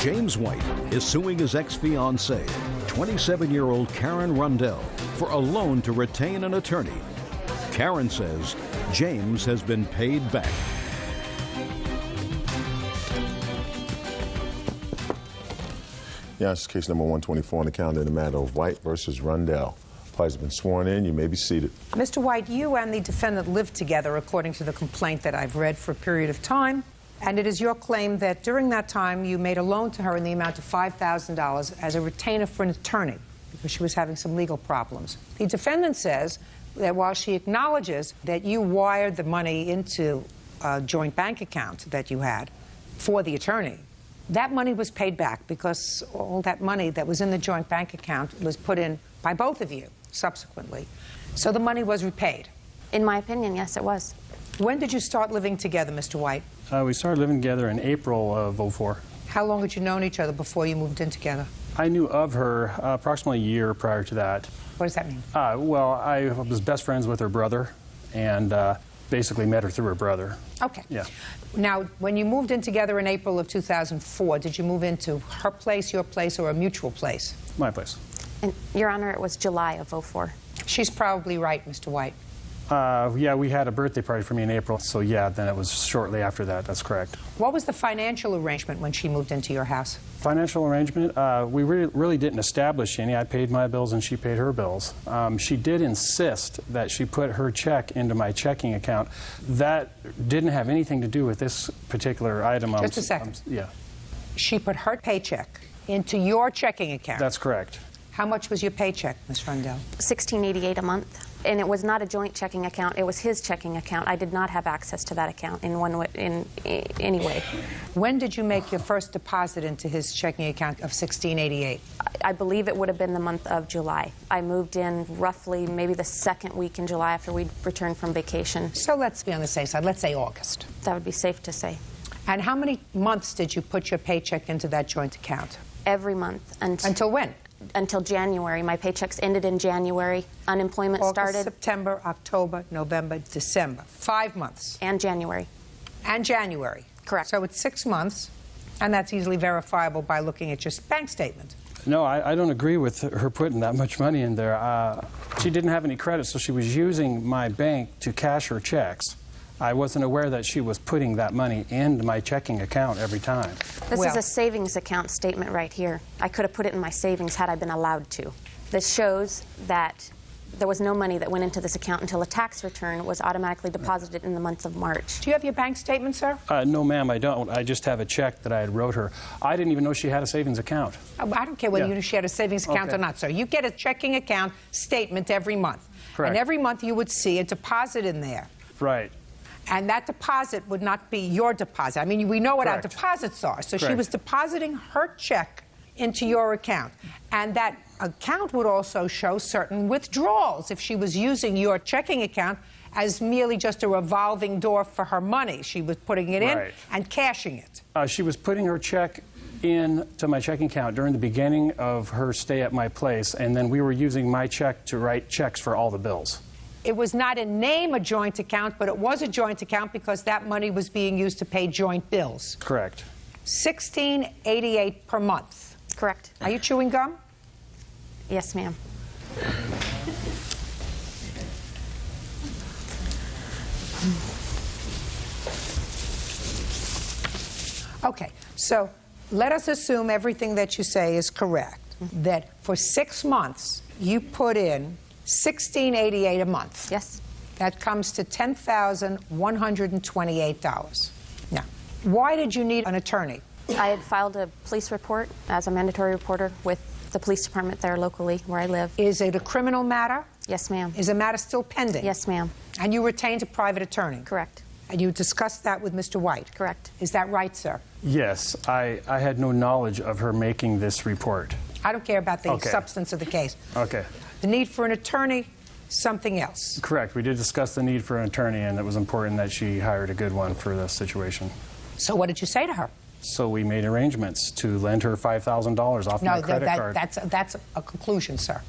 James White is suing his ex-fiancée, 27-year-old Karen Rundell, for a loan to retain an attorney. Karen says James has been paid back. Yeah, this is case number 124 on the calendar in the matter of White versus Rundell. Parties have been sworn in. You may be seated. Mr. White, you and the defendant lived together, according to the complaint that I've read, for a period of time. And it is your claim that during that time you made a loan to her in the amount of $5,000 as a retainer for an attorney because she was having some legal problems. The defendant says that while she acknowledges that you wired the money into a joint bank account that you had for the attorney, that money was paid back because all that money that was in the joint bank account was put in by both of you subsequently. So the money was repaid. In my opinion, yes, it was. When did you start living together, Mr. White? We started living together in April of '04. How long had you known each other before you moved in together? I knew of her approximately a year prior to that. What does that mean? Well, I was best friends with her brother and basically met her through her brother. Okay. Yeah. Now, when you moved in together in April of 2004, did you move into her place, your place, or a mutual place? My place. And, Your Honor, it was July of '04. She's probably right, Mr. White. Yeah, we had a birthday party for me in April, so yeah, then it was shortly after that. That's correct. What was the financial arrangement when she moved into your house? Financial arrangement? We really didn't establish any. I paid my bills and she paid her bills. She did insist that she put her check into my checking account. That didn't have anything to do with this particular item. Just a second. Yeah. She put her paycheck into your checking account. That's correct. How much was your paycheck, Ms. Rundell? $16.88 a month. And it was not a joint checking account. It was his checking account. I did not have access to that account in any way. When did you make your first deposit into his checking account of $16.88? I believe it would have been the month of July. I moved in roughly maybe the second week in July after we'd returned from vacation. So let's be on the safe side. Let's say August. That would be safe to say. And how many months did you put your paycheck into that joint account? Every month. Until when? Until January. My paychecks ended in January. Unemployment August, started. September, October, November, December. 5 months. And January. And January. Correct. So it's 6 months, and that's easily verifiable by looking at your bank statement. No, I don't agree with her putting that much money in there. She didn't have any credit, so she was using my bank to cash her checks. I wasn't aware that she was putting that money into my checking account every time. This is a savings account statement right here. I could have put it in my savings had I been allowed to. This shows that there was no money that went into this account until a tax return was automatically deposited in the month of March. Do you have your bank statement, sir? No, ma'am, I don't. I just have a check that I had wrote her. I didn't even know she had a savings account. I don't care whether you knew she had a savings account Okay. or not, sir. You get a checking account statement every month. Correct. And every month you would see a deposit in there. Right. And that deposit would not be your deposit. I mean, we know what Correct. our deposits are. So she Correct. was depositing her check into your account. And that account would also show certain withdrawals if she was using your checking account as merely just a revolving door for her money. She was putting it in Right. and cashing it. She was putting her check into my checking account during the beginning of her stay at my place, and then we were using my check to write checks for all the bills. It was not in name a joint account, but it was a joint account because that money was being used to pay joint bills. Correct. $16.88 per month. Correct. Are you chewing gum? Yes, ma'am. Okay, so let us assume everything that you say is correct, that for 6 months you put in $16.88 a month. Yes. That comes to $10,128. Now, why did you need an attorney? I had filed a police report as a mandatory reporter with the police department there locally where I live. Is it a criminal matter? Yes, ma'am. Is the matter still pending? Yes, ma'am. And you retained a private attorney? Correct. And you discussed that with Mr. White? Correct. Is that right, sir? Yes, I had no knowledge of her making this report. I don't care about the Okay. substance of the case. Okay. The need for an attorney, something else. Correct. We did discuss the need for an attorney, and it was important that she hired a good one for this situation. So what did you say to her? So we made arrangements to lend her $5,000 off my credit card. That's a conclusion, sir.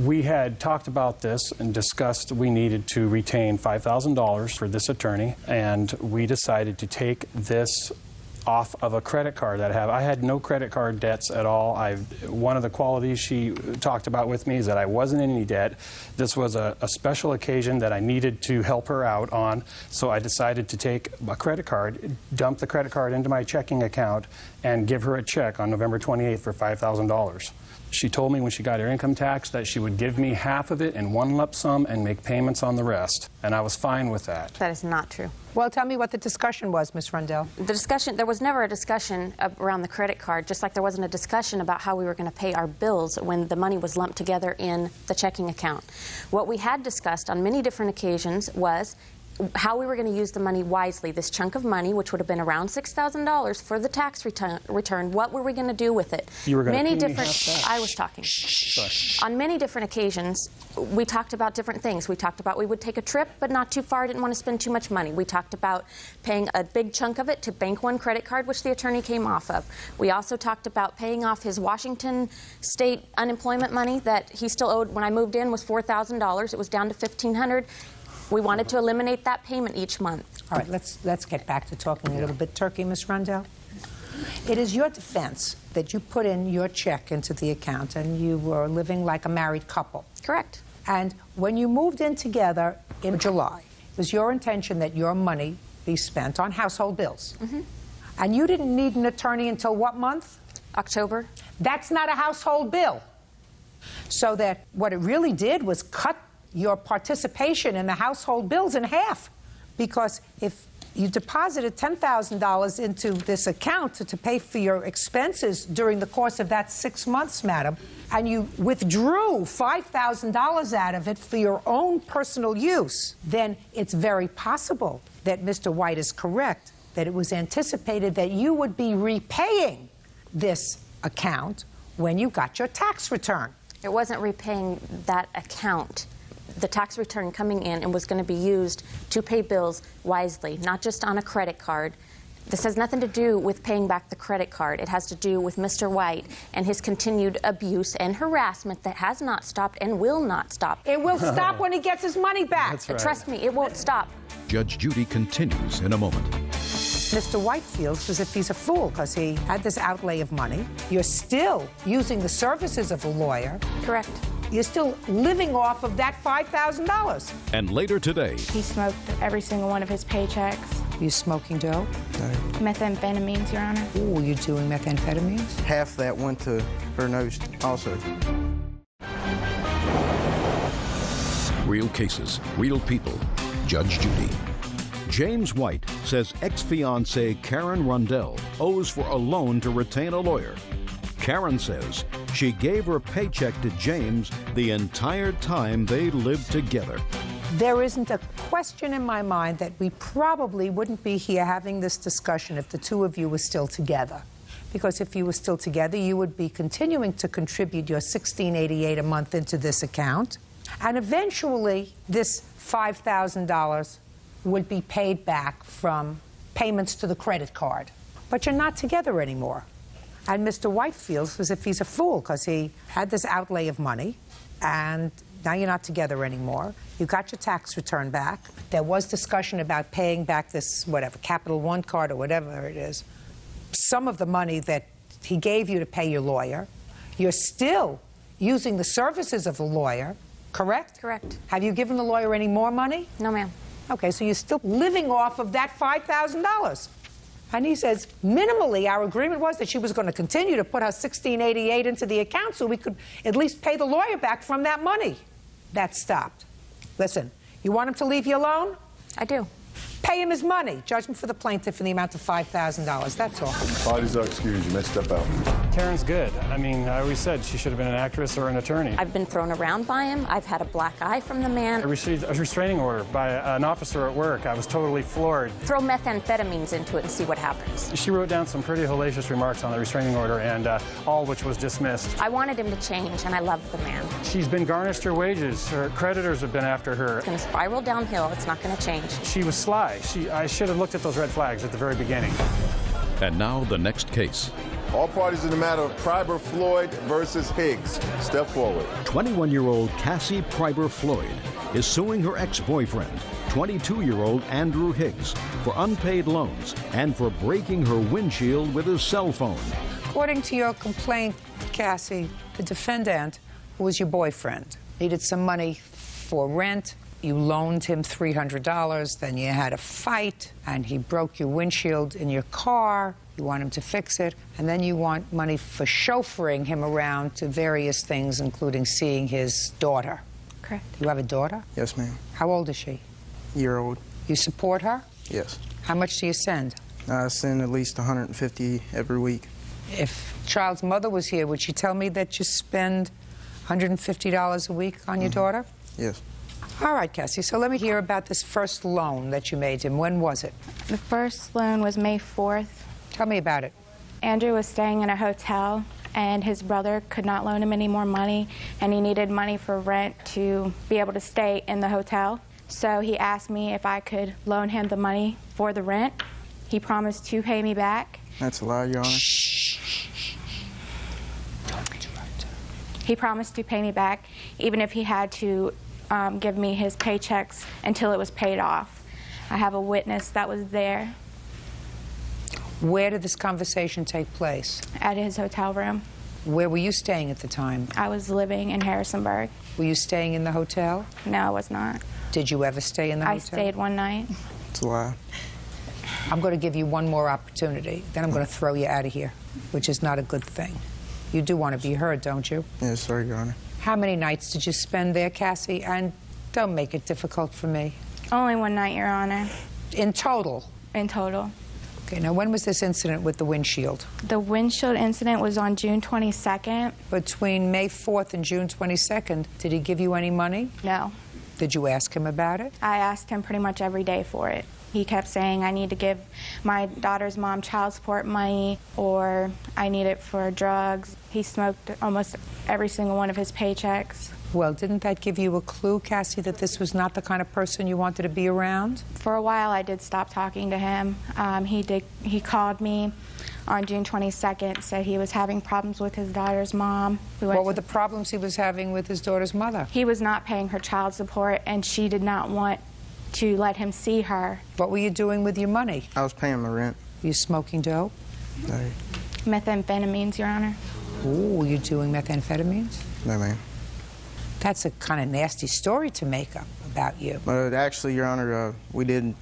We had talked about this and discussed we needed to retain $5,000 for this attorney, and we decided to take this off of a credit card that I have. I had no credit card debts at all. One of the qualities she talked about with me is that I wasn't in any debt. This was a special occasion that I needed to help her out on, so I decided to take a credit card, dump the credit card into my checking account, and give her a check on November 28th for $5,000. She told me when she got her income tax that she would give me half of it in one lump sum and make payments on the rest, and I was fine with that. That is not true. Well, tell me what the discussion was, Ms. Rundell. The discussion, there was never a discussion around the credit card, just like there wasn't a discussion about how we were going to pay our bills when the money was lumped together in the checking account. What we had discussed on many different occasions was how we were going to use the money wisely. This chunk of money, which would have been around $6,000 for the tax return, what were we going to do with it? You were going to many pay me different. half that. I was talking. On many different occasions, we talked about different things. We talked about we would take a trip, but not too far. Didn't want to spend too much money. We talked about paying a big chunk of it to Bank One credit card, which the attorney came off of. We also talked about paying off his Washington state unemployment money that he still owed when I moved in was $4,000. It was down to $1,500. We wanted to eliminate that payment each month. All right, let's get back to talking a little bit turkey, Ms. Rundell. It is your defense that you put in your check into the account and you were living like a married couple. Correct. And when you moved in together in July, it was your intention that your money be spent on household bills. Mm-hmm. And you didn't need an attorney until what month? October. That's not a household bill. So that what it really did was cut your participation in the household bills in half. Because if you deposited $10,000 into this account to pay for your expenses during the course of that 6 months, madam, and you withdrew $5,000 out of it for your own personal use, then it's very possible that Mr. White is correct, that it was anticipated that you would be repaying this account when you got your tax return. It wasn't repaying that account. The tax return coming in and was going to be used to pay bills wisely, not just on a credit card. This has nothing to do with paying back the credit card. It has to do with Mr. White and his continued abuse and harassment that has not stopped and will not stop. It will stop when he gets his money back. That's right. Trust me, it won't stop. Judge Judy continues in a moment. Mr. White feels as if he's a fool because he had this outlay of money. You're still using the services of a lawyer. Correct. You're still living off of that $5,000. And later today, He smoked every single one of his paychecks. You smoking dope? Methamphetamines, Your Honor. Oh, you doing methamphetamines? Half that went to her nose also. real cases, real people. Judge Judy. James White says ex-fiancée Karen Rundell owes for a loan to retain a lawyer. Karen says she gave her paycheck to James the entire time they lived together. There isn't a question in my mind that we probably wouldn't be here having this discussion if the two of you were still together. Because if you were still together, you would be continuing to contribute your $16.88 a month into this account. And eventually, this $5,000 would be paid back from payments to the credit card. But you're not together anymore. And Mr. White feels as if he's a fool because he had this outlay of money, and now you're not together anymore. You got your tax return back. There was discussion about paying back this, whatever, Capital One card or whatever it is. Some of the money that he gave you to pay your lawyer. You're still using the services of the lawyer, correct? Correct. Have you given the lawyer any more money? No, ma'am. Okay, so you're still living off of that $5,000. And he says, minimally, our agreement was that she was going to continue to put her $16.88 into the account so we could at least pay the lawyer back from that money. That stopped. Listen, you want him to leave you alone? I do. Pay him his money. Judgment for the plaintiff in the amount of $5,000. That's all. Parties are excused. You may step out. Karen's good. I mean, I always said she should have been an actress or an attorney. I've been thrown around by him. I've had a black eye from the man. I received a restraining order by an officer at work. I was totally floored. Throw methamphetamines into it and see what happens. She wrote down some pretty hellacious remarks on the restraining order, and all which was dismissed. I wanted him to change, and I loved the man. She's been garnished her wages. Her creditors have been after her. It's going to spiral downhill. It's not going to change. She was sly. I should have looked at those red flags at the very beginning. And now the next case. All parties in the matter of Pryber Floyd versus Higgs. Step forward. 21-year-old Cassie Pryber Floyd is suing her ex-boyfriend, 22-year-old Andrew Higgs, for unpaid loans and for breaking her windshield with his cell phone. According to your complaint, Cassie, the defendant, who was your boyfriend, needed some money for rent. You loaned him $300, then you had a fight, and he broke your windshield in your car. You want him to fix it, and then you want money for chauffeuring him around to various things, including seeing his daughter. Correct. You have a daughter? Yes, ma'am. How old is she? Year-old. You support her? Yes. How much do you send? I send at least $150 every week. If child's mother was here, would she tell me that you spend $150 a week on your daughter? Yes. All right, Cassie, so let me hear about this first loan that you made him. When was it? The first loan was May 4th. Tell me about it. Andrew was staying in a hotel, and his brother could not loan him any more money, and he needed money for rent to be able to stay in the hotel. So he asked me if I could loan him the money for the rent. He promised to pay me back. That's a lie, Your Honor. He promised to pay me back, even if he had to give me his paychecks until it was paid off. I have a witness that was there. Where did this conversation take place? At his hotel room. Where were you staying at the time? I was living in Harrisonburg. Were you staying in the hotel? No, I was not. Did you ever stay in the hotel? I stayed one night. It's a lie. I'm going to give you one more opportunity, then I'm going to throw you out of here, which is not a good thing. You do want to be heard, don't you? Yes, sir, Your Honor. How many nights did you spend there, Cassie? And don't make it difficult for me. Only one night, Your Honor. In total? In total. Okay, now when was this incident with the windshield? The windshield incident was on June 22nd. Between May 4th and June 22nd, did he give you any money? No. Did you ask him about it? I asked him pretty much every day for it. He kept saying, I need to give my daughter's mom child support money, or I need it for drugs. He smoked almost every single one of his paychecks. Well, didn't that give you a clue, Cassie, that this was not the kind of person you wanted to be around? For a while, I did stop talking to him. He called me on June 22nd, said he was having problems with his daughter's mom. What were the problems he was having with his daughter's mother? He was not paying her child support, and she did not want to let him see her. What were you doing with your money? I was paying my rent. Were you smoking dope? No. Methamphetamines, Your Honor. Ooh, were you doing methamphetamines? No, ma'am. That's a kind of nasty story to make up about you. Actually, Your Honor, we did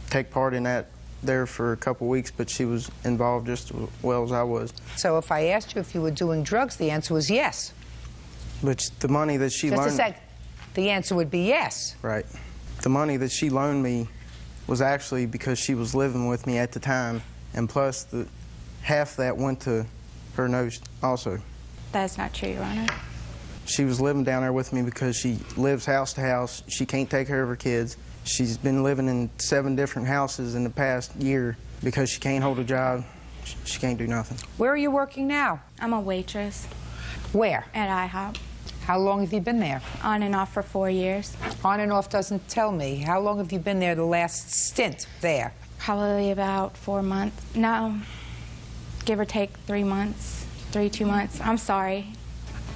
take part in that there for a couple weeks, but she was involved just as well as I was. So if I asked you if you were doing drugs, the answer was yes. But the money that she loaned... Just a sec. The answer would be yes. Right. The money that she loaned me was actually because she was living with me at the time, and plus half that went to her nose also. That's not true, Your Honor. She was living down there with me because she lives house to house. She can't take care of her kids. She's been living in 7 different houses in the past year because she can't hold a job. She can't do nothing. Where are you working now? I'm a waitress. Where? At IHOP. How long have you been there? On and off for 4 years. On and off doesn't tell me. How long have you been there the last stint there? Probably about 4 months. No, give or take 3 months, 2 months. I'm sorry.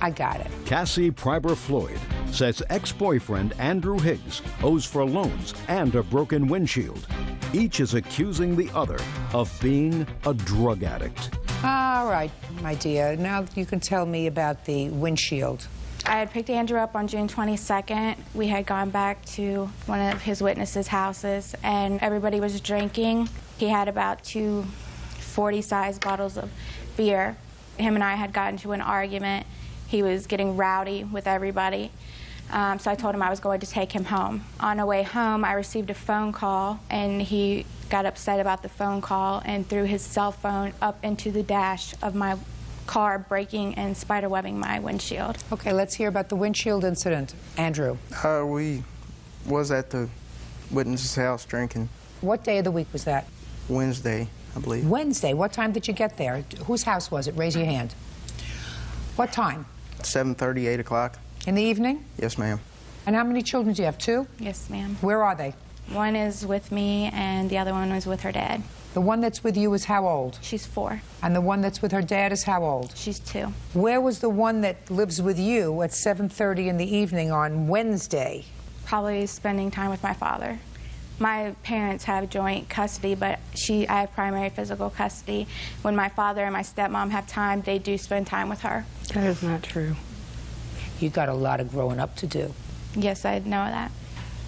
I got it. Cassie Pryber Floyd says ex-boyfriend Andrew Higgs owes for loans and a broken windshield. Each is accusing the other of being a drug addict. All right, my dear. Now you can tell me about the windshield. I had picked Andrew up on June 22nd. We had gone back to one of his witnesses' houses, and everybody was drinking. He had about 2 40-size bottles of beer. Him and I had gotten into an argument. He was getting rowdy with everybody. So I told him I was going to take him home. On the way home, I received a phone call, and he got upset about the phone call and threw his cell phone up into the dash of my car, breaking and spiderwebbing my windshield. Okay, let's hear about the windshield incident. Andrew. We was at the witness's house drinking. What day of the week was that? Wednesday, I believe. Wednesday. What time did you get there? Whose house was it? Raise your hand. What time? 7:30, 8 o'clock. In the evening? Yes, ma'am. And how many children do you have? 2? Yes, ma'am. Where are they? One is with me, and the other one was with her dad. The one that's with you is how old? She's 4. And the one that's with her dad is how old? She's 2. Where was the one that lives with you at 7:30 in the evening on Wednesday? Probably spending time with my father. My parents have joint custody, but I have primary physical custody. When my father and my stepmom have time, they do spend time with her. That is not true. You got a lot of growing up to do. Yes, I know that.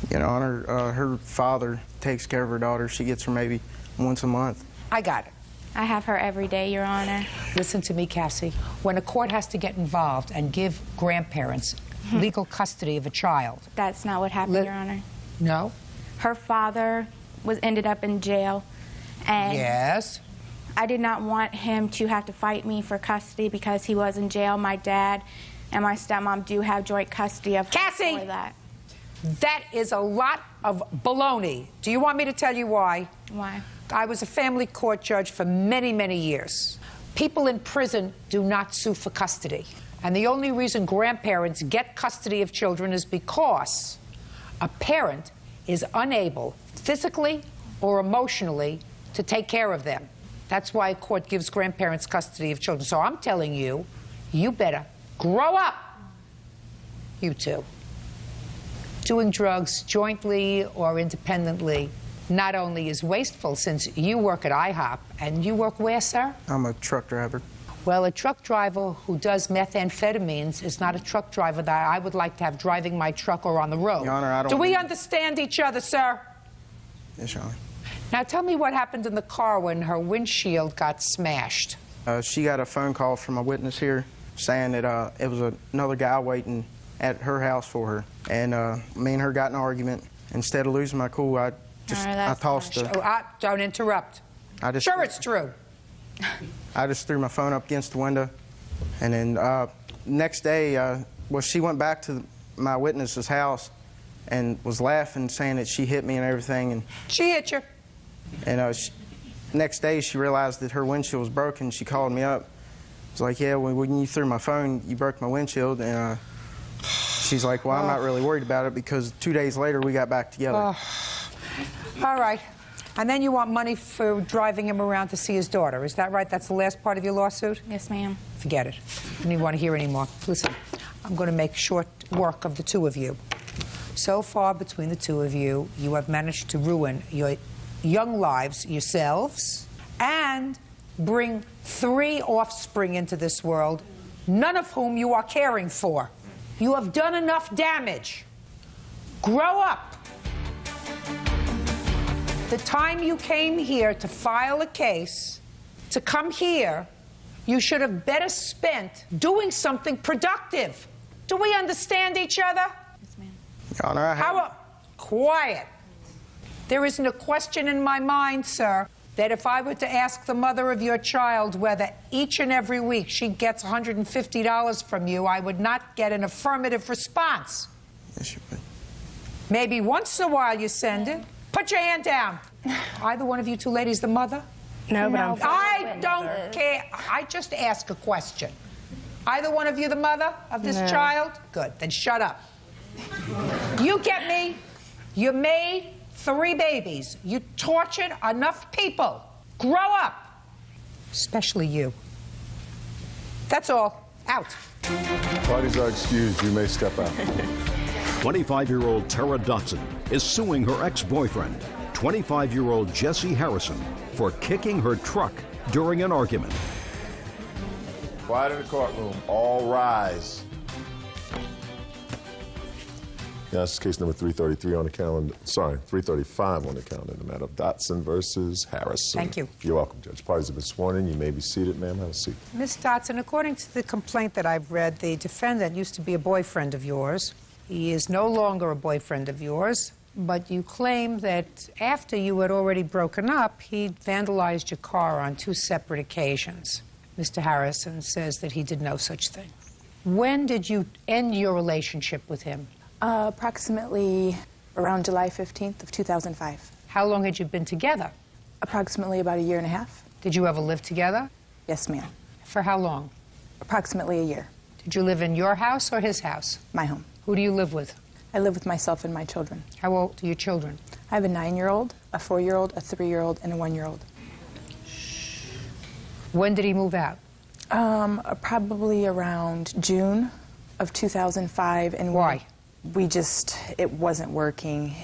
You know, her father takes care of her daughter. She gets her maybe once a month. I got it. I have her every day, Your Honor. Listen to me, Cassie. When a court has to get involved and give grandparents legal custody of a child. That's not what happened, Your Honor. No? Her father ended up in jail, and Yes. I did not want him to have to fight me for custody because he was in jail. My dad and my stepmom do have joint custody of Cassie! for that. That is a lot of baloney. Do you want me to tell you why? Why? I was a family court judge for many, many years. People in prison do not sue for custody. And the only reason grandparents get custody of children is because a parent is unable, physically or emotionally, to take care of them. That's why a court gives grandparents custody of children. So I'm telling you, you better grow up, you two. Doing drugs jointly or independently not only is wasteful, since you work at IHOP, and you work where, sir? I'm a truck driver. Well, a truck driver who does methamphetamines is not a truck driver that I would like to have driving my truck or on the road. Your Honor, I don't... Do we understand each other, sir? Yes, Your Honor. Now tell me what happened in the car when her windshield got smashed. She got a phone call from a witness here saying that it was another guy waiting at her house for her. And me and her got in an argument. Instead of losing my cool, I tossed her. Oh, don't interrupt. Sure, it's true. I just threw my phone up against the window. And then next day, well, she went back to my witness's house and was laughing, saying that she hit me and everything. And she hit you. And next day, she realized that her windshield was broken. She called me up. It's like, yeah, when you threw my phone, you broke my windshield. And she's like, well, I'm not really worried about it because 2 days later, we got back together. All right. And then you want money for driving him around to see his daughter. Is that right? That's the last part of your lawsuit? Yes, ma'am. Forget it. I don't even want to hear anymore. Listen, I'm going to make short work of the two of you. So far, between the two of you, you have managed to ruin your young lives yourselves and bring 3 offspring into this world, none of whom you are caring for. You have done enough damage. Grow up. The time you came here to file a case, to come here, you should have better spent doing something productive. Do we understand each other? Yes, ma'am. Your Honor, I have... Quiet. There isn't a question in my mind, sir, that if I were to ask the mother of your child whether each and every week she gets $150 from you, I would not get an affirmative response. Yes, you would. Maybe once in a while you send it. Put your hand down. Either one of you two ladies the mother? No, but I'm... I don't care. I just ask a question. Either one of you the mother of this child? Good. Then shut up. You get me? You made 3 babies. You tortured enough people. Grow up. Especially you. That's all. Out. Parties are excused. You may step out. 25-year-old Tara Dotson is suing her ex-boyfriend, 25-year-old Jesse Harrison, for kicking her truck during an argument. Quiet in the courtroom. All rise. Yeah, this is case number 333 on the calendar. Sorry, 335 on the calendar. The matter of Dotson versus Harrison. Thank you. You're welcome, Judge. Parties have been sworn in. You may be seated, ma'am. Have a seat. Ms. Dotson, according to the complaint that I've read, the defendant used to be a boyfriend of yours. He is no longer a boyfriend of yours, but you claim that after you had already broken up, he vandalized your car on 2 separate occasions. Mr. Harrison says that he did no such thing. When did you end your relationship with him? Approximately around July 15th of 2005. How long had you been together? Approximately about 1.5 years. Did you ever live together? Yes, ma'am. For how long? Approximately 1 year. Did you live in your house or his house? My home. Who do you live with? I live with myself and my children. How old are your children? I have a 9-year-old, a 4-year-old, a 3-year-old, and a 1-year-old. When did he move out? Probably around June of 2005. And Why? it wasn't working.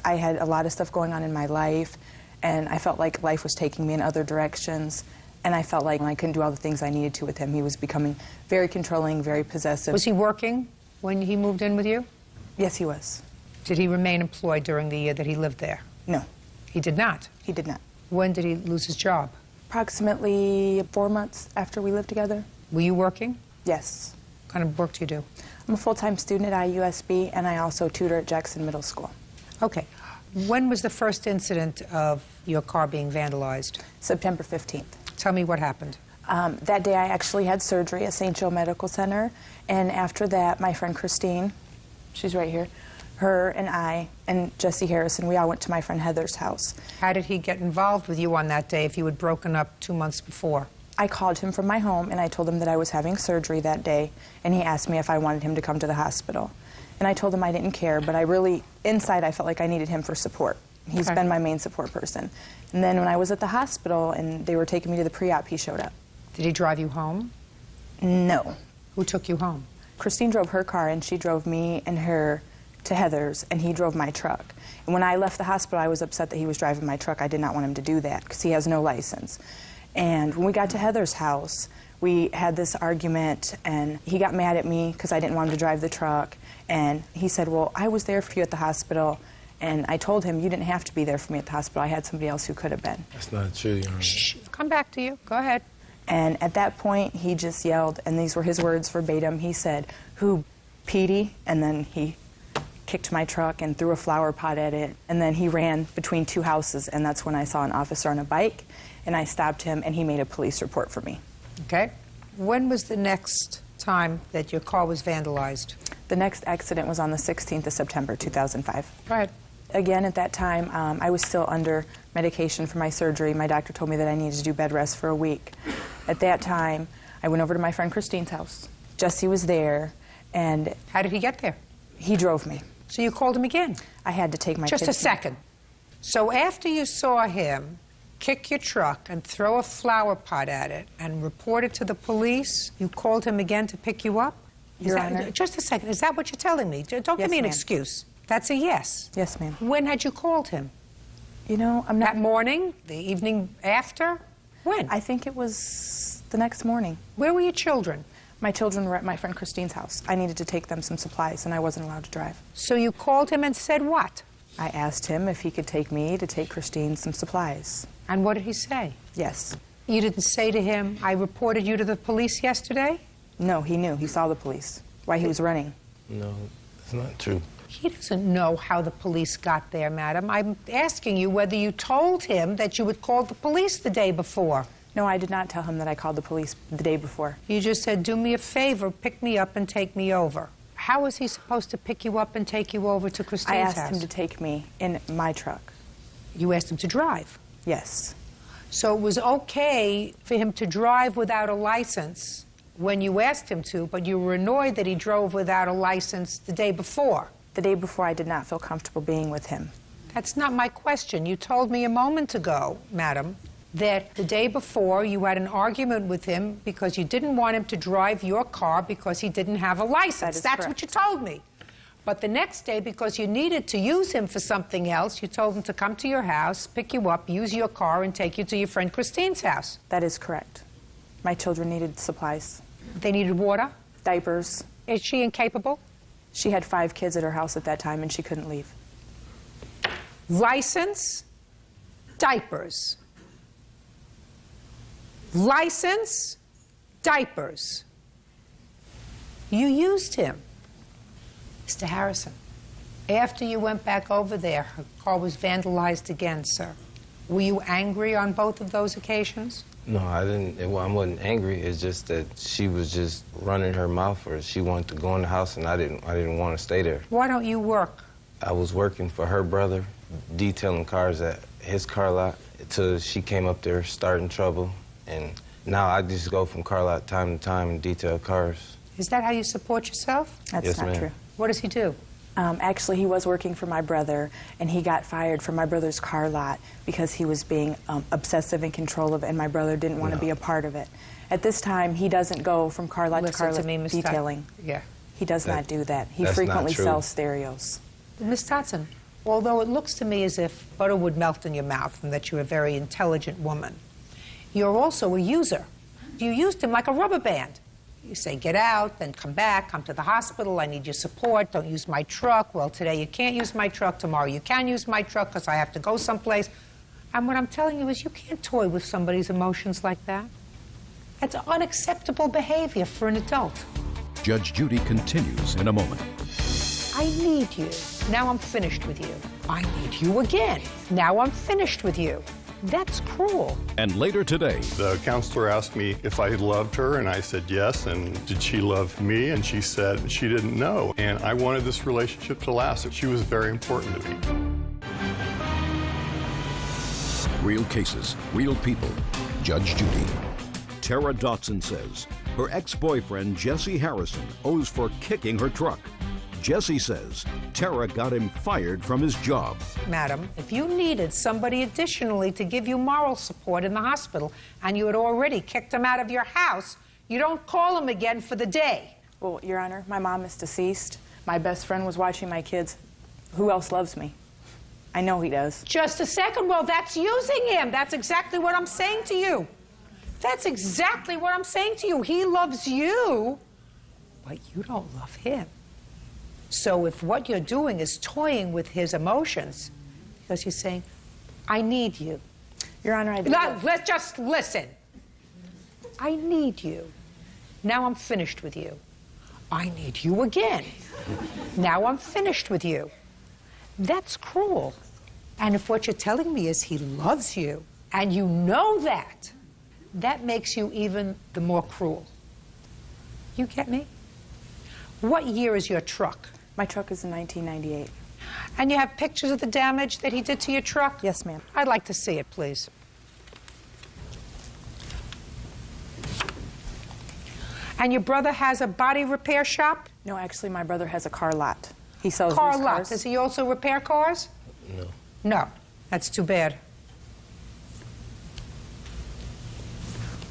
I had a lot of stuff going on in my life, and I felt like life was taking me in other directions, and I felt like I couldn't do all the things I needed to with him. He was becoming very controlling, very possessive. Was he working when he moved in with you? Yes, he was. Did he remain employed during the year that he lived there? No, He did not. he did not. When did he lose his job? Approximately 4 months after we lived together. Were you working? Yes. What kind of work do you do? I'm a full-time student at IUSB, and I also tutor at Jackson Middle School. Okay. When was the first incident of your car being vandalized? September 15th. Tell me what happened. That day I actually had surgery at St. Joe Medical Center, and after that my friend Christine, she's right here, her and I and Jesse Harrison, we all went to my friend Heather's house. How did he get involved with you on that day if you had broken up 2 months before? I called him from my home and I told him that I was having surgery that day, and he asked me if I wanted him to come to the hospital. And I told him I didn't care, but inside I felt like I needed him for support. He's been my main support person. And then when I was at the hospital and they were taking me to the pre-op, he showed up. Did he drive you home? No. Who took you home? Christine drove her car, and she drove me and her to Heather's, and he drove my truck. And when I left the hospital, I was upset that he was driving my truck. I did not want him to do that because he has no license. And when we got to Heather's house, we had this argument, and he got mad at me because I didn't want him to drive the truck. And he said, well, I was there for you at the hospital. And I told him, you didn't have to be there for me at the hospital. I had somebody else who could have been. That's not true, Your Honor. Shh. Come back to you. Go ahead. And at that point, he just yelled, and these were his words verbatim. He said, who, Petey? And then he kicked my truck and threw a flower pot at it. And then he ran between two houses, and that's when I saw an officer on a bike, and I stopped him, and he made a police report for me. Okay. When was the next time that your car was vandalized? The next accident was on the 16th of September, 2005. Go ahead. Again, at that time, I was still under medication for my surgery. My doctor told me that I needed to do bed rest for a week. At that time, I went over to my friend Christine's house. Jesse was there, and... How did he get there? He drove me. So you called him again? I had to take my kids. Just a second. So after you saw him kick your truck and throw a flower pot at it and report it to the police, you called him again to pick you up? Your Honor. Just a second. Is that what you're telling me? Don't give me an excuse. That's a yes. Yes, ma'am. When had you called him? You know, I'm not... That morning? The evening after? When? I think it was the next morning. Where were your children? My children were at my friend Christine's house. I needed to take them some supplies, and I wasn't allowed to drive. So you called him and said what? I asked him if he could take me to take Christine some supplies. And what did he say? Yes. You didn't say to him, I reported you to the police yesterday? No, he knew. He saw the police. Why he was running. No, it's not true. He doesn't know how the police got there, madam. I'm asking you whether you told him that you had called the police the day before. No, I did not tell him that I called the police the day before. You just said, do me a favor, pick me up and take me over. How was he supposed to pick you up and take you over to Christine's house? I asked him to take me in my truck. You asked him to drive? Yes. So it was okay for him to drive without a license when you asked him to, but you were annoyed that he drove without a license the day before. The day before, I did not feel comfortable being with him. That's not my question. You told me a moment ago, madam, that the day before you had an argument with him because you didn't want him to drive your car because he didn't have a license. That's correct. what you told me. But the next day, because you needed to use him for something else, you told him to come to your house, pick you up, use your car, and take you to your friend Christine's house. That is correct. My children needed supplies. They needed water? Diapers. Is she incapable? She had 5 kids at her house at that time, and she couldn't leave. License, diapers. License, diapers. You used him. Mr. Harrison, after you went back over there, her car was vandalized again, sir. Were you angry on both of those occasions? No, I didn't. I wasn't angry. It's just that she was just running her mouth, or she wanted to go in the house, and I didn't want to stay there. Why don't you work? I was working for her brother, detailing cars at his car lot, until she came up there starting trouble, and now I just go from car lot time to time and detail cars. Is that how you support yourself? That's Yes, not ma'am. true. What does he do? Actually, he was working for my brother, and he got fired from my brother's car lot because he was being obsessive and controlling, and my brother didn't want to be a part of it. At this time, he doesn't go from car lot to car lot detailing. Yeah. He does not do that. He that's frequently not true. sells stereos. Ms. Dotson, although it looks to me as if butter would melt in your mouth and that you're a very intelligent woman, you're also a user. You used him like a rubber band. You say, get out, then come back, come to the hospital, I need your support, don't use my truck. Well, today you can't use my truck, tomorrow you can use my truck because I have to go someplace. And what I'm telling you is you can't toy with somebody's emotions like that. That's unacceptable behavior for an adult. Judge Judy continues in a moment. I need you. Now I'm finished with you. I need you again. Now I'm finished with you. That's cruel. And later today, the counselor asked me if I loved her, and I said yes. And did she love me? And she said she didn't know. And I wanted this relationship to last. She was very important to me. real cases, real people. Judge Judy. Tara Dotson says her ex-boyfriend, Jesse Harrison, owes for kicking her truck. Jesse says Tara got him fired from his job. Madam, if you needed somebody additionally to give you moral support in the hospital and you had already kicked him out of your house, you don't call him again for the day. Well, Your Honor, my mom is deceased. My best friend was watching my kids. Who else loves me? I know he does. Just a second. Well, that's using him. That's exactly what I'm saying to you. That's exactly what I'm saying to you. He loves you, but you don't love him. So if what you're doing is toying with his emotions, because you're saying, I need you. Your Honor, Let's just listen. I need you. Now I'm finished with you. I need you again. Now I'm finished with you. That's cruel. And if what you're telling me is he loves you, and you know that, that makes you even the more cruel. You get me? What year is your truck? My truck is in 1998. And you have pictures of the damage that he did to your truck? Yes, ma'am. I'd like to see it, please. And your brother has a body repair shop? No, actually, my brother has a car lot. He sells car used lot. cars. Does he also repair cars? No. No. That's too bad.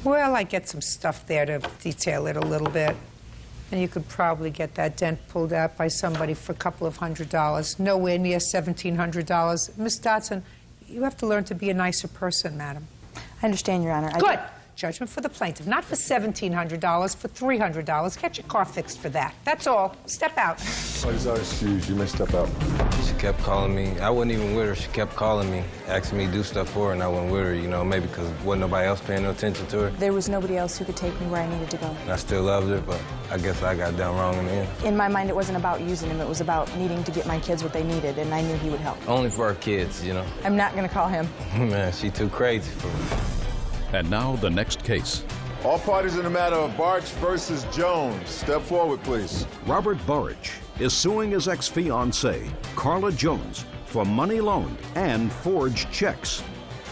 Well, I get some stuff there to detail it a little bit. And you could probably get that dent pulled out by somebody for a couple of $100. Nowhere near $1,700. Miss Dotson, you have to learn to be a nicer person, madam. I understand, Your Honor. Good. Judgment for the plaintiff. Not for $1,700, for $300. Get your car fixed for that. That's all. Step out. Please are excused. You may step out. She kept calling me. I wasn't even with her. She kept calling me, asking me to do stuff for her, and I wasn't with her, you know, maybe because wasn't nobody else paying no attention to her. There was nobody else who could take me where I needed to go. And I still loved her, but I guess I got done wrong in the end. In my mind, it wasn't about using him. It was about needing to get my kids what they needed, and I knew he would help. Only for our kids, you know. I'm not going to call him. Man, she too crazy for me. And now the next case. All parties in the matter of Barch versus Jones. Step forward, please. Robert Burridge is suing his ex-fiancée, Carla Jones, for money loaned and forged checks.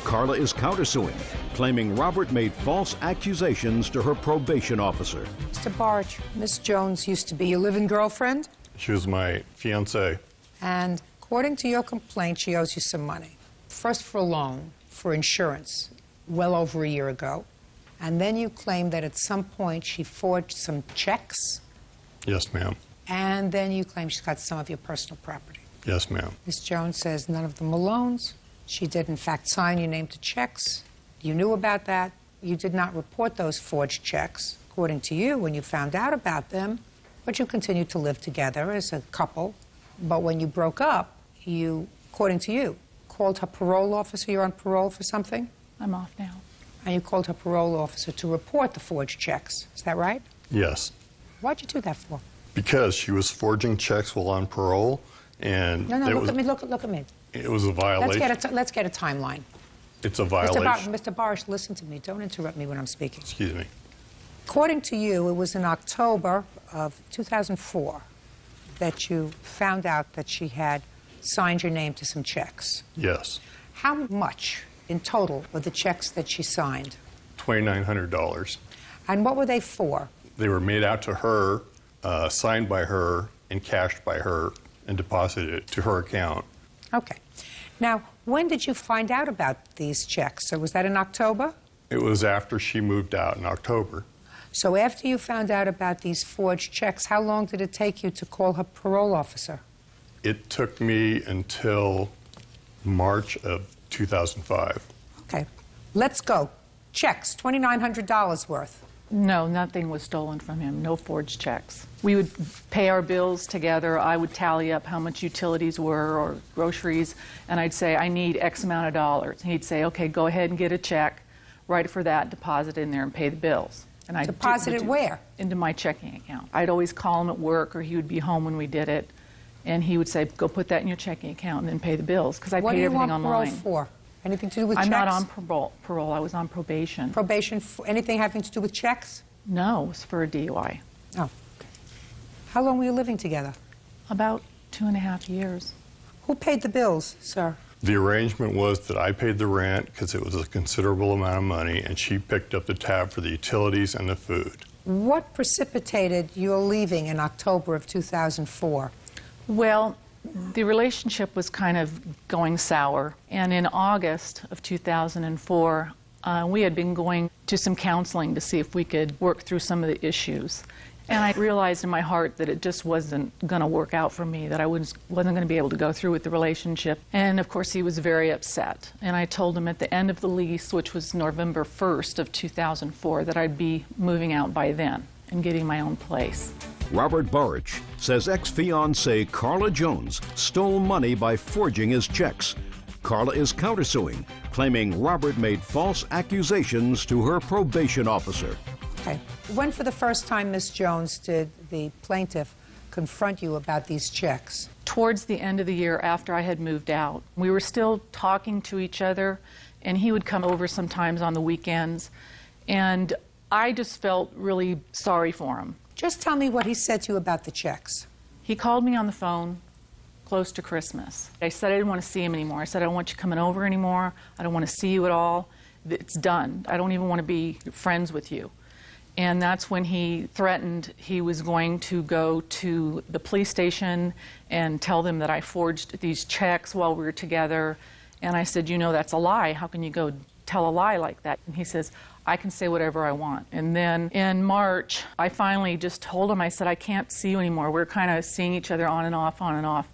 Carla is countersuing, claiming Robert made false accusations to her probation officer. Mr. Barch, Miss Jones used to be your living girlfriend? She was my fiancée. And according to your complaint, she owes you some money. First for a loan, for insurance, well over a year ago. And then you claim that at some point she forged some checks. Yes, ma'am. And then you claim she's got some of your personal property. Yes, ma'am. Ms. Jones says none of them were loans. She did, in fact, sign your name to checks. You knew about that. You did not report those forged checks, according to you, when you found out about them. But you continued to live together as a couple. But when you broke up, you, according to you, called her parole officer. You're on parole for something? I'm off now. And you called her parole officer to report the forged checks. Is that right? Yes. Why'd you do that for? Because she was forging checks while on parole, and No, look at me, look at me. It was a violation. Let's get a timeline. It's a violation. Mr. Barish, listen to me. Don't interrupt me when I'm speaking. Excuse me. According to you, it was in October of 2004 that you found out that she had signed your name to some checks. Yes. How much in total were the checks that she signed? $2,900. And what were they for? They were made out to her, signed by her, and cashed by her, and deposited to her account. Okay. Now, when did you find out about these checks? So was that in October? It was after she moved out in October. So after you found out about these forged checks, how long did it take you to call her parole officer? It took me until March of 2005. Okay. Let's go. Checks, $2,900 worth. No, nothing was stolen from him. No forged checks. We would pay our bills together. I would tally up how much utilities were or groceries, and I'd say, I need X amount of dollars. And he'd say, okay, go ahead and get a check, write it for that, deposit it in there, and pay the bills. And I'd deposit it where? Into my checking account. I'd always call him at work, or he would be home when we did it, and he would say, go put that in your checking account and then pay the bills, because I paid everything online. What do you want parole for? Anything to do with I'm checks? not on parole. I was on probation. Probation, anything having to do with checks? No, it was for a DUI. Oh, okay. How long were you living together? About 2.5 years. Who paid the bills, sir? The arrangement was that I paid the rent because it was a considerable amount of money, and she picked up the tab for the utilities and the food. What precipitated your leaving in October of 2004? Well, the relationship was kind of going sour, and in August of 2004, we had been going to some counseling to see if we could work through some of the issues. And I realized in my heart that it just wasn't going to work out for me, that I wasn't going to be able to go through with the relationship. And of course, he was very upset. And I told him at the end of the lease, which was November 1st of 2004, that I'd be moving out by then and getting my own place. Robert Burrich says ex-fiancée Carla Jones stole money by forging his checks. Carla is countersuing, claiming Robert made false accusations to her probation officer. Okay. When for the first time, Ms. Jones, did the plaintiff confront you about these checks? Towards the end of the year after I had moved out. We were still talking to each other, and he would come over sometimes on the weekends, and I just felt really sorry for him. Just tell me what he said to you about the checks. He called me on the phone close to Christmas. I said I didn't want to see him anymore. I said, I don't want you coming over anymore. I don't want to see you at all. It's done. I don't even want to be friends with you. And that's when he threatened he was going to go to the police station and tell them that I forged these checks while we were together. And I said, you know, that's a lie. How can you go tell a lie like that? And he says, I can say whatever I want. And then in March, I finally just told him, I said, I can't see you anymore. We're kind of seeing each other on and off, on and off.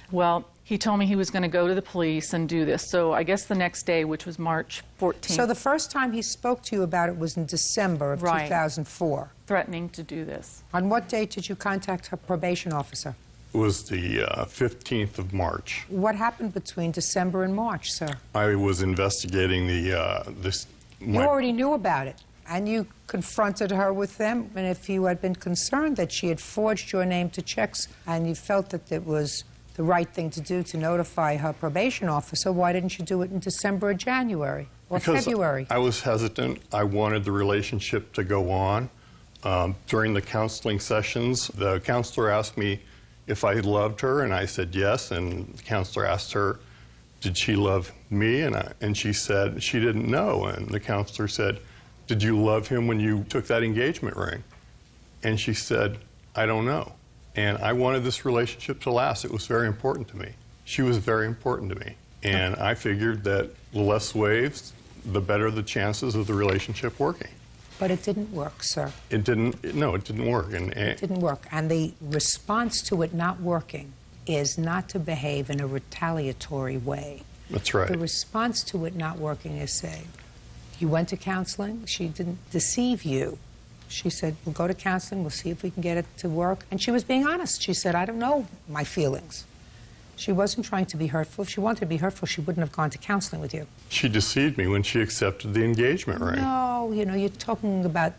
Well, he told me he was going to go to the police and do this. So I guess the next day, which was March 14th. So the first time he spoke to you about it was in December of 2004. Threatening to do this. On what date did you contact her probation officer? It was the 15th of March. What happened between December and March, sir? I was investigating the You already knew about it, and you confronted her with them. And if you had been concerned that she had forged your name to checks and you felt that it was the right thing to do to notify her probation officer, why didn't you do it in December or January or February? I was hesitant. I wanted the relationship to go on. During the counseling sessions, the counselor asked me if I loved her, and I said yes. And the counselor asked her, did she love me? And she said she didn't know. And the counselor said, did you love him when you took that engagement ring? And she said, I don't know. And I wanted this relationship to last. It was very important to me. She was very important to me. And I figured that the less waves, the better the chances of the relationship working. But it didn't work, sir. It didn't, no, it didn't work. It didn't work. And the response to it not working is not to behave in a retaliatory way. That's right. The response to it not working is say, you went to counseling, she didn't deceive you. She said, we'll go to counseling, we'll see if we can get it to work. And she was being honest. She said, I don't know my feelings. She wasn't trying to be hurtful. If she wanted to be hurtful, she wouldn't have gone to counseling with you. She deceived me when she accepted the engagement ring. No, you know, you're talking about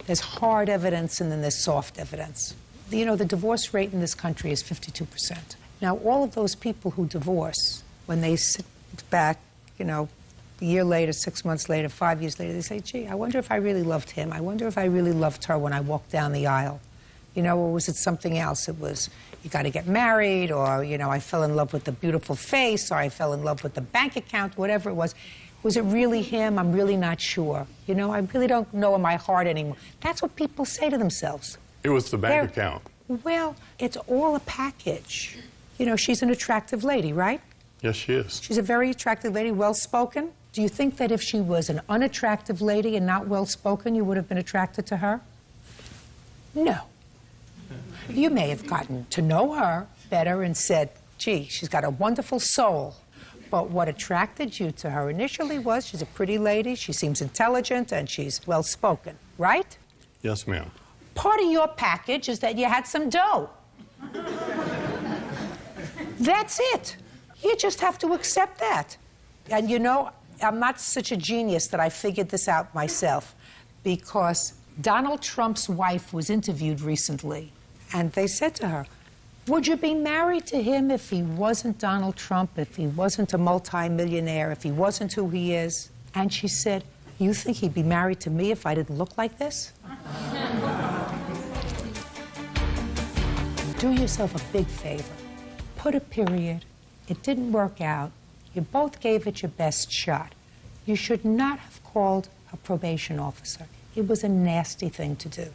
there's hard evidence and then there's soft evidence. You know, the divorce rate in this country is 52%. Now, all of those people who divorce, when they sit back, you know, a year later, 6 months later, 5 years later, they say, gee, I wonder if I really loved him. I wonder if I really loved her when I walked down the aisle. You know, or was it something else? It was, you got to get married, or, you know, I fell in love with the beautiful face, or I fell in love with the bank account, whatever it was. Was it really him? I'm really not sure. You know, I really don't know in my heart anymore. That's what people say to themselves. It was the bank account. Well, it's all a package. You know, she's an attractive lady, right? Yes, she is. She's a very attractive lady, well-spoken. Do you think that if she was an unattractive lady and not well-spoken, you would have been attracted to her? No. You may have gotten to know her better and said, gee, she's got a wonderful soul. But what attracted you to her initially was she's a pretty lady, she seems intelligent, and she's well-spoken, right? Yes, ma'am. Part of your package is that you had some dough. That's it. You just have to accept that. And you know, I'm not such a genius that I figured this out myself, because Donald Trump's wife was interviewed recently, and they said to her, would you be married to him if he wasn't Donald Trump, if he wasn't a multimillionaire, if he wasn't who he is? And she said, you think he'd be married to me if I didn't look like this? Do yourself a big favor. Put a period. It didn't work out. You both gave it your best shot. You should not have called a probation officer. It was a nasty thing to do.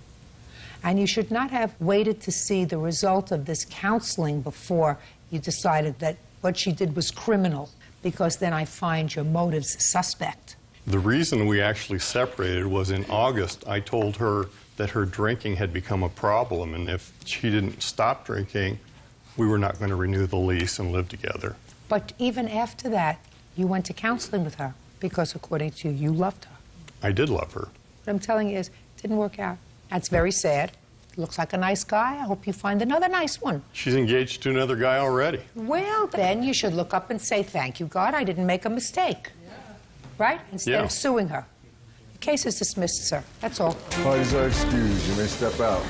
And you should not have waited to see the result of this counseling before you decided that what she did was criminal, because then I find your motives suspect. The reason we actually separated was in August. I told her that her drinking had become a problem, and if she didn't stop drinking, we were not going to renew the lease and live together. But even after that, you went to counseling with her, because according to you, you loved her. I did love her. What I'm telling you is, it didn't work out. That's very sad. Looks like a nice guy. I hope you find another nice one. She's engaged to another guy already. Well, then you should look up and say, thank you, God, I didn't make a mistake. Right? Instead of suing her. The case is dismissed, sir. That's all. Parties are excused. You may step out.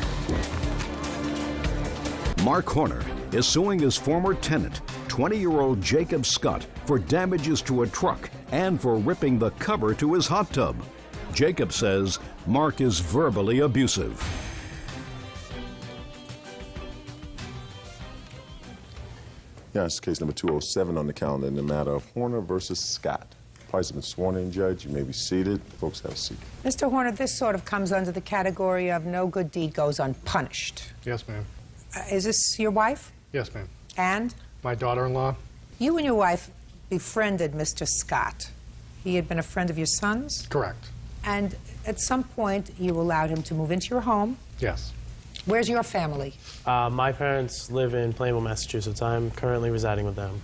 Mark Horner is suing his former tenant, 20-year-old Jacob Scott, for damages to a truck and for ripping the cover to his hot tub. Jacob says Mark is verbally abusive. Yeah, it's case number 207 on the calendar in the matter of Horner versus Scott. Parties have been sworn in, Judge. You may be seated. Folks, have a seat. Mr. Horner, this sort of comes under the category of no good deed goes unpunished. Yes, ma'am. Is this your wife? Yes, ma'am. And? My daughter-in-law. You and your wife befriended Mr. Scott. He had been a friend of your son's? Correct. And at some point, you allowed him to move into your home? Yes. Where's your family? My parents live in Plainville, Massachusetts. I'm currently residing with them.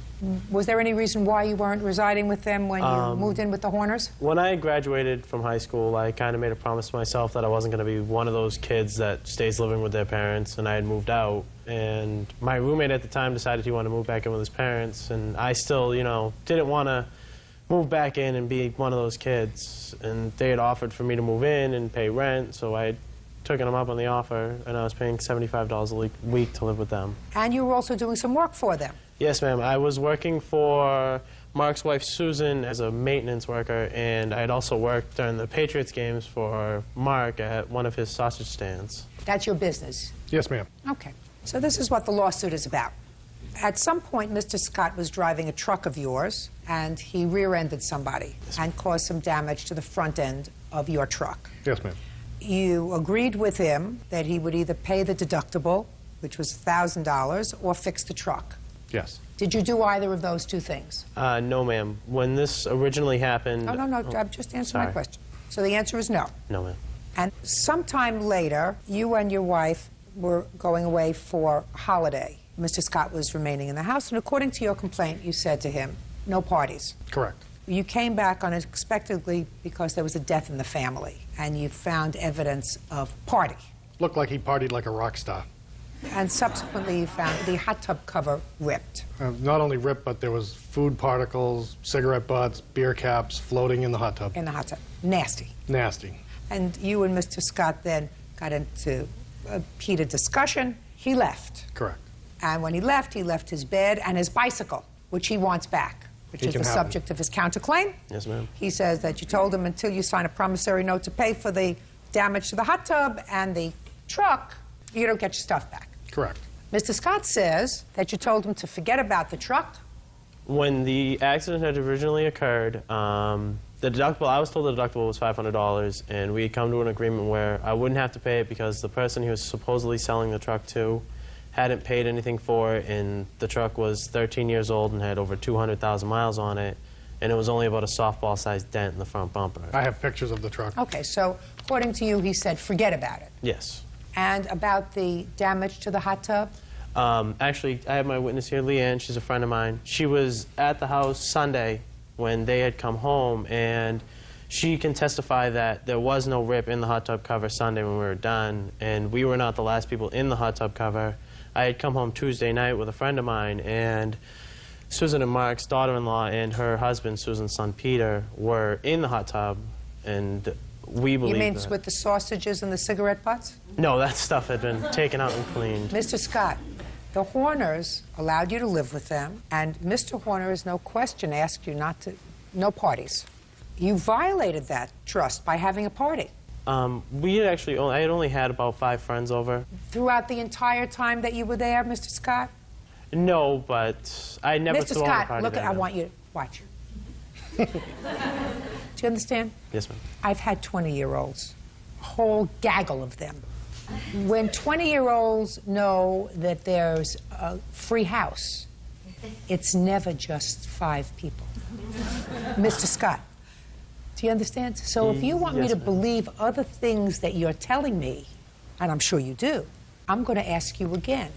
Was there any reason why you weren't residing with them when you moved in with the Horners? When I graduated from high school, I kind of made a promise to myself that I wasn't going to be one of those kids that stays living with their parents, and I had moved out. And my roommate at the time decided he wanted to move back in with his parents, and I still, you know, didn't want to move back in and be one of those kids. And they had offered for me to move in and pay rent, so I had taken them up on the offer, and I was paying $75 a week to live with them. And you were also doing some work for them? Yes, ma'am. I was working for Mark's wife, Susan, as a maintenance worker, and I had also worked during the Patriots games for Mark at one of his sausage stands. That's your business? Yes, ma'am. Okay. So this is what the lawsuit is about. At some point, Mr. Scott was driving a truck of yours, and he rear-ended somebody and caused some damage to the front end of your truck. Yes, ma'am. You agreed with him that he would either pay the deductible, which was $1,000, or fix the truck. Yes. Did you do either of those two things? No, ma'am. When this originally happened... No, I'm just answering my question. So the answer is no. No, ma'am. And sometime later, you and your wife were going away for a holiday. Mr. Scott was remaining in the house, and according to your complaint, you said to him, no parties. Correct. You came back unexpectedly because there was a death in the family, and you found evidence of party. Looked like he partied like a rock star. And subsequently, you found the hot tub cover ripped. Not only ripped, but there was food particles, cigarette butts, beer caps floating in the hot tub. In the hot tub. Nasty. Nasty. And you and Mr. Scott then got into a heated discussion. He left. Correct. And when he left his bed and his bicycle, which he wants back, which is the subject of his counterclaim. Yes, ma'am. He says that you told him until you sign a promissory note to pay for the damage to the hot tub and the truck, you don't get your stuff back. Correct. Mr. Scott says that you told him to forget about the truck. When the accident had originally occurred, the deductible, I was told the deductible was $500, and we had come to an agreement where I wouldn't have to pay it because the person he was supposedly selling the truck to hadn't paid anything for it, and the truck was 13 years old and had over 200,000 miles on it, and it was only about a softball-sized dent in the front bumper. I have pictures of the truck. Okay, so according to you, he said forget about it. Yes. And about the damage to the hot tub? Actually, I have my witness here, Leanne. She's a friend of mine. She was at the house Sunday when they had come home, and she can testify that there was no rip in the hot tub cover Sunday when we were done, and we were not the last people in the hot tub cover. I had come home Tuesday night with a friend of mine, and Susan and Mark's daughter-in-law and her husband, Susan's son Peter, were in the hot tub, and we believe You mean that. with the sausages and the cigarette butts? No, that stuff had been taken out and cleaned. Mr. Scott, the Horners allowed you to live with them, and Mr. Horner has no question asked you not to, no parties. You violated that trust by having a party. We had actually, I had only had about 5 friends over. Throughout the entire time that you were there, Mr. Scott? No, but I never Mr. threw a Scott, party look, there, I no. want you to watch. Do you understand? Yes, ma'am. I've had 20-year-olds, a whole gaggle of them. When 20-year-olds know that there's a free house, it's never just 5 people. Mr. Scott, do you understand? So if you want me Yes, to ma'am. believe other things that you're telling me, and I'm sure you do, I'm going to ask you again.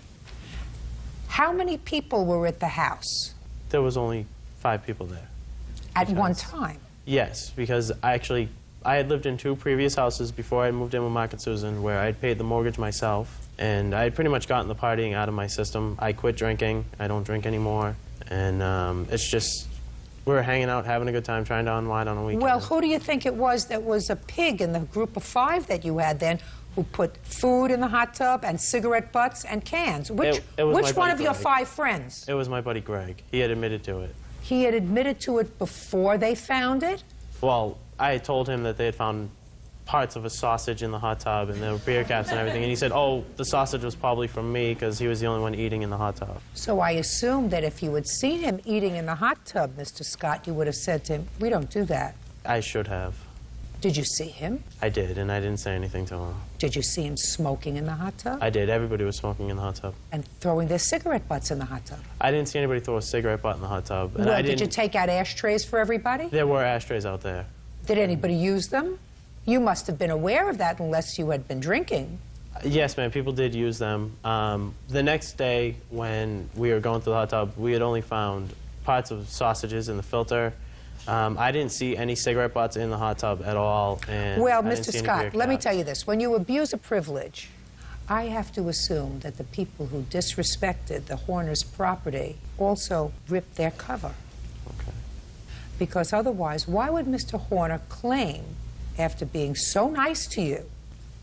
How many people were at the house There was only 5 people there. at one time? Yes, because I had lived in 2 previous houses before I moved in with Mark and Susan, where I'd paid the mortgage myself, and I had pretty much gotten the partying out of my system. I quit drinking. I don't drink anymore, and it's just, we were hanging out, having a good time, trying to unwind on a weekend. Well, who do you think it was that was a pig in the group of 5 that you had then, who put food in the hot tub and cigarette butts and cans? Which, It was my which one buddy of your Greg. 5 friends? It was my buddy Greg. He had admitted to it. He had admitted to it before they found it? Well, I had told him that they had found parts of a sausage in the hot tub, and there were beer caps and everything, and he said, oh, the sausage was probably from me, because he was the only one eating in the hot tub. So I assume that if you had seen him eating in the hot tub, Mr. Scott, you would have said to him, we don't do that. I should have. Did you see him? I did, and I didn't say anything to him. Did you see him smoking in the hot tub? I did. Everybody was smoking in the hot tub. And throwing their cigarette butts in the hot tub? I didn't see anybody throw a cigarette butt in the hot tub. And Well, I did you didn't, take out ashtrays for everybody? There were ashtrays out there. Did anybody use them? You must have been aware of that unless you had been drinking. Yes, ma'am, people did use them. The next day, when we were going through the hot tub, we had only found parts of sausages in the filter. I didn't see any cigarette butts in the hot tub at all. And Well, I didn't Mr. see any Scott, beer let me caps. tell you this. When you abuse a privilege, I have to assume that the people who disrespected the Horners' property also ripped their cover. Okay. Because otherwise, why would Mr. Horner claim, after being so nice to you,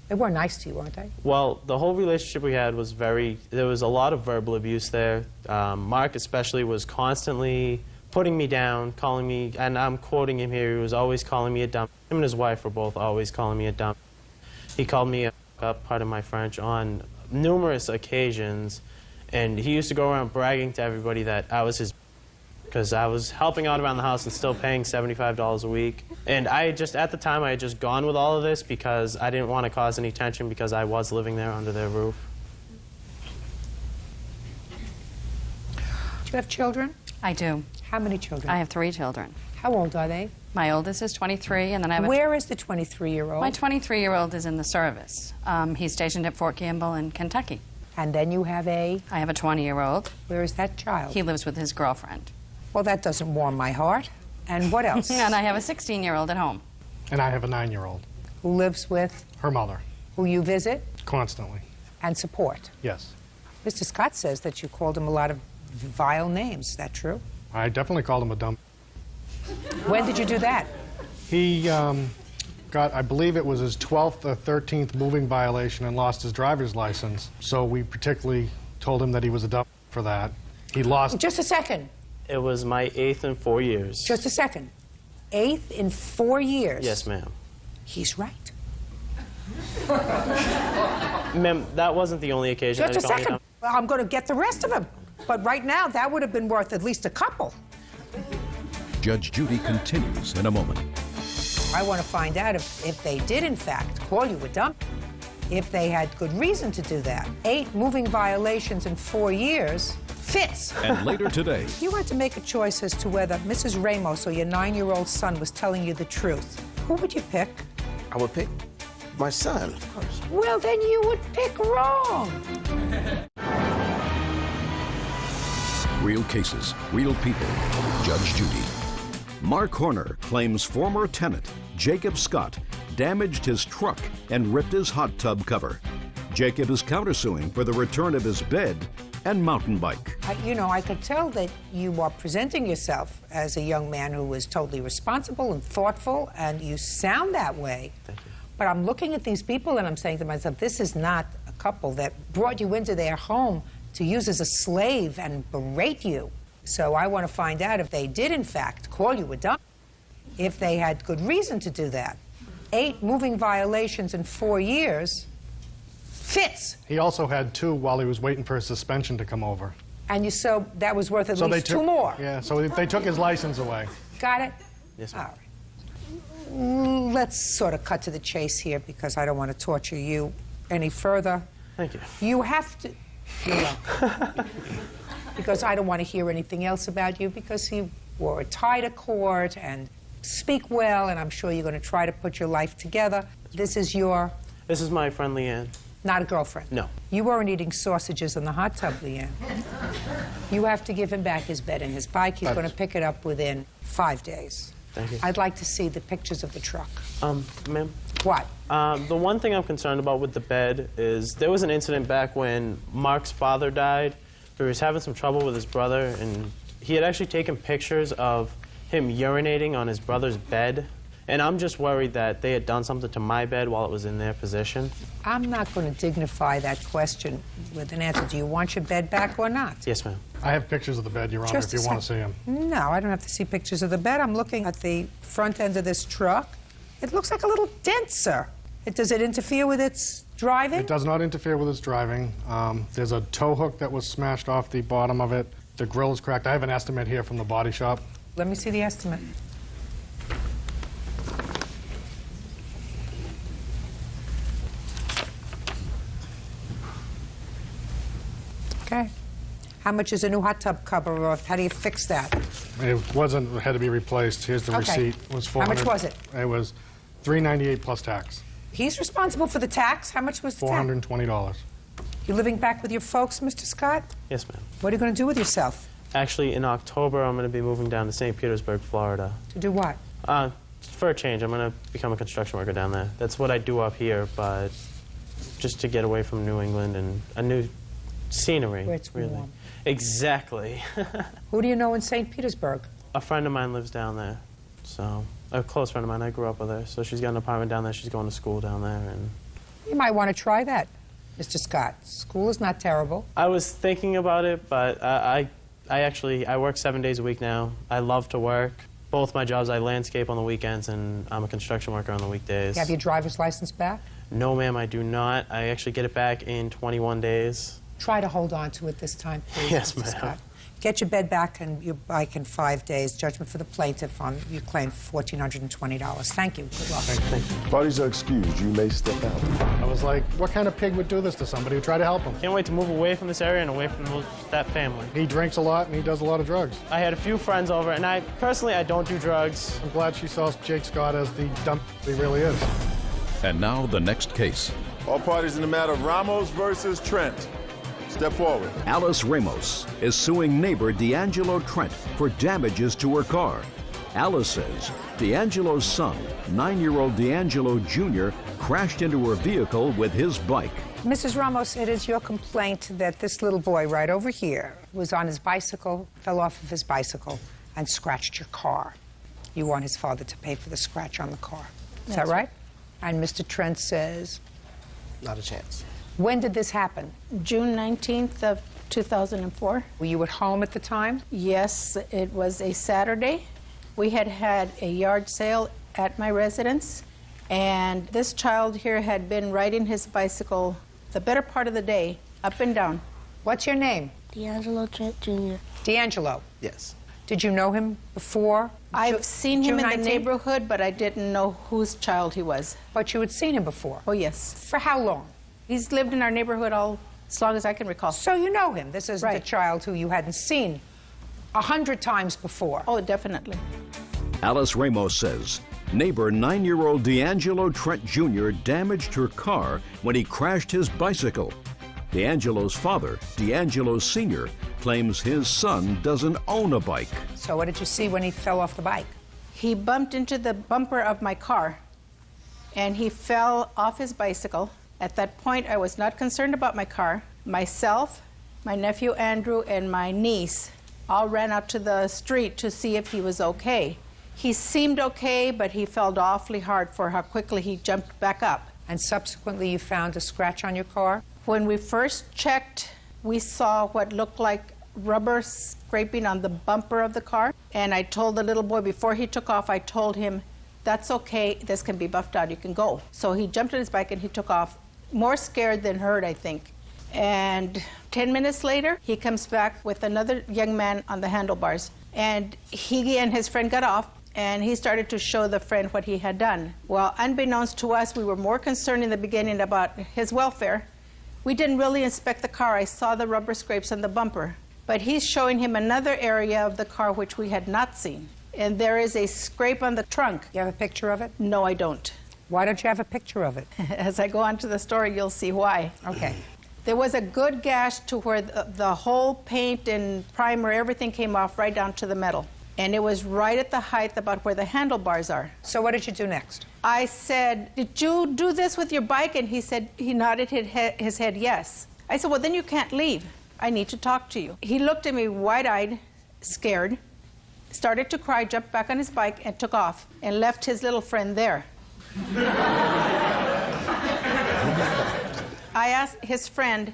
they were nice to you, weren't they? Well, the whole relationship we had was there was a lot of verbal abuse there. Mark especially was constantly putting me down, calling me, and I'm quoting him here, he was always calling me a dump. Him and his wife were both always calling me a dump. He called me a part of my French on numerous occasions, and he used to go around bragging to everybody that I was his, because I was helping out around the house and still paying $75 a week. And I had just, at the time, I had just gone with all of this because I didn't want to cause any tension because I was living there under their roof. Do you have children? I do. How many children? I have 3 children. How old are they? My oldest is 23, and then I have Where is the 23-year-old? My 23-year-old is in the service. He's stationed at Fort Campbell in Kentucky. And then you have I have a 20-year-old. Where is that child? He lives with his girlfriend. Well, that doesn't warm my heart. And what else? And I have a 16-year-old at home. And I have a 9-year-old. Who lives with? Her mother. Who you visit? Constantly. And support? Yes. Mr. Scott says that you called him a lot of vile names. Is that true? I definitely called him a dump. When did you do that? He got, I believe it was his 12th or 13th moving violation and lost his driver's license. So we particularly told him that he was a dump for that. He lost... Just a second. It was my 8th in 4 years. Just a second. 8th in 4 years? Yes, ma'am. He's right. Ma'am, that wasn't the only occasion. Just a I called you second. dump. Well, I'm going to get the rest of them. But right now, that would have been worth at least a couple. Judge Judy continues in a moment. I want to find out if they did, in fact, call you a dump, if they had good reason to do that. 8 moving violations in 4 years fits. And later today, If you had to make a choice as to whether Mrs. Ramos or your 9-year-old son was telling you the truth, who would you pick? I would pick My son, of course. Well, then you would pick wrong. Real cases, real people. Judge Judy. Mark Horner claims former tenant Jacob Scott damaged his truck and ripped his hot tub cover. Jacob is countersuing for the return of his bed and mountain bike. I could tell that you are presenting yourself as a young man who is totally responsible and thoughtful, and you sound that way. Thank you. But I'm looking at these people and I'm saying to myself, this is not a couple that brought you into their home to use as a slave and berate you. So I want to find out if they did, in fact, call you a dumb, if they had good reason to do that. 8 moving violations in 4 years fits. He also had 2 while he was waiting for his suspension to come over. And so that was worth at least 2 more. Yeah, so they took his license away. Got it? Yes, ma'am. All right. Let's sort of cut to the chase here because I don't want to torture you any further. Thank you. You have to... You're welcome. Because I don't want to hear anything else about you because you wore a tie to court and speak well, and I'm sure you're going to try to put your life together. This is my friend Leanne. Not a girlfriend? No. You weren't eating sausages in the hot tub, Leanne. You have to give him back his bed and his bike. He's going to pick it up within 5 days. Thank you. I'd like to see the pictures of the truck. Ma'am? What? The one thing I'm concerned about with the bed is there was an incident back when Mark's father died where he was having some trouble with his brother, and he had actually taken pictures of him urinating on his brother's bed. And I'm just worried that they had done something to my bed while it was in their possession. I'm not going to dignify that question with an answer. Do you want your bed back or not? Yes, ma'am. I have pictures of the bed, Your Honor, if you want to see them. No, I don't have to see pictures of the bed. I'm looking at the front end of this truck. It looks like a little dent, sir. Does it interfere with its driving? It does not interfere with its driving. There's a tow hook that was smashed off the bottom of it. The grill is cracked. I have an estimate here from the body shop. Let me see the estimate. Okay. How much is a new hot tub cover, or how do you fix that? It wasn't, it had to be replaced. Here's the receipt. It was $400. How much was it? It was $398 plus tax. He's responsible for the tax. How much was the tax? $420. You living back with your folks, Mr. Scott? Yes, ma'am. What are you going to do with yourself? Actually, in October, I'm going to be moving down to St. Petersburg, Florida. To do what? For a change, I'm going to become a construction worker down there. That's what I do up here, but just to get away from New England and a new scenery. Where it's really. warm. Exactly. Who do you know in St. Petersburg? A friend of mine lives down there. So, a close friend of mine, I grew up with her. So she's got an apartment down there, she's going to school down there. And You might want to try that, Mr. Scott. School is not terrible. I was thinking about it, but I work 7 days a week now. I love to work. Both my jobs, I landscape on the weekends, and I'm a construction worker on the weekdays. You have your driver's license back? No, ma'am, I do not. I actually get it back in 21 days. Try to hold on to it this time, please. Yes, Mr. ma'am. Scott. Get your bed back and your bike in 5 days. Judgment for the plaintiff on your claim for $1,420. Thank you. Good luck. Thank you. Parties are excused. You may step out. I was like, what kind of pig would do this to somebody who tried to help him? Can't wait to move away from this area and away from that family. He drinks a lot and he does a lot of drugs. I had a few friends over, and I don't do drugs. I'm glad she saw Jake Scott as the dump he really is. And now the next case. All parties in the matter of Ramos versus Trent. Step forward. Alice Ramos is suing neighbor D'Angelo Trent for damages to her car. Alice says D'Angelo's son, 9-year-old D'Angelo Jr., crashed into her vehicle with his bike. Mrs. Ramos, it is your complaint that this little boy right over here was on his bicycle, fell off of his bicycle, and scratched your car. You want his father to pay for the scratch on the car. Is that right? And Mr. Trent says? Not a chance. When did this happen? June 19th of 2004. Were you at home at the time? Yes, it was a Saturday. We had had a yard sale at my residence, and this child here had been riding his bicycle the better part of the day, up and down. What's your name? D'Angelo Trent Jr. D'Angelo? Yes. Did you know him before? I've seen him June in 19th? the neighborhood, but I didn't know whose child he was. But you had seen him before? Oh, yes. For how long? He's lived in our neighborhood as long as I can recall. So you know him. This is the child who you hadn't seen 100 times before. Oh, definitely. Alice Ramos says Neighbor 9-year-old D'Angelo Trent Jr. damaged her car when he crashed his bicycle. D'Angelo's father, D'Angelo Sr., claims his son doesn't own a bike. So what did you see when he fell off the bike? He bumped into the bumper of my car, and he fell off his bicycle. At that point, I was not concerned about my car. Myself, my nephew Andrew, and my niece all ran out to the street to see if he was okay. He seemed okay, but he fell awfully hard for how quickly he jumped back up. And subsequently you found a scratch on your car? When we first checked, we saw what looked like rubber scraping on the bumper of the car. And I told the little boy, before he took off, I told him, that's okay, this can be buffed out, you can go. So he jumped on his bike and he took off, more scared than hurt, I think. And 10 minutes later, he comes back with another young man on the handlebars. And he and his friend got off, and he started to show the friend what he had done. Well, unbeknownst to us, we were more concerned in the beginning about his welfare. We didn't really inspect the car. I saw the rubber scrapes on the bumper. But he's showing him another area of the car which we had not seen. And there is a scrape on the trunk. You have a picture of it? No, I don't. Why don't you have a picture of it? As I go on to the story, you'll see why. Okay. There was a good gash to where the whole paint and primer, everything came off right down to the metal. And it was right at the height about where the handlebars are. So what did you do next? I said, did you do this with your bike? And he said, he nodded his head yes. I said, well, then you can't leave. I need to talk to you. He looked at me wide-eyed, scared, started to cry, jumped back on his bike, and took off, and left his little friend there. I asked his friend,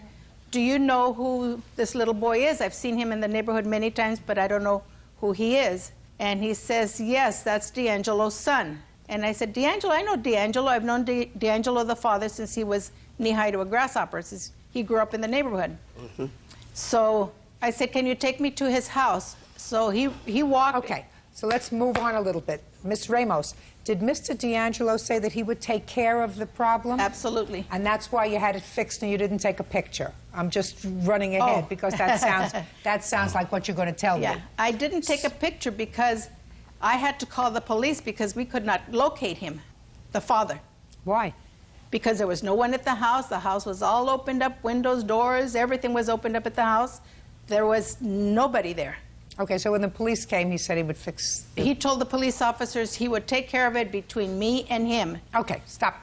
do you know who this little boy is? I've seen him in the neighborhood many times, but I don't know who he is. And he says, yes, that's D'Angelo's son. And I said, D'Angelo, I know D'Angelo. I've known D'Angelo, the father, since he was knee-high to a grasshopper, since he grew up in the neighborhood. Mm-hmm. So I said, can you take me to his house? So he walked. Okay, so let's move on a little bit. Ms. Ramos, did Mr. D'Angelo say that he would take care of the problem? Absolutely. And that's why you had it fixed and you didn't take a picture? I'm just running ahead because that sounds like what you're going to tell me. Yeah, I didn't take a picture because I had to call the police because we could not locate him, the father. Why? Because there was no one at the house. The house was all opened up, windows, doors, everything was opened up at the house. There was nobody there. Okay, so when the police came, he said he would fix... He told the police officers he would take care of it between me and him. Okay, stop.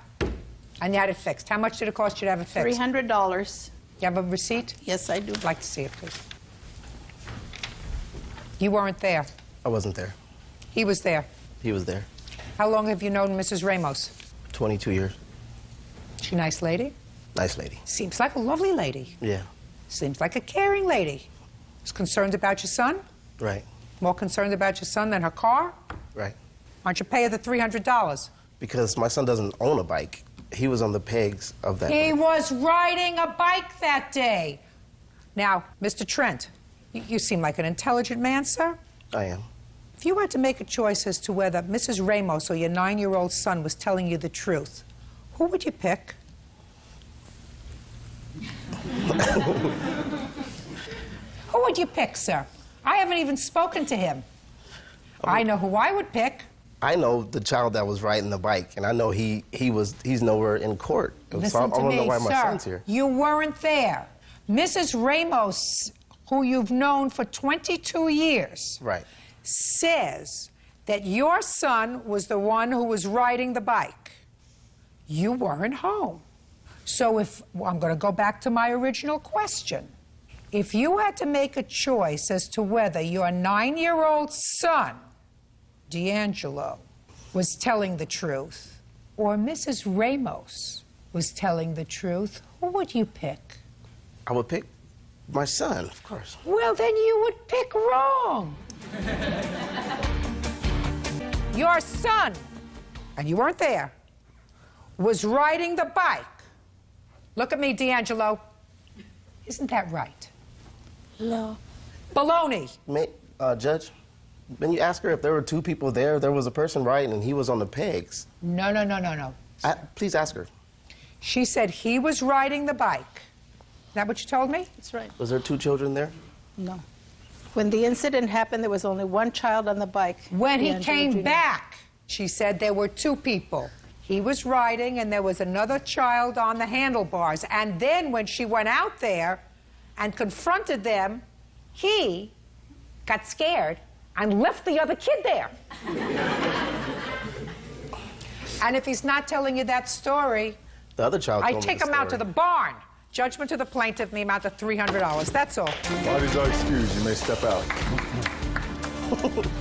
And you had it fixed. How much did it cost you to have it fixed? $300. You have a receipt? Yes, I do. I'd like to see it, please. You weren't there. I wasn't there. He was there. He was there. How long have you known Mrs. Ramos? 22 years. She a nice lady? Nice lady. Seems like a lovely lady. Yeah. Seems like a caring lady. Is concerned about your son? Right. More concerned about your son than her car? Right. Why don't you pay her the $300? Because my son doesn't own a bike. He was on the pegs of that He bike. was riding a bike that day. Now, Mr. Trent, you seem like an intelligent man, sir. I am. If you had to make a choice as to whether Mrs. Ramos or your 9-year-old son was telling you the truth, who would you pick? Who would you pick, sir? I haven't even spoken to him. I know who I would pick. I know the child that was riding the bike, and I know he's nowhere in court. Listen I don't know why my sir, son's here. You weren't there. Mrs. Ramos, who you've known for 22 years, right, says that your son was the one who was riding the bike. You weren't home. So I'm going to go back to my original question. If you had to make a choice as to whether your 9-year-old son, D'Angelo, was telling the truth or Mrs. Ramos was telling the truth, who would you pick? I would pick my son, of course. Well, then you would pick wrong. Your son, and you weren't there, was riding the bike. Look at me, D'Angelo. Isn't that right? No. Baloney. Judge, when you ask her if there were two people there was a person riding and he was on the pegs. No. Please ask her. She said he was riding the bike. Is that what you told me? That's right. Was there 2 children there? No. When the incident happened, there was only one child on the bike. When he came back She said there were two people. He was riding, and there was another child on the handlebars. And then when she went out there and confronted them, he got scared and left the other kid there. And if he's not telling you that story, the other child I told me take the him out to story. the barn. Judgment to the plaintiff in the amount of $300. That's all. Parties are excused. You may step out.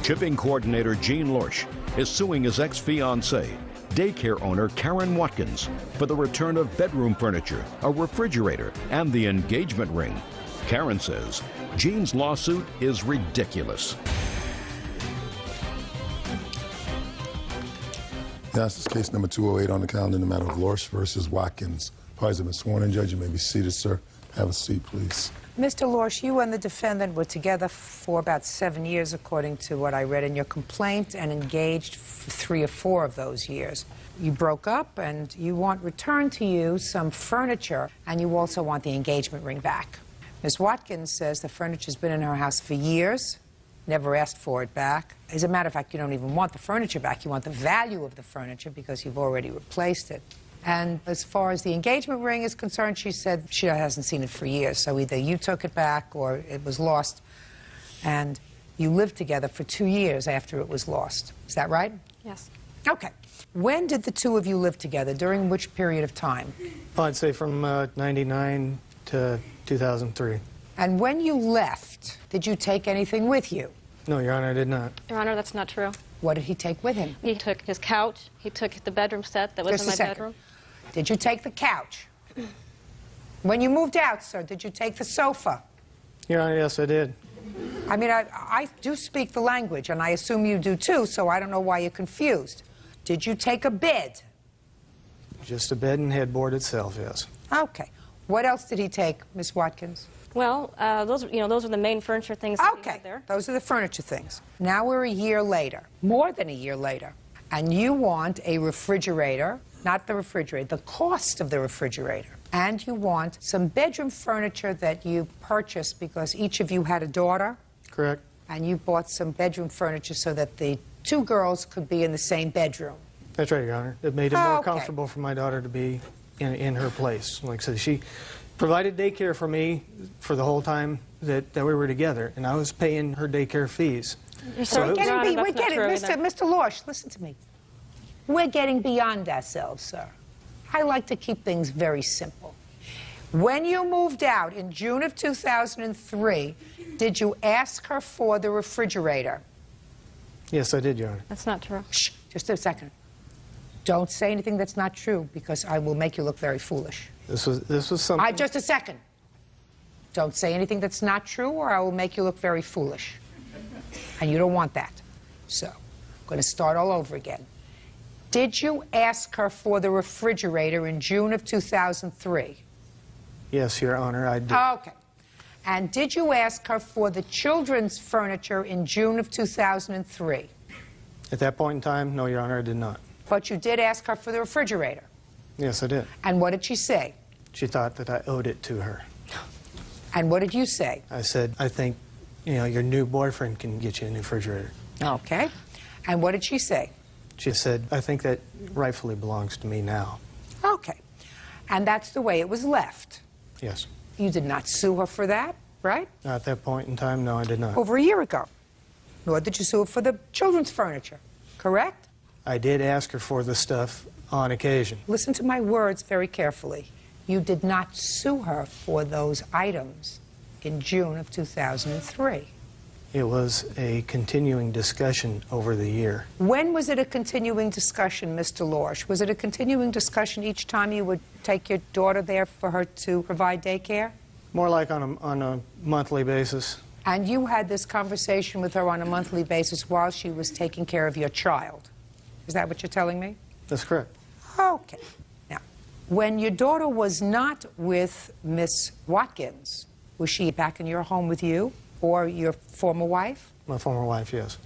Shipping coordinator Gene Lorsch is suing his ex-fiancée, daycare owner Karen Watkins, for the return of bedroom furniture, a refrigerator, and the engagement ring. Karen says Gene's lawsuit is ridiculous. Yes, this is case number 208 on the calendar in the matter of Lorsch versus Watkins. Parties have been sworn in. Judge, you may be seated, sir. Have a seat, please. Mr. Lorsch, you and the defendant were together for about 7 years, according to what I read in your complaint, and engaged for 3 or 4 of those years. You broke up, and you want returned to you some furniture, and you also want the engagement ring back. Ms. Watkins says the furniture's been in her house for years, never asked for it back. As a matter of fact, you don't even want the furniture back. You want the value of the furniture because you've already replaced it. And as far as the engagement ring is concerned, she said she hasn't seen it for years. So either you took it back or it was lost. And you lived together for 2 years after it was lost. Is that right? Yes. Okay. When did the two of you live together? During which period of time? Well, I'd say from 99 to 2003. And when you left, did you take anything with you? No, Your Honor, I did not. Your Honor, that's not true. What did he take with him? He took his couch. He took the bedroom set that was Just in my a second. bedroom. Did you take the couch? When you moved out, sir, did you take the sofa? Your Honor, yes, I did. I mean, I do speak the language, and I assume you do too, so I don't know why you're confused. Did you take a bed? Just a bed and headboard itself, yes. Okay. What else did he take, Miss Watkins? Well, those are the main furniture things that we had there. Those are the furniture things. Now we're a year later, more than a year later, and you want a refrigerator, not the refrigerator, the cost of the refrigerator. And you want some bedroom furniture that you purchased because each of you had a daughter. Correct. And you bought some bedroom furniture so that the two girls could be in the same bedroom. That's right, Your Honor. It made it more comfortable for my daughter to be in her place. Like I said, she provided daycare for me for the whole time that we were together, and I was paying her daycare fees. We're getting, Mr. Lorsch, listen to me. We're getting beyond ourselves, sir. I like to keep things very simple. When you moved out in June of 2003, did you ask her for the refrigerator? Yes, I did, Your Honor. That's not true. Shh, just a second. Don't say anything that's not true, because I will make you look very foolish. This was something... Just a second. Don't say anything that's not true, or I will make you look very foolish. And you don't want that. So, I'm going to start all over again. Did you ask her for the refrigerator in June of 2003? Yes, Your Honor, I did. Okay. And did you ask her for the children's furniture in June of 2003? At that point in time, no, Your Honor, I did not. But you did ask her for the refrigerator? Yes, I did. And what did she say? She thought that I owed it to her. And what did you say? I said, I think, your new boyfriend can get you a new refrigerator. Okay. And what did she say? She said, I think that rightfully belongs to me now. Okay. And that's the way it was left? Yes. You did not sue her for that, right? At that point in time, no, I did not. Over a year ago. Nor did you sue her for the children's furniture, correct? I did ask her for the stuff on occasion. Listen to my words very carefully. You did not sue her for those items in June of 2003. It was a continuing discussion over the year. When was it a continuing discussion, Mr. Lorsch? Was it a continuing discussion each time you would take your daughter there for her to provide daycare? More like on a monthly basis. And you had this conversation with her on a monthly basis while she was taking care of your child. Is that what you're telling me? That's correct. Okay. Now, when your daughter was not with Miss Watkins, was she back in your home with you or your former wife? My former wife, yes.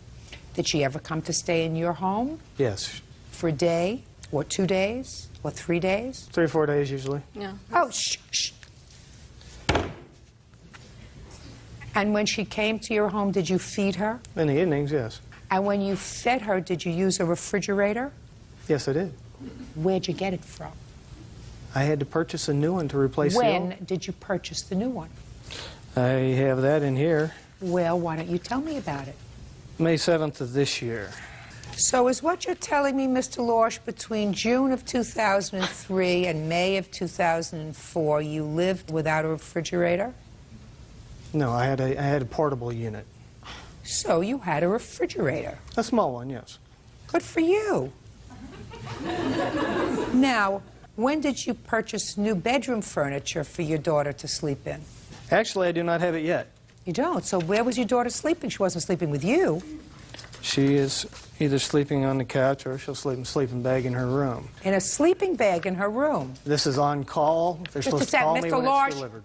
Did she ever come to stay in your home? Yes. For a day, or 2 days, or 3 days? 3 or 4 days, usually. Yeah. Oh, shh, shh. And when she came to your home, did you feed her? In the evenings, yes. And when you fed her, did you use a refrigerator? Yes, I did. Where'd you get it from? I had to purchase a new one to replace the old. When did you purchase the new one? I have that in here. Well, why don't you tell me about it? May 7th of this year. So is what you're telling me, Mr. Lorsch, between June of 2003 and May of 2004, you lived without a refrigerator? No, I had a portable unit. So you had a refrigerator? A small one, yes. Good for you. Now, when did you purchase new bedroom furniture for your daughter to sleep in? Actually, I do not have it yet. You don't? So where was your daughter sleeping? She wasn't sleeping with you. She is either sleeping on the couch or she'll sleep in a sleeping bag in her room. In a sleeping bag in her room? This is on call. They're supposed to call me when it's delivered.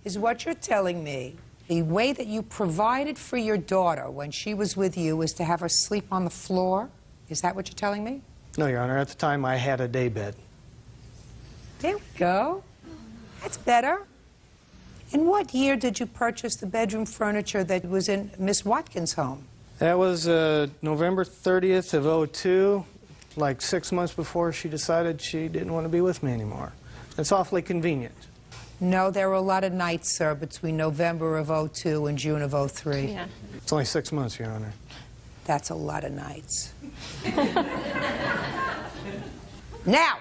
Is what you're telling me the way that you provided for your daughter when she was with you was to have her sleep on the floor? Is that what you're telling me? No, Your Honor. At the time, I had a day bed. There we go. That's better. In what year did you purchase the bedroom furniture that was in Miss Watkins' home? That was November 30th of '02, like 6 months before she decided she didn't want to be with me anymore. It's awfully convenient. No, there were a lot of nights, sir, between November of '02 and June of '03. Yeah. It's only 6 months, Your Honor. That's a lot of nights. Now,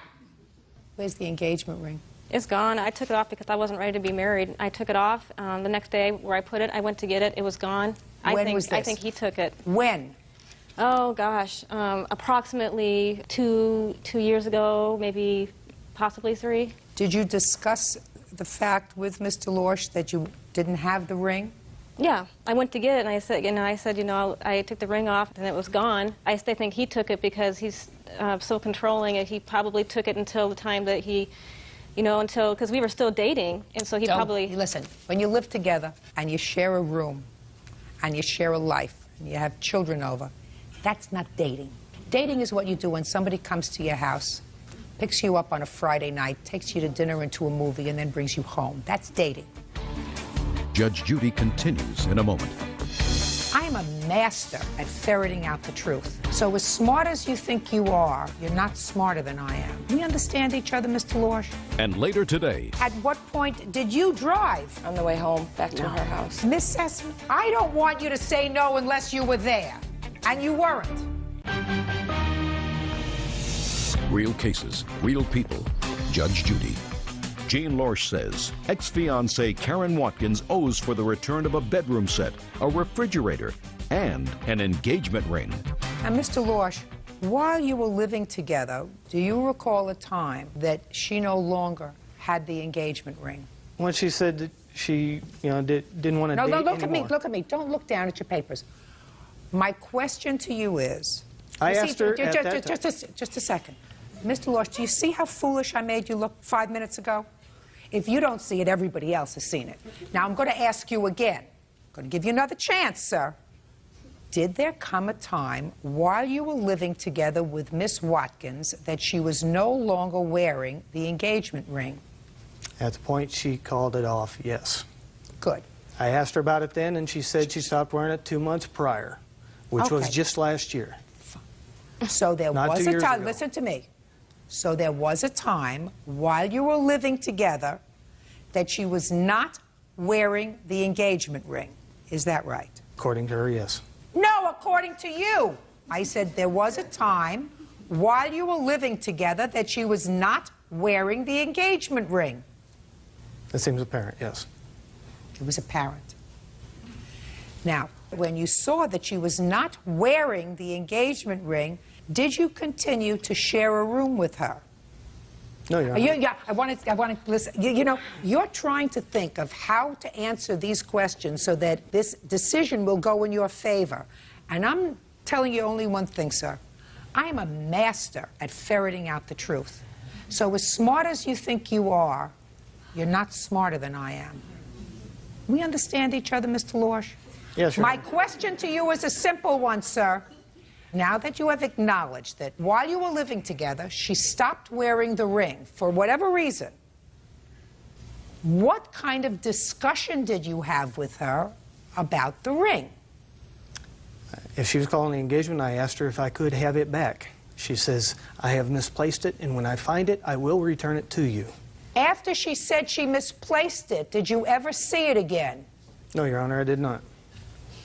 where's the engagement ring? It's gone. I took it off because I wasn't ready to be married. I took it off. The next day where I put it, I went to get it. It was gone. When was this? I think he took it. When? Oh, gosh. Approximately two years ago, maybe possibly 3. Did you discuss the fact with Mr. Lorsch that you didn't have the ring? Yeah, I went to get it, and I said, I took the ring off, and it was gone. I still think he took it because he's so controlling, and he probably took it until the time that he, because we were still dating, and so he probably... Listen, when you live together, and you share a room, and you share a life, and you have children over, that's not dating. Dating is what you do when somebody comes to your house, picks you up on a Friday night, takes you to dinner and to a movie, and then brings you home. That's dating. Judge Judy continues in a moment. I am a master at ferreting out the truth. So as smart as you think you are, you're not smarter than I am. We understand each other, Mr. Lorsch? And later today... At what point did you drive? On the way home, back to her house. Miss Sessom, I don't want you to say no unless you were there. And you weren't. Real cases, real people. Judge Judy. Jean Lorsch says ex-fiancée Karen Watkins owes for the return of a bedroom set, a refrigerator, and an engagement ring. And Mr. Lorsch, while you were living together, do you recall a time that she no longer had the engagement ring? When she said that she, didn't want to date anymore. No, look at me. Don't look down at your papers. My question to you is... I asked her at that time. Just a second. Mr. Lorsch, do you see how foolish I made you look 5 minutes ago? If you don't see it, everybody else has seen it. Now, I'm going to ask you again. I'm going to give you another chance, sir. Did there come a time while you were living together with Miss Watkins that she was no longer wearing the engagement ring? At the point she called it off, yes. Good. I asked her about it then, and she said she stopped wearing it 2 months prior, which was just last year. So there Not was 2 a years time, ago. listen to me. So there was a time while you were living together that she was not wearing the engagement ring. Is that right? According to her, yes. No, according to you. I said there was a time while you were living together that she was not wearing the engagement ring. That seems apparent, yes. It was apparent. Now, when you saw that she was not wearing the engagement ring, did you continue to share a room with her? No, Your Honor. I want to listen. You're trying to think of how to answer these questions so that this decision will go in your favor. And I'm telling you only one thing, sir. I am a master at ferreting out the truth. So as smart as you think you are, you're not smarter than I am. We understand each other, Mr. Lorsch? Yes, Your My Honor. question to you is a simple one, sir. Now that you have acknowledged that while you were living together, she stopped wearing the ring for whatever reason, what kind of discussion did you have with her about the ring? If she was calling the engagement, I asked her if I could have it back. She says, I have misplaced it, and when I find it, I will return it to you. After she said she misplaced it, did you ever see it again? No, Your Honor, I did not.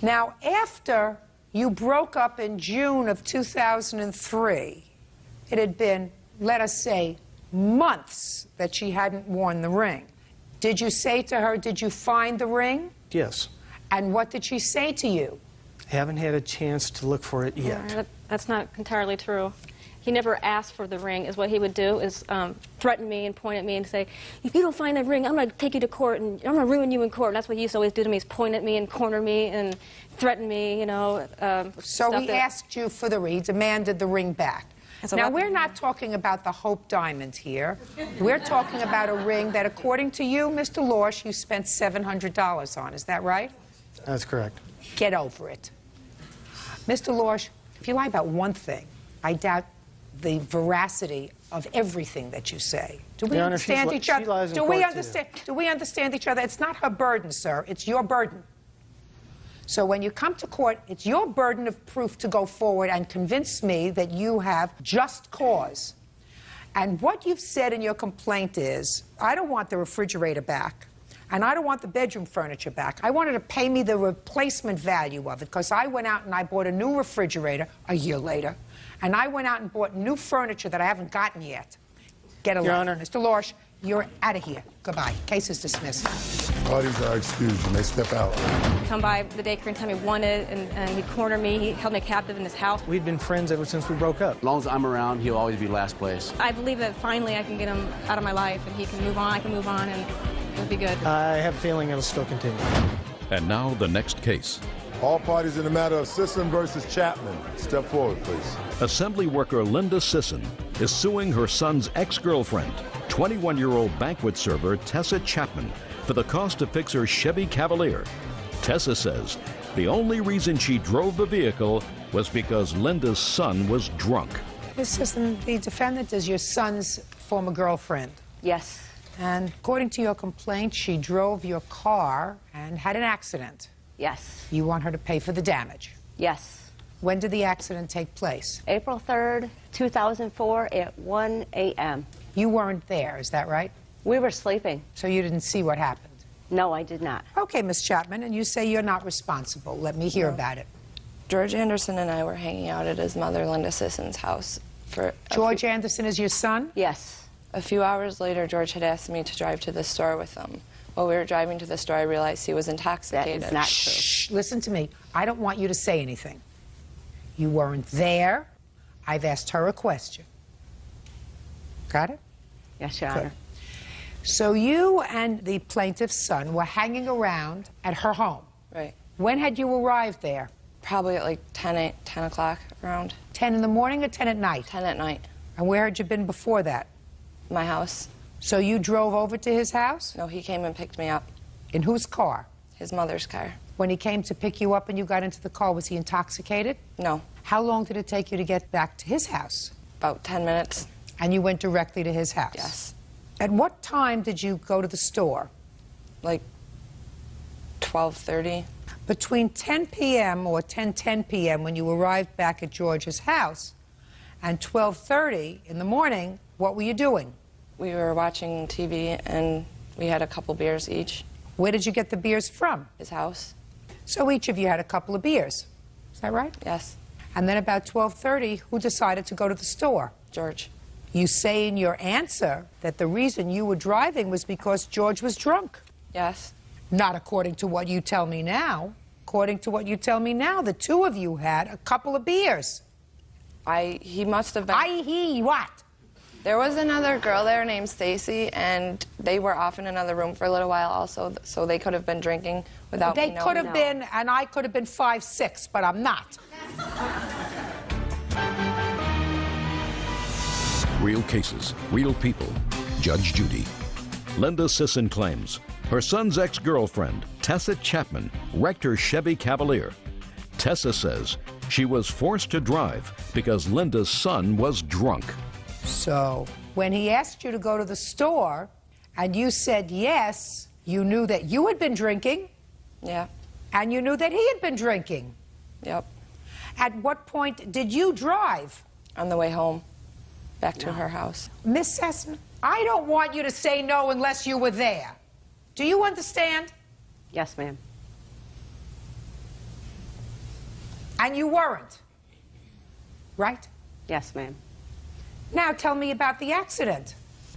Now, after you broke up in June of 2003, it had been, let us say, months that she hadn't worn the ring. Did you say to her, did you find the ring? Yes. And what did she say to you? Haven't had a chance to look for it yet. No, that's not entirely true. He never asked for the ring. Is what he would do is threaten me and point at me and say, if you don't find that ring, I'm going to take you to court and I'm going to ruin you in court. And that's what he used to always do to me, is point at me and corner me and threaten me, you know. So he asked you for the ring, he demanded the ring back. Now, we're not talking about the Hope Diamond here. We're talking about a ring that, according to you, Mr. Lorsch, you spent $700 on. Is that right? That's correct. Get over it. Mr. Lorsch, if you lie about one thing, I doubt the veracity of everything that you say. Do we understand each other? Do we understand each other? It's not her burden, sir. It's your burden. So when you come to court, it's your burden of proof to go forward and convince me that you have just cause. And what you've said in your complaint is, I don't want the refrigerator back, and I don't want the bedroom furniture back. I wanted to pay me the replacement value of it, because I went out and I bought a new refrigerator a year later, and I went out and bought new furniture that I haven't gotten yet. Get a Your life. Honor. Mr. Lorsch, you're out of here. Goodbye. Case is dismissed. Parties are excused. You may step out. Come by the daycare and tell me he wanted, and he'd corner me. He held me captive in his house. We'd been friends ever since we broke up. As long as I'm around, he'll always be last place. I believe that finally I can get him out of my life, and he can move on, I can move on, and it'll be good. I have a feeling it'll still continue. And now the next case. All parties in the matter of Sisson versus Chapman. Step forward, please. Assembly worker Linda Sisson is suing her son's ex-girlfriend, 21-year-old banquet server Tessa Chapman, for the cost to fix her Chevy Cavalier. Tessa says the only reason she drove the vehicle was because Linda's son was drunk. Ms. Sisson, the defendant is your son's former girlfriend. Yes. And according to your complaint, she drove your car and had an accident. Yes. You want her to pay for the damage. Yes. When did the accident take place? April 3rd, 2004 at 1 a.m. You weren't there, is that right? We were sleeping. So you didn't see what happened? No, I did not. Okay, Miss Chapman, and you say you're not responsible. Let me hear about it. George Anderson and I were hanging out at his mother, Linda Sisson's house. George Anderson is your son? Yes. A few hours later, George had asked me to drive to the store with him. While we were driving to the store, I realized he was intoxicated. That is not true. Shh, listen to me. I don't want you to say anything. You weren't there. I've asked her a question. Got it? Yes, Your Honor. So you and the plaintiff's son were hanging around at her home. Right. When had you arrived there? Probably at like 10 o'clock around. 10 in the morning or 10 at night? 10 at night. And where had you been before that? My house. So you drove over to his house? No, he came and picked me up. In whose car? His mother's car. When he came to pick you up and you got into the car, was he intoxicated? No. How long did it take you to get back to his house? About 10 minutes. And you went directly to his house? Yes. At what time did you go to the store? Like 12:30. Between 10 p.m. or 10:10 p.m. when you arrived back at George's house and 12:30 in the morning, what were you doing? We were watching TV and we had a couple beers each. Where did you get the beers from? His house. So each of you had a couple of beers. Is that right? Yes. And then about 12:30, who decided to go to the store? George. You say in your answer that the reason you were driving was because George was drunk. Yes. Not according to what you tell me now. According to what you tell me now, the two of you had a couple of beers. He must have been. He what? There was another girl there named Stacy, and they were off in another room for a little while also, so they could have been drinking without me knowing. They could have been, and I could have been 5'6", but I'm not. Real cases, real people. Judge Judy. Linda Sisson claims her son's ex-girlfriend, Tessa Chapman, wrecked her Chevy Cavalier. Tessa says she was forced to drive because Linda's son was drunk. So when he asked you to go to the store and you said yes, you knew that you had been drinking. Yeah. And you knew that he had been drinking. Yep. At what point did you drive? On the way home, back to her house. Miss Sessman, I don't want you to say no unless you were there. Do you understand? Yes, ma'am. And you weren't, right? Yes, ma'am. Now tell me about the accident.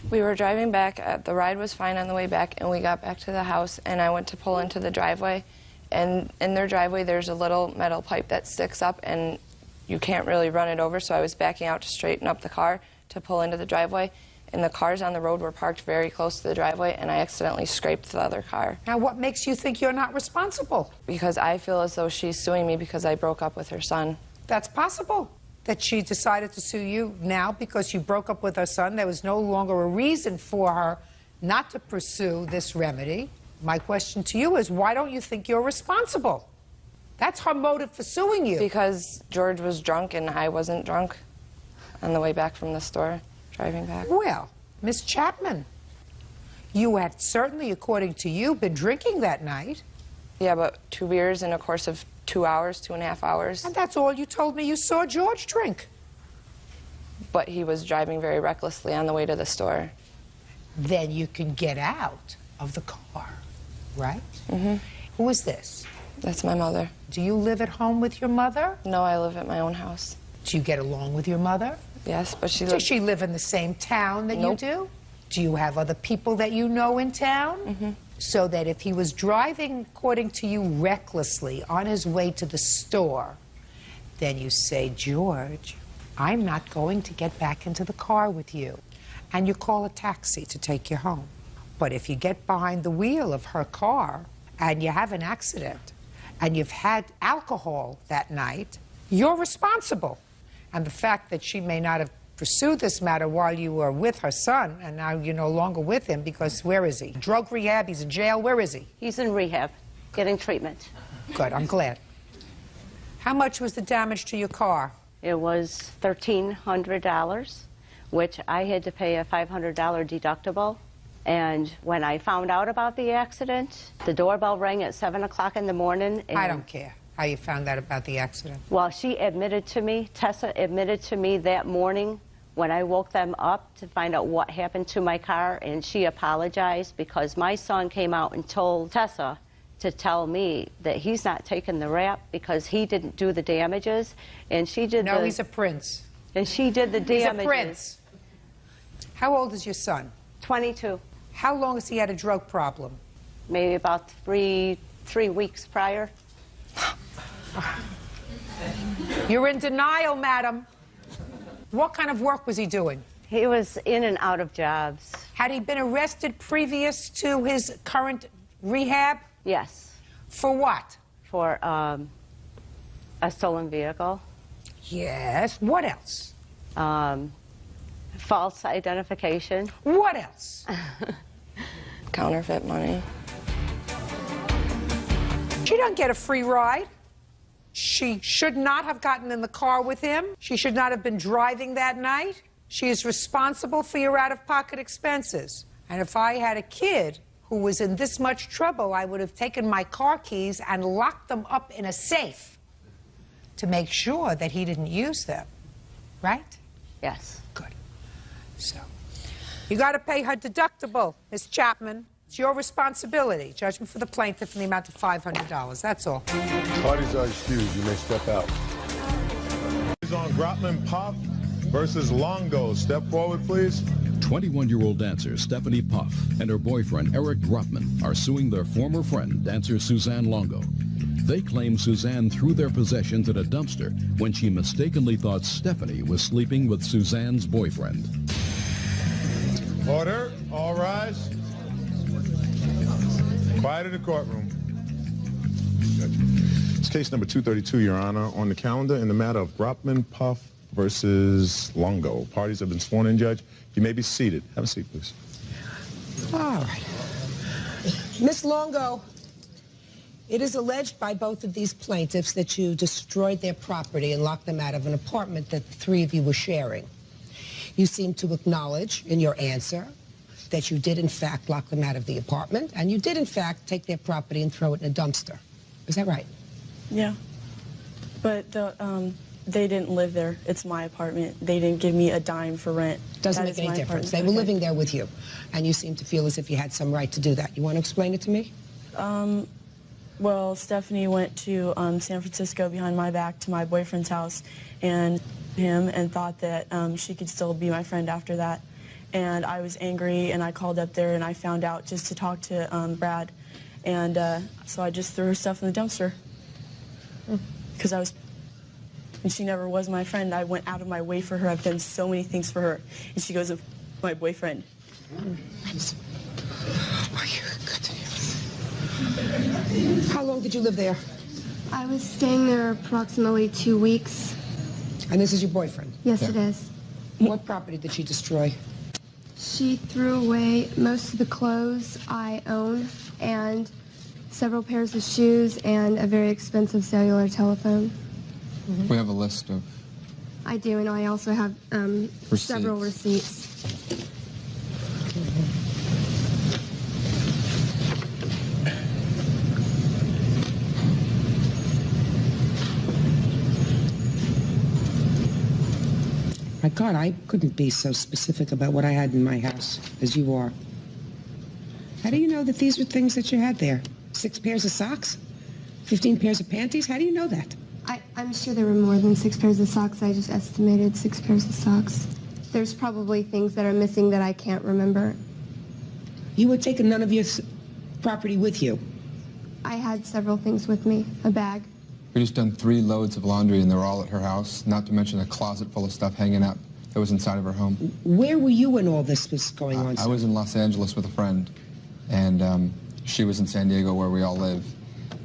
We were driving back. The ride was fine on the way back, and we got back to the house, and I went to pull into the driveway. And in their driveway, there's a little metal pipe that sticks up, and you can't really run it over, so I was backing out to straighten up the car to pull into the driveway. And the cars on the road were parked very close to the driveway, and I accidentally scraped the other car. Now, what makes you think you're not responsible? Because I feel as though she's suing me because I broke up with her son. That's possible. That she decided to sue you now because you broke up with her son. There was no longer a reason for her not to pursue this remedy. My question to you is, why don't you think you're responsible? That's her motive for suing you. Because George was drunk and I wasn't drunk on the way back from the store, driving back. Well, Miss Chapman, you had certainly, according to you, been drinking that night. Yeah, but 2 beers in a course of 2 hours, 2.5 hours. And that's all you told me you saw George drink. But he was driving very recklessly on the way to the store. Then you can get out of the car, right? Mm-hmm. Who is this? That's my mother. Do you live at home with your mother? No, I live at my own house. Do you get along with your mother? Yes, but she Does she live in the same town that you do? Do you have other people that you know in town? Mm-hmm. So that if he was driving, according to you, recklessly on his way to the store, then you say, George, I'm not going to get back into the car with you. And you call a taxi to take you home. But if you get behind the wheel of her car and you have an accident and you've had alcohol that night, you're responsible. And the fact that she may not have pursued this matter while you were with her son, and now you're no longer with him because where is he? Drug rehab, he's in jail, where is he? He's in rehab, getting treatment. Good, I'm glad. How much was the damage to your car? It was $1,300, which I had to pay a $500 deductible. And when I found out about the accident, the doorbell rang at 7 o'clock in the morning. And I don't care how you found out about the accident. Well, she admitted to me, Tessa admitted to me that morning when I woke them up to find out what happened to my car, and she apologized because my son came out and told Tessa to tell me that he's not taking the rap because he didn't do the damages, and she did No, he's a prince. And she did the damages. He's a prince. How old is your son? 22. How long has he had a drug problem? Maybe about three weeks prior. You're in denial, madam. What kind of work was he doing? He was in and out of jobs. Had he been arrested previous to his current rehab? Yes. For what? For a stolen vehicle. Yes. What else? False identification. What else? Counterfeit money. She doesn't get a free ride. She should not have gotten in the car with him. She should not have been driving that night. She is responsible for your out-of-pocket expenses. And if I had a kid who was in this much trouble, I would have taken my car keys and locked them up in a safe to make sure that he didn't use them. Right? Yes. Good. So, you got to pay her deductible, Miss Chapman. It's your responsibility. Judgment for the plaintiff in the amount of $500. That's all. Parties are excused. You may step out. Is on Grotman Pop versus Longo. Step forward, please. 21-year-old dancer Stephanie Puff and her boyfriend Eric Grotman are suing their former friend, dancer Suzanne Longo. They claim Suzanne threw their possessions in a dumpster when she mistakenly thought Stephanie was sleeping with Suzanne's boyfriend. Order. All rise. Quiet in the courtroom. It's case number 232, Your Honor, on the calendar in the matter of Grotman Puff versus Longo. Parties have been sworn in, Judge. You may be seated. Have a seat, please. All right. Miss Longo, it is alleged by both of these plaintiffs that you destroyed their property and locked them out of an apartment that the three of you were sharing. You seem to acknowledge in your answer that you did, in fact, lock them out of the apartment, and you did, in fact, take their property and throw it in a dumpster. Is that right? Yeah. But they didn't live there. It's my apartment. They didn't give me a dime for rent. Doesn't make any difference. They were living there with you, and you seem to feel as if you had some right to do that. You want to explain it to me? Well, Stephanie went to San Francisco behind my back to my boyfriend's house and thought that she could still be my friend after that. And I was angry, and I called up there, and I found out just to talk to Brad. And so I just threw her stuff in the dumpster. Because and she never was my friend. I went out of my way for her. I've done so many things for her. And she goes, my boyfriend. How long did you live there? I was staying there approximately 2 weeks. And this is your boyfriend? Yes, it is. What property did she destroy? She threw away most of the clothes I own and several pairs of shoes and a very expensive cellular telephone. We have a list of... I do, and I also have several receipts. My God, I couldn't be so specific about what I had in my house as you are. How do you know that these were things that you had there? 6 pairs of socks? 15 pairs of panties? How do you know that? I'm sure there were more than 6 pairs of socks. I just estimated 6 pairs of socks. There's probably things that are missing that I can't remember. You had taken none of your property with you? I had several things with me. A bag. We just done 3 loads of laundry, and they were all at her house, not to mention a closet full of stuff hanging up that was inside of her home. Where were you when all this was going on? I was in Los Angeles with a friend, and she was in San Diego where we all live.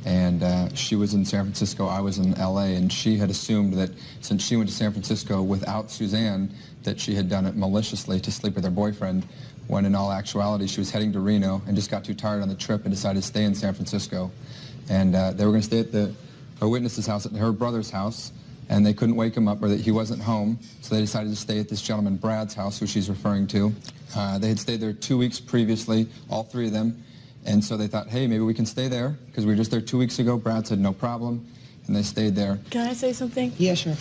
And she was in San Francisco, I was in L.A., and she had assumed that since she went to San Francisco without Suzanne, that she had done it maliciously to sleep with her boyfriend, when in all actuality she was heading to Reno and just got too tired on the trip and decided to stay in San Francisco. And they were going to stay at her witness's house, at her brother's house, and they couldn't wake him up, or that he wasn't home, so they decided to stay at this gentleman Brad's house, who she's referring to. They had stayed there 2 weeks previously, all 3 of them. And so they thought, hey, maybe we can stay there, because we were just there 2 weeks ago. Brad said no problem, and they stayed there. Can I say something? Yeah, sure.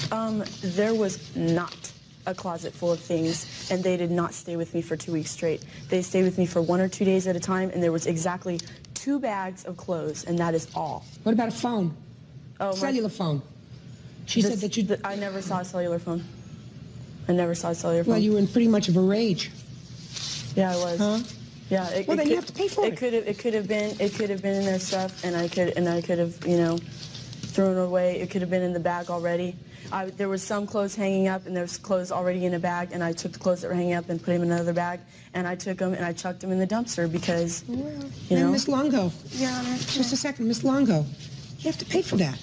There was not a closet full of things, and they did not stay with me for 2 weeks straight. They stayed with me for 1 or 2 days at a time, and there was exactly 2 bags of clothes, and that is all. What about a phone? Oh, cellular phone. She said that you... I never saw a cellular phone. I never saw a cellular phone. Well, you were in pretty much of a rage. Yeah, I was. Huh? Yeah, then you have to pay for it. It could have been in their stuff, and I could have thrown it away. It could have been in the bag already. There was some clothes hanging up, and there was clothes already in a bag, and I took the clothes that were hanging up and put them in another bag, and I took them and I chucked them in the dumpster because, Miss Longo. Your Honor. Just a second, Miss Longo. You have to pay for that.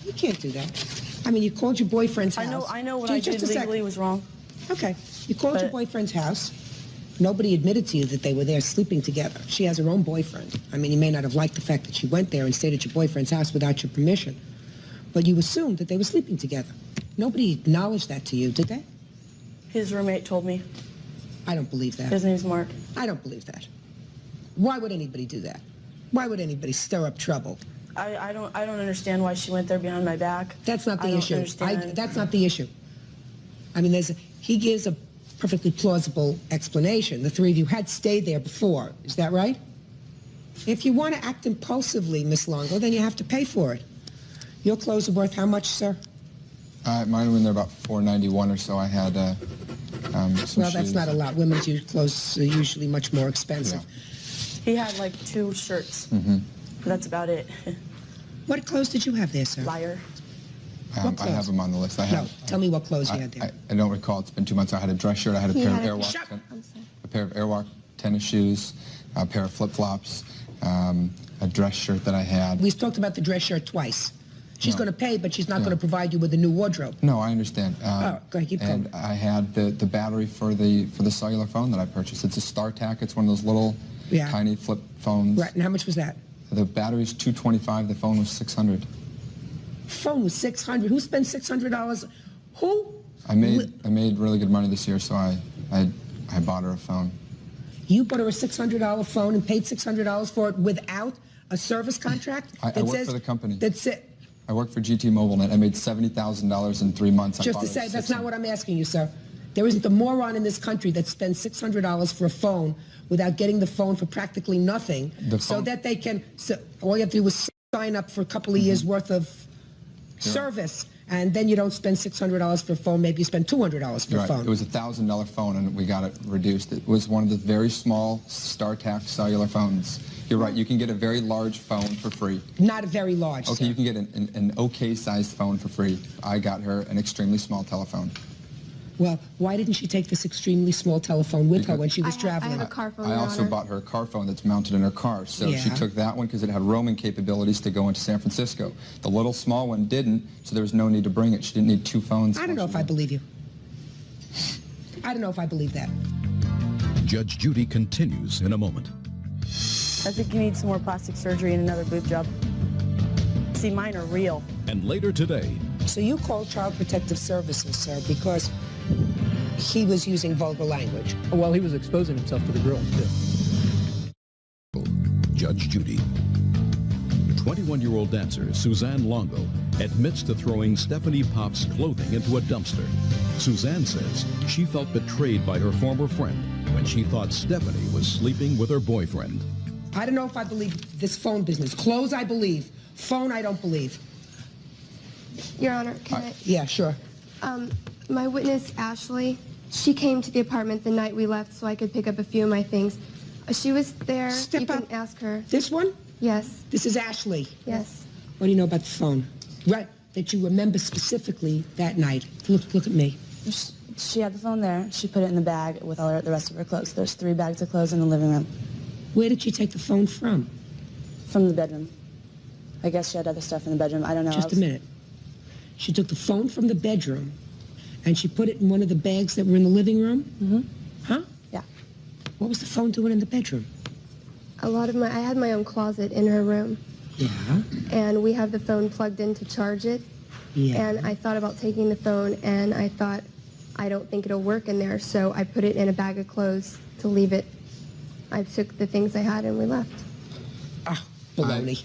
You can't do that. I mean, you called your boyfriend's house. I know what I did legally was wrong. Okay. You called your boyfriend's house. Nobody admitted to you that they were there sleeping together. She has her own boyfriend. I mean, you may not have liked the fact that she went there and stayed at your boyfriend's house without your permission, but you assumed that they were sleeping together. Nobody acknowledged that to you, did they? His roommate told me. I don't believe that. His name's Mark. I don't believe that. Why would anybody do that? Why would anybody stir up trouble? I don't understand why she went there behind my back. That's not the issue. Understand. That's not the issue. I mean, he gives a perfectly plausible explanation. The 3 of you had stayed there before. Is that right? If you want to act impulsively, Miss Longo, then you have to pay for it. Your clothes are worth how much, sir? Mine were in there about $4.91 or so. I had some Well, that's shoes. not a lot. Women's clothes are usually much more expensive. He had like 2 shirts. That's about it. What clothes did you have there, sir? Liar. I have them on the list. Tell me what clothes you had there. I don't recall. It's been 2 months. I had a dress shirt. I had a pair of Airwalk tennis shoes, a pair of flip-flops, a dress shirt that I had. We've talked about the dress shirt twice. She's going to pay, but she's not going to provide you with a new wardrobe. No, I understand. Go ahead, keep going. And I had the battery for the cellular phone that I purchased. It's a StarTAC. It's one of those little tiny flip phones. Right, and how much was that? The battery's $225. The phone was $600. Phone was $600. Who spent $600? Who? I made really good money this year, so I bought her a phone. You bought her a $600 phone and paid $600 for it without a service contract? I work for the company. That's it. I worked for GT MobileNet. I made $70,000 in 3 months. Just to say, that's not what I'm asking you, sir. There isn't a moron in this country that spends $600 for a phone without getting the phone for practically nothing, so that they can, all you have to do is sign up for a couple of years worth of service, and then you don't spend $600 for a phone, maybe you spend $200 for a phone. It was a $1,000 phone, and we got it reduced. It was one of the very small StarTAC cellular phones. You're right, you can get a very large phone for free. Not a very large, Okay, sir. you can get an okay-sized phone for free. I got her an extremely small telephone. Well, why didn't she take this extremely small telephone with her when she was traveling? I have a car phone, I Your also Honor. bought her a car phone that's mounted in her car. So she Yeah. took that one because it had roaming capabilities to go into San Francisco. The little small one didn't, so there was no need to bring it. She didn't need 2 phones. I don't know if I believe you. I don't know if I believe that. Judge Judy continues in a moment. I think you need some more plastic surgery and another boob job. See, mine are real. And later today, So you called Child Protective Services, sir, because he was using vulgar language. Well, he was exposing himself to the girls, too. Judge Judy. 21-year-old dancer Suzanne Longo admits to throwing Stephanie Pop's clothing into a dumpster. Suzanne says she felt betrayed by her former friend when she thought Stephanie was sleeping with her boyfriend. I don't know if I believe this phone business. Clothes, I believe. Phone, I don't believe. Your Honor, can I? Yeah, sure. My witness, Ashley, she came to the apartment the night we left so I could pick up a few of my things. She was there. You can ask her. This one? Yes. This is Ashley. Yes. What do you know about the phone? Right, that you remember specifically that night. Look at me. She had the phone there. She put it in the bag with all the rest of her clothes. There's 3 bags of clothes in the living room. Where did she take the phone from? From the bedroom. I guess she had other stuff in the bedroom. I don't know. Just a minute. She took the phone from the bedroom and she put it in one of the bags that were in the living room? Mm-hmm. Huh? Yeah. What was the phone doing in the bedroom? I had my own closet in her room. Yeah. And we have the phone plugged in to charge it. Yeah. And I thought about taking the phone, and I thought, I don't think it'll work in there, so I put it in a bag of clothes to leave it. I took the things I had and we left. Ah, baloney.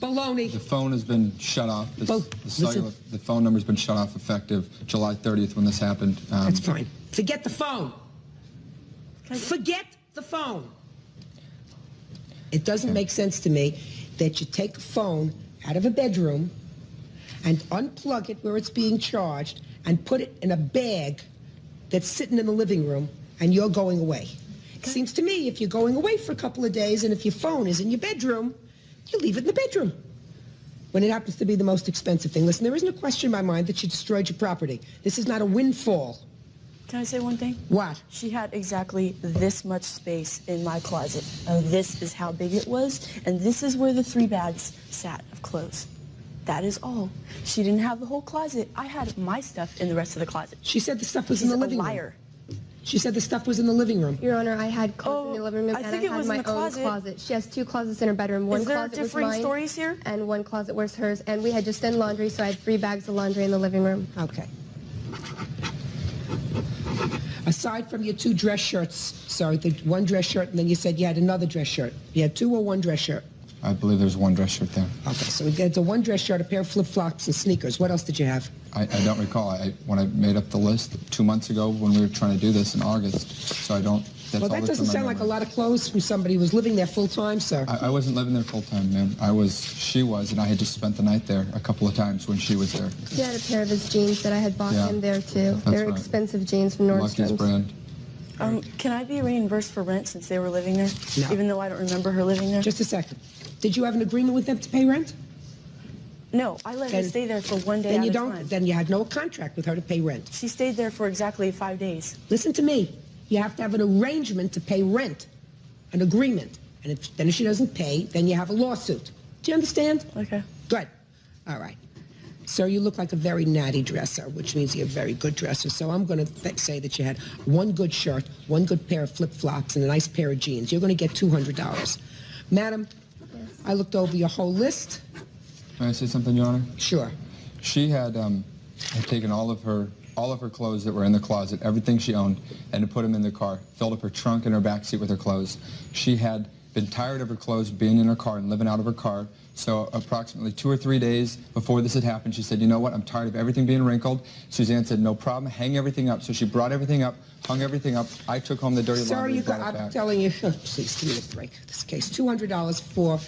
Baloney. The phone has been shut off. The phone number's been shut off effective July 30th when this happened. That's fine. Forget the phone. Forget the phone. It doesn't make sense to me that you take a phone out of a bedroom and unplug it where it's being charged and put it in a bag that's sitting in the living room and you're going away. It seems to me if you're going away for a couple of days and if your phone is in your bedroom, you leave it in the bedroom when it happens to be the most expensive thing. Listen, there isn't a question in my mind that you destroyed your property. This is not a windfall. Can I say one thing? What? She had exactly this much space in my closet. And this is how big it was. And this is where the 3 bags sat of clothes. That is all. She didn't have the whole closet. I had my stuff in the rest of the closet. She said the stuff was in the living room. She's a liar. She said the stuff was in the living room. Your Honor, I had clothes in the living room, I and think I it had was my in the own closet. closet. She has 2 closets in her bedroom. One Is there closet was differing mine, stories here? and one closet was hers. And we had just done laundry, so I had 3 bags of laundry in the living room. Okay. Aside from your 2 dress shirts, sorry, the 1 dress shirt, and then you said you had another dress shirt. You had 2 or 1 dress shirt? I believe there's 1 dress shirt there. Okay, so it's a 1 dress shirt, a pair of flip-flops, and sneakers. What else did you have? I don't recall. When I made up the list 2 months ago when we were trying to do this in August, so I don't. That's Well, all that that's doesn't in my sound like a memory. lot of clothes from somebody who was living there full-time, sir. I wasn't living there full time, ma'am. She was, and I had just spent the night there a couple of times when she was there. He had a pair of his jeans that I had bought Yeah, him there, too. that's They're right. expensive jeans from Lucky's Nordstrom's. brand. Can I be reimbursed for rent since they were living there? No. Even though I don't remember her living there? Just a second. Did you have an agreement with them to pay rent? No, I let her Then- stay there for 1 day Then at you a don't. time. Then you had no contract with her to pay rent. She stayed there for exactly 5 days. Listen to me. You have to have an arrangement to pay rent, an agreement. And if she doesn't pay, then you have a lawsuit. Do you understand? Okay. Good. All right. Sir, you look like a very natty dresser, which means you're a very good dresser. So I'm going to say that you had 1 good shirt, 1 good pair of flip-flops, and a nice pair of jeans. You're going to get $200. Madam, I looked over your whole list. May I say something, Your Honor? Sure. She had taken all of her clothes that were in the closet, everything she owned, and to put them in the car. Filled up her trunk and her back seat with her clothes. She had been tired of her clothes being in her car and living out of her car. So approximately 2 or 3 days before this had happened, she said, you know what, I'm tired of everything being wrinkled. Suzanne said, no problem, hang everything up. So she brought everything up, hung everything up. I took home the dirty laundry and brought it back. I'm telling you, please give me a break. This case, $200 for,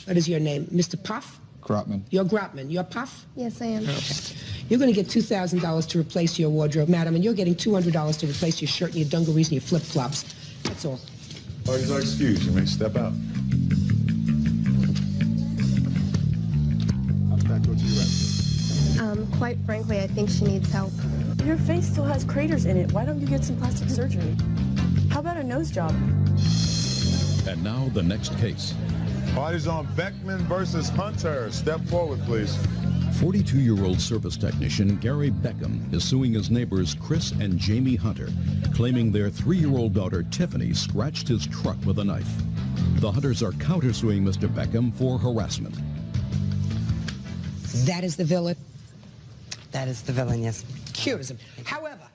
what is your name, Mr. Puff? Grotman. You're Grotman. You're Puff? Yes, I am. Okay. You're going to get $2,000 to replace your wardrobe, madam, and you're getting $200 to replace your shirt and your dungarees and your flip-flops. That's all. Parties are excused. You may step out. Quite frankly, I think she needs help. Your face still has craters in it. Why don't you get some plastic surgery? How about a nose job? And now the next case. Parties on Beckman versus Hunter. Step forward, please. 42-year-old service technician Gary Beckham is suing his neighbors Chris and Jamie Hunter, claiming their 3-year-old daughter Tiffany scratched his truck with a knife. The Hunters are countersuing Mr. Beckham for harassment. That is the villain? That is the villain, yes. Cures him. However,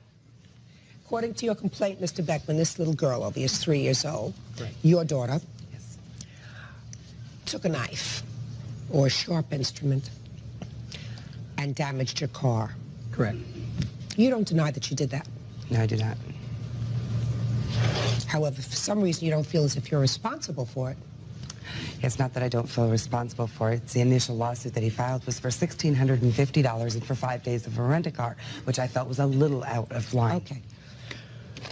according to your complaint, Mr. Beckman, this little girl over here is 3 years old. Right. Your daughter took a knife or a sharp instrument and damaged your car. Correct. You don't deny that you did that. No, I do not. However, for some reason, you don't feel as if you're responsible for it. It's not that I don't feel responsible for it. It's the initial lawsuit that he filed was for $1,650 and for 5 days of a rent-a-car, which I felt was a little out of line. Okay.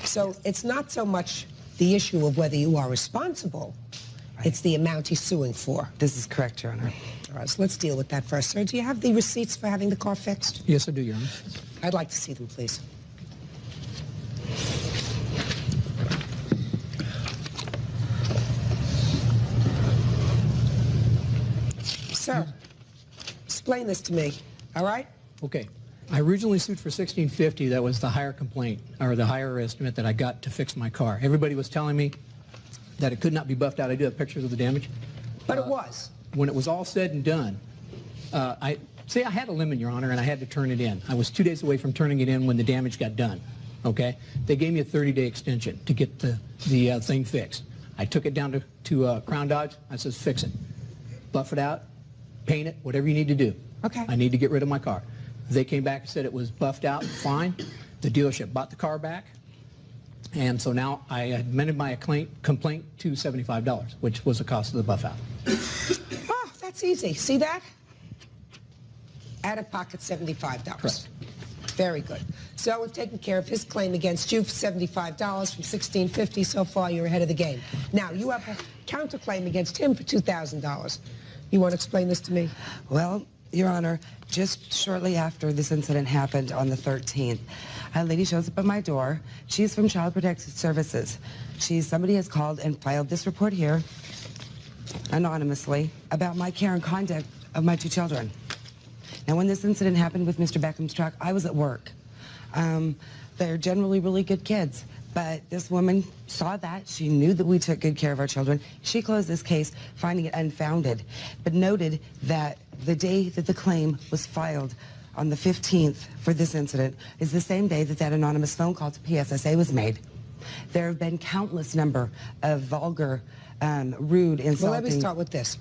So it's not so much the issue of whether you are responsible, it's the amount he's suing for. This is correct, Your Honor. All right, so let's deal with that first. Sir, do you have the receipts for having the car fixed? Yes, I do, Your Honor. I'd like to see them, please. Sir, explain this to me, all right? Okay. I originally sued for $1,650. That was the higher complaint, or the higher estimate that I got to fix my car. Everybody was telling me that it could not be buffed out. I do have pictures of the damage. But it was. When it was all said and done, I had a lemon, Your Honor, and I had to turn it in. I was 2 days away from turning it in when the damage got done, okay? They gave me a 30-day extension to get the thing fixed. I took it down to Crown Dodge. I says, fix it. Buff it out, paint it, whatever you need to do. Okay. I need to get rid of my car. They came back and said it was buffed out, fine. The dealership bought the car back. And so now I amended my complaint to $75, which was the cost of the buff out. Oh, that's easy. See that? Out of pocket $75. Correct. Very good. So we've taken care of his claim against you for $75 from $1,650. So far, you're ahead of the game. Now, you have a counterclaim against him for $2,000. You want to explain this to me? Well, Your Honor, just shortly after this incident happened on the 13th, a lady shows up at my door. She's from Child Protective Services. Somebody has called and filed this report here, anonymously, about my care and conduct of my 2 children. Now, when this incident happened with Mr. Beckham's truck, I was at work. They're generally really good kids, but this woman saw that. She knew that we took good care of our children. She closed this case, finding it unfounded, but noted that the day that the claim was filed, on the 15th for this incident, is the same day that that anonymous phone call to PSSA was made. There have been countless number of vulgar, rude, insulting... Well, let me start with this.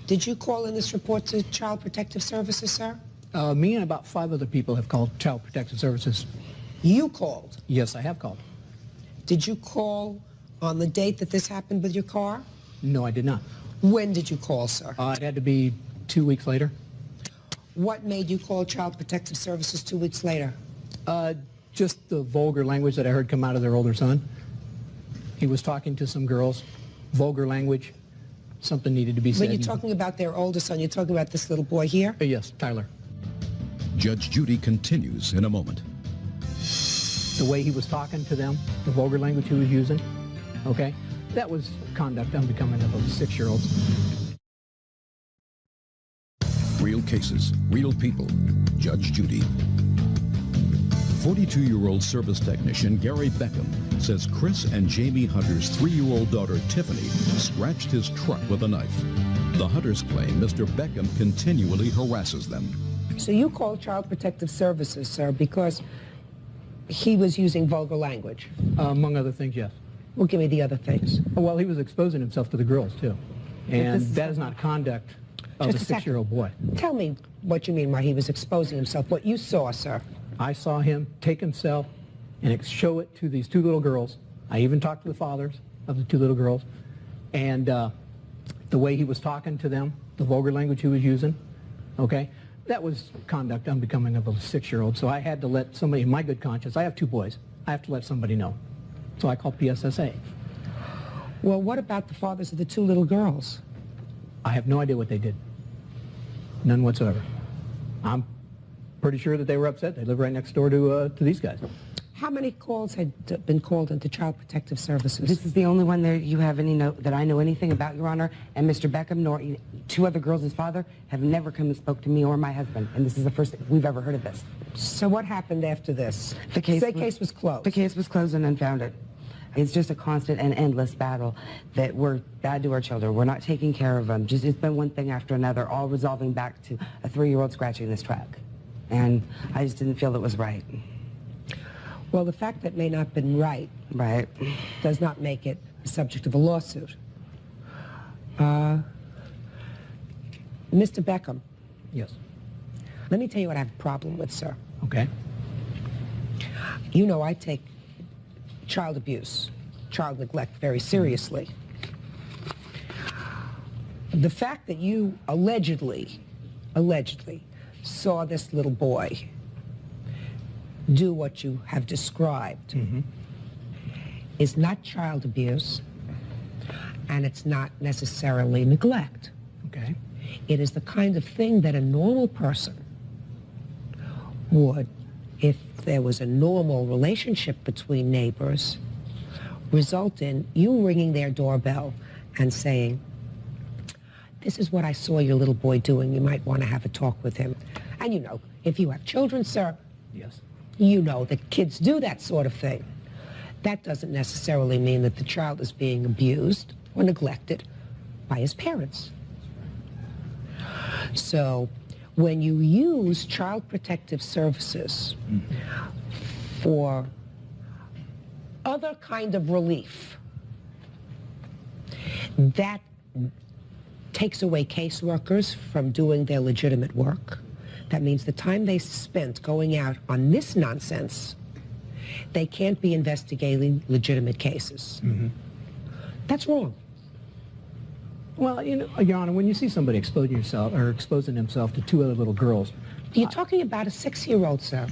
Did you call in this report to Child Protective Services, sir? Me and about 5 other people have called Child Protective Services. You called? Yes, I have called. Did you call on the date that this happened with your car? No, I did not. When did you call, sir? It had to be 2 weeks later. What made you call Child Protective Services 2 weeks later? Just the vulgar language that I heard come out of their older son. He was talking to some girls, vulgar language. Something needed to be said. When you're talking about their older son, you're talking about this little boy here? Yes, Tyler. Judge Judy continues in a moment. The way he was talking to them, the vulgar language he was using, okay, that was conduct unbecoming of 6-year-olds. Real cases, real people. Judge Judy. 42-year-old service technician Gary Beckham says Chris and Jamie Hunter's 3-year-old daughter Tiffany scratched his truck with a knife. The Hunters claim Mr. Beckham continually harasses them. So you called Child Protective Services, sir, because he was using vulgar language? Among other things, yes. Well, give me the other things. Well, he was exposing himself to the girls, too. And that is not conduct of a 6-year-old boy. Tell me what you mean by he was exposing himself, what you saw, sir. I saw him take himself and show it to these 2 little girls. I even talked to the fathers of the 2 little girls. And the way he was talking to them, the vulgar language he was using, okay, that was conduct unbecoming of a 6-year-old. So I had to let somebody, in my good conscience, I have 2 boys, I have to let somebody know. So I called PSSA. Well, what about the fathers of the 2 little girls? I have no idea what they did. None whatsoever. I'm pretty sure that they were upset. They live right next door to these guys. How many calls had been called into Child Protective Services? This is the only one that you have any note that I know anything about, Your Honor. And Mr. Beckham nor 2 other girls, his father, have never come and spoke to me or my husband. And this is the first we've ever heard of this. So what happened after this? The case was closed. The case was closed and unfounded. It's just a constant and endless battle that we're bad to our children. We're not taking care of them. Just it's been one thing after another, all resolving back to a 3-year-old scratching this track. And I just didn't feel it was right. Well, the fact that it may not have been right does not make it the subject of a lawsuit. Mr. Beckham. Yes. Let me tell you what I have a problem with, sir. Okay. You know I take child abuse, child neglect very seriously. The fact that you allegedly saw this little boy do what you have described is not child abuse, and it's not necessarily neglect. Okay. It is the kind of thing that a normal person would, if there was a normal relationship between neighbors, result in you ringing their doorbell and saying, this is what I saw your little boy doing. You might want to have a talk with him. And you know, if you have children, sir, yes, you know that kids do that sort of thing. That doesn't necessarily mean that the child is being abused or neglected by his parents. So when you use Child Protective Services for other kind of relief, that takes away caseworkers from doing their legitimate work. That means the time they spent going out on this nonsense, they can't be investigating legitimate cases. That's wrong. Well, you know, Your Honor, when you see somebody exposing himself to 2 other little girls... You're talking about a 6-year-old, sir.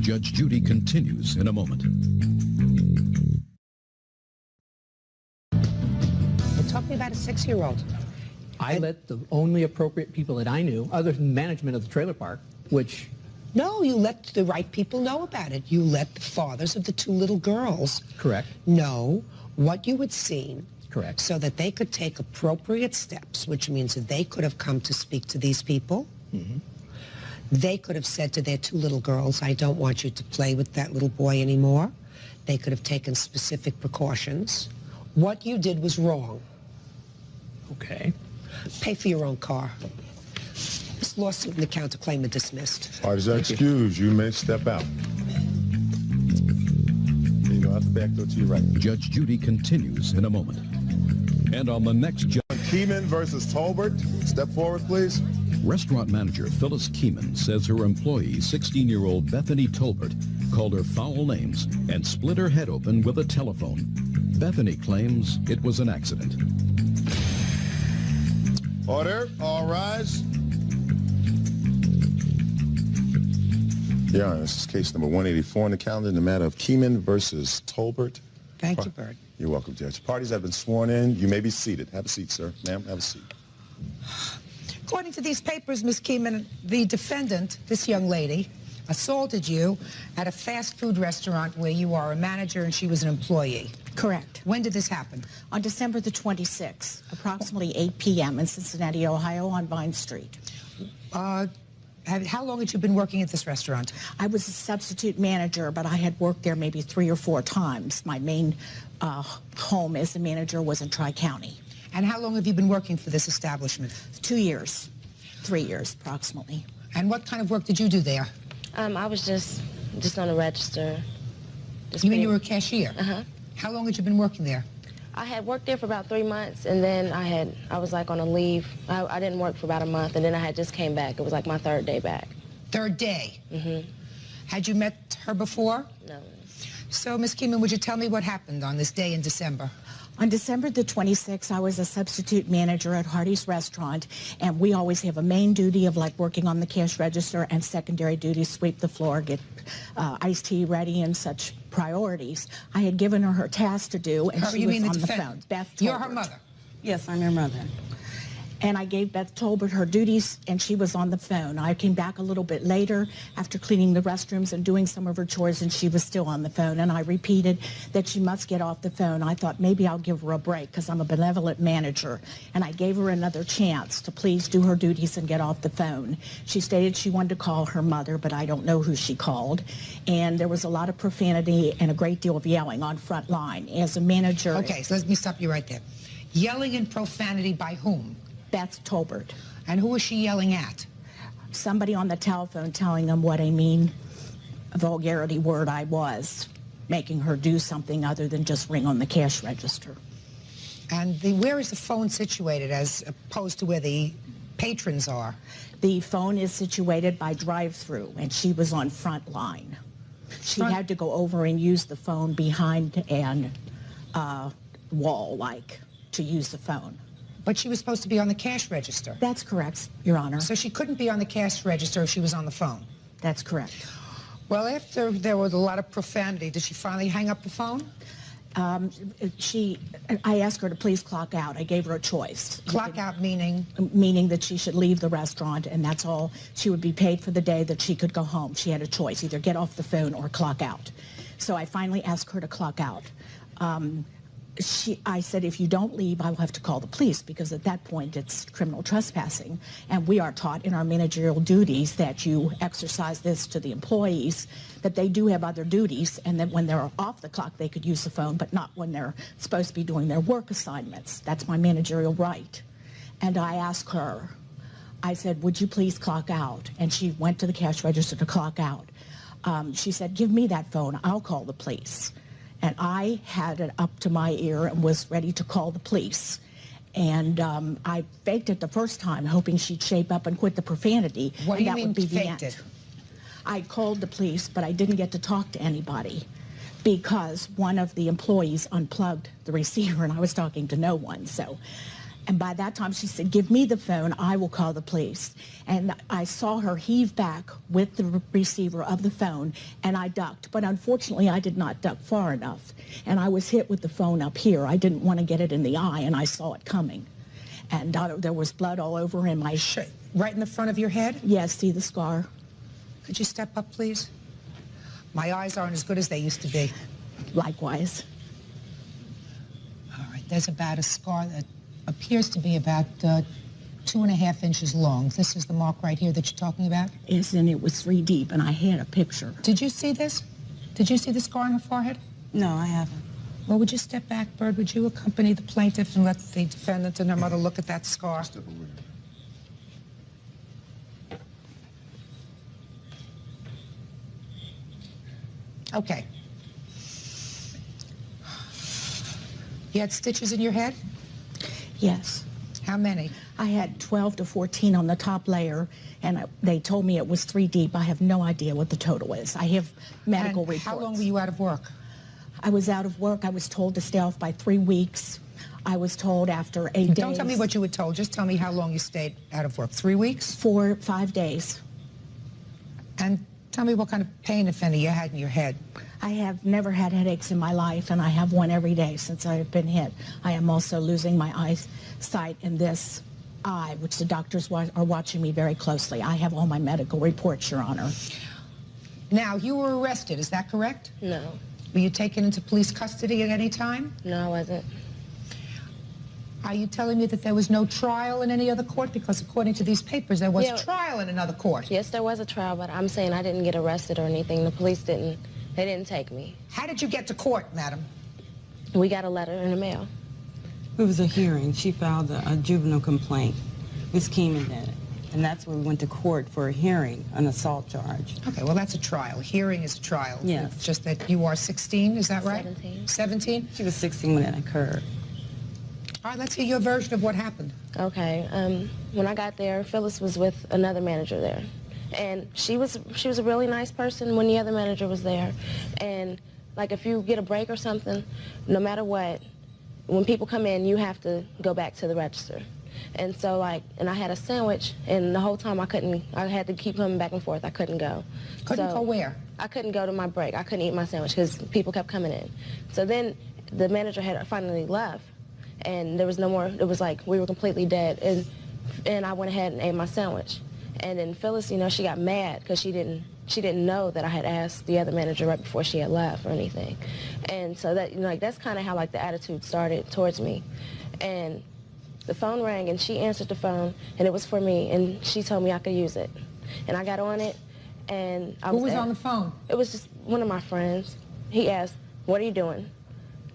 Judge Judy continues in a moment. We're talking about a 6-year-old. I let the only appropriate people that I knew, other than management of the trailer park, which... No, you let the right people know about it. You let the fathers of the 2 little girls Correct. know what you had seen. Correct. So that they could take appropriate steps, which means that they could have come to speak to these people. They could have said to their 2 little girls, I don't want you to play with that little boy anymore. They could have taken specific precautions. What you did was wrong. Okay. Pay for your own car. This lawsuit and the counterclaimant dismissed. Parties are excused. You may step out. There you go, out the back door to your right. Judge Judy continues in a moment. And on the next judge... Keeman versus Tolbert. Step forward, please. Restaurant manager Phyllis Keeman says her employee, 16-year-old Bethany Tolbert, called her foul names and split her head open with a telephone. Bethany claims it was an accident. Order. All rise. Your Honor, this is case number 184 on the calendar in the matter of Keeman versus Tolbert. Thank you, Bird. You're welcome, Judge. Parties have been sworn in. You may be seated. Have a seat, sir. Ma'am, have a seat. According to these papers, Ms. Keeman, the defendant, this young lady, assaulted you at a fast food restaurant where you are a manager and she was an employee. Correct. When did this happen? On December the 26th, approximately 8 p.m. in Cincinnati, Ohio, on Vine Street. How long had you been working at this restaurant? I was a substitute manager, but I had worked there maybe 3 or 4 times. My main home as a manager was in Tri-County. And how long have you been working for this establishment? 2 years, 3 years approximately. And what kind of work did you do there? I was just on a register. You mean you were a cashier? Uh-huh. How long had you been working there? I had worked there for about 3 months, and then I was like on a leave. I didn't work for about a month, and then I had just came back. It was like my 3rd day back. 3rd day? Mm-hmm. Had you met her before? No. So, Ms. Keeman, would you tell me what happened on this day in December? On December the 26th, I was a substitute manager at Hardee's Restaurant, and we always have a main duty of like working on the cash register and secondary duty, sweep the floor, get iced tea ready and such priorities. I had given her task to do, and she was on the phone. Beth Tolbert. You're her mother? Yes, I'm your mother. And I gave Beth Tolbert her duties, and she was on the phone. I came back a little bit later after cleaning the restrooms and doing some of her chores, and she was still on the phone. And I repeated that she must get off the phone. I thought maybe I'll give her a break because I'm a benevolent manager. And I gave her another chance to please do her duties and get off the phone. She stated she wanted to call her mother, but I don't know who she called. And there was a lot of profanity and a great deal of yelling on front line. As a manager... Okay, so let me stop you right there. Yelling and profanity by whom? Beth Tolbert. And who was she yelling at? Somebody on the telephone telling them what a mean vulgarity word I was, making her do something other than just ring on the cash register. And where is the phone situated as opposed to where the patrons are? The phone is situated by drive-through, and she was on front line. She had to go over and use the phone behind an wall, like, to use the phone. But she was supposed to be on the cash register. That's correct, Your Honor. So she couldn't be on the cash register if she was on the phone? That's correct. Well, after there was a lot of profanity, did she finally hang up the phone? I asked her to please clock out. I gave her a choice. Clock out meaning? Meaning that she should leave the restaurant, and that's all. She would be paid for the day that she could go home. She had a choice, either get off the phone or clock out. So I finally asked her to clock out. I said, if you don't leave, I will have to call the police, because at that point it's criminal trespassing. And we are taught in our managerial duties that you exercise this to the employees, that they do have other duties, and that when they're off the clock they could use the phone, but not when they're supposed to be doing their work assignments. That's my managerial right. And I asked her, I said, would you please clock out? And she went to the cash register to clock out. She said, give me that phone, I'll call the police. And I had it up to my ear and was ready to call the police. And I faked it the first time, hoping she'd shape up and quit the profanity. What do you mean would be faked it? I called the police, but I didn't get to talk to anybody because one of the employees unplugged the receiver and I was talking to no one. And by that time she said, give me the phone, I will call the police. And I saw her heave back with the receiver of the phone, and I ducked. But unfortunately, I did not duck far enough. And I was hit with the phone up here. I didn't want to get it in the eye, and I saw it coming. And there was blood all over in my... Right in the front of your head? Yes, see the scar. Could you step up, please? My eyes aren't as good as they used to be. Likewise. All right, there's about a scar that appears to be about 2.5 inches long. This is the mark right here that you're talking about? Yes, and it was 3 deep, and I had a picture. Did you see this? Did you see the scar on her forehead? No, I haven't. Well, would you step back, Bird? Would you accompany the plaintiff and let the defendant and her mother look at that scar? Okay. You had stitches in your head? Yes. How many? I had 12 to 14 on the top layer, and they told me it was 3 deep. I have no idea what the total is. I have medical reports. How long were you out of work? I was out of work. I was told to stay off by 3 weeks. I was told after 8 days. Don't tell me what you were told. Just tell me how long you stayed out of work. 3 weeks? 4 or 5 days. And tell me what kind of pain, if any, you had in your head. I have never had headaches in my life, and I have one every day since I have been hit. I am also losing my eyesight in this eye, which the doctors are watching me very closely. I have all my medical reports, Your Honor. Now, you were arrested, is that correct? No. Were you taken into police custody at any time? No, I wasn't. Are you telling me that there was no trial in any other court? Because according to these papers, there was a trial in another court. Yes, there was a trial, but I'm saying I didn't get arrested or anything. The police didn't. They didn't take me. How did you get to court, madam? We got a letter in the mail. It was a hearing. She filed a juvenile complaint. Ms. Keeman did it. And that's where we went to court for a hearing, an assault charge. Okay, well, that's a trial. Hearing is a trial. Yes. It's just that you are 16, is that right? 17. 17? She was 16 when that occurred. All right, let's hear your version of what happened. Okay. When I got there, Phyllis was with another manager there. And she was a really nice person when the other manager was there. And like if you get a break or something, no matter what, when people come in, you have to go back to the register. And so and I had a sandwich, and the whole time I had to keep coming back and forth. I couldn't go. Couldn't go where? I couldn't go to my break. I couldn't eat my sandwich because people kept coming in. So then the manager had finally left, and there was no more. It was like we were completely dead. And I went ahead and ate my sandwich. And then Phyllis, she got mad because she didn't know that I had asked the other manager right before she had left or anything. And so that, that's kind of how the attitude started towards me. And the phone rang, and she answered the phone, and it was for me, and she told me I could use it. And I got on it, and Who was on the phone? It was just one of my friends. He asked, "What are you doing?"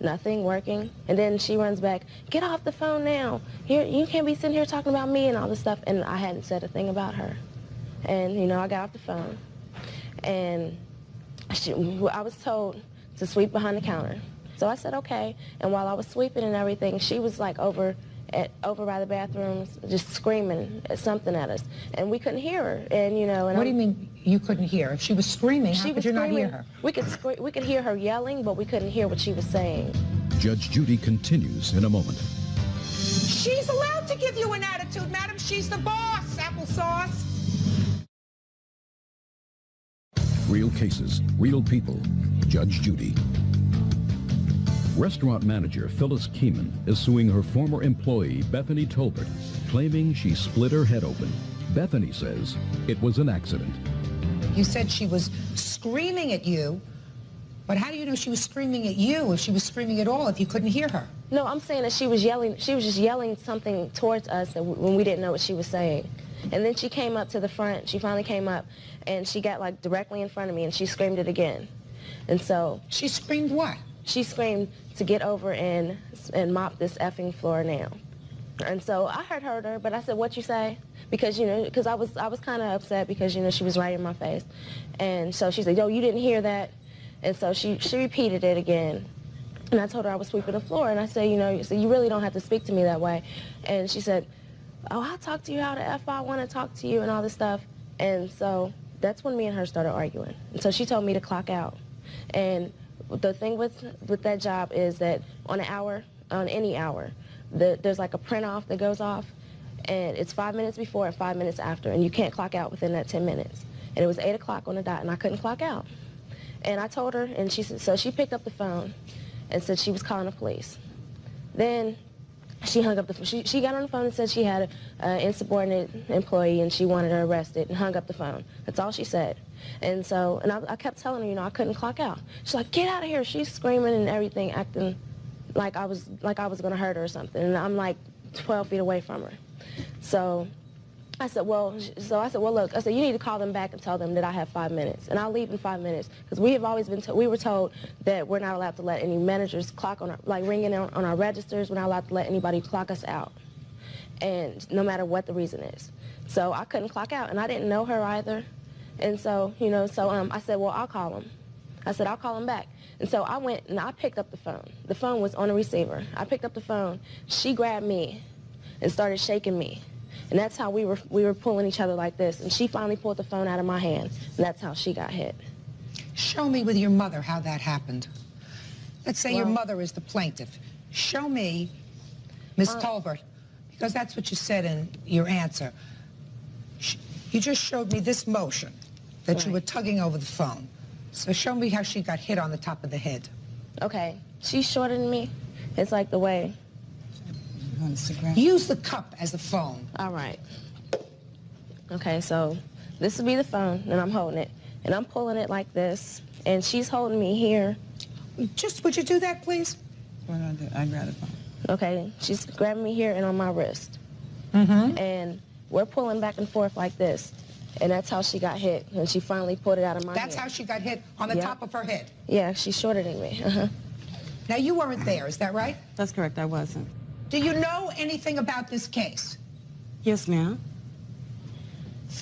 "Nothing, working." And then she runs back, "Get off the phone now. You can't be sitting here talking about me," and all this stuff. And I hadn't said a thing about her. And, I got off the phone, and I was told to sweep behind the counter. So I said, okay. And while I was sweeping and everything, she was over by the bathrooms, just screaming something at us, and we couldn't hear her. And what do you mean you couldn't hear? If she was screaming, how could you not hear her? We could hear her yelling, but we couldn't hear what she was saying. Judge Judy continues in a moment. She's allowed to give you an attitude, madam. She's the boss, applesauce. Real cases, real people. Judge Judy. Restaurant manager Phyllis Keeman is suing her former employee, Bethany Tolbert, claiming she split her head open. Bethany says it was an accident. You said she was screaming at you, but how do you know she was screaming at you if she was screaming at all if you couldn't hear her? No, I'm saying that she was yelling. She was just yelling something towards us when we didn't know what she was saying. And then she came up to the front. She finally came up, and she got directly in front of me, and she screamed it again. And so she screamed what? She screamed to get over and mop this effing floor now. And so I heard her, but I said, "What you say?" Because because I was kind of upset because she was right in my face. And so she said, "Yo, you didn't hear that?" And so she repeated it again. And I told her I was sweeping the floor, and I said, you really don't have to speak to me that way. And she said, "Oh, I'll talk to you how the F I want to talk to you," and all this stuff. And so that's when me and her started arguing. And so she told me to clock out. And the thing with that job is that on any hour, there's a print off that goes off, and it's 5 minutes before and 5 minutes after, and you can't clock out within that 10 minutes. And it was 8 o'clock on the dot, and I couldn't clock out. And I told her, and so she picked up the phone and said she was calling the police. Then she hung up the phone. She got on the phone and said she had an insubordinate employee and she wanted her arrested, and hung up the phone. That's all she said. And so, I kept telling her, I couldn't clock out. She's like, "Get out of here." She's screaming and everything, acting like I was going to hurt her or something. And I'm 12 feet away from her. So I said, well, look, I said, you need to call them back and tell them that I have 5 minutes, and I'll leave in 5 minutes, because we have always been we were told that we're not allowed to let any managers clock on our, ringing on our registers. We're not allowed to let anybody clock us out, and no matter what the reason is. So I couldn't clock out, and I didn't know her either, and so I said, well, I'll call them. I said, I'll call them back. And so I went and I picked up the phone. The phone was on a receiver. I picked up the phone. She grabbed me and started shaking me. And that's how we were pulling each other like this. And she finally pulled the phone out of my hand, and that's how she got hit. Show me with your mother how that happened. Let's say your mother is the plaintiff. Show me, Miss Tolbert, because that's what you said in your answer. You just showed me this motion that you were tugging over the phone. So show me how she got hit on the top of the head. Okay. She's shorter than me. It's like the way. Use the cup as a phone. All right. Okay, so this would be the phone, and I'm holding it. And I'm pulling it like this, and she's holding me here. Would you do that, please? What do I do? I'd rather phone. Okay, she's grabbing me here and on my wrist. Mm-hmm. And we're pulling back and forth like this. And that's how she got hit, and she finally pulled it out of my hand. That's how she got hit, on the top of her head? Yeah, she's shorter than me. Uh-huh. Now, you weren't there, is that right? That's correct, I wasn't. Do you know anything about this case? Yes, ma'am.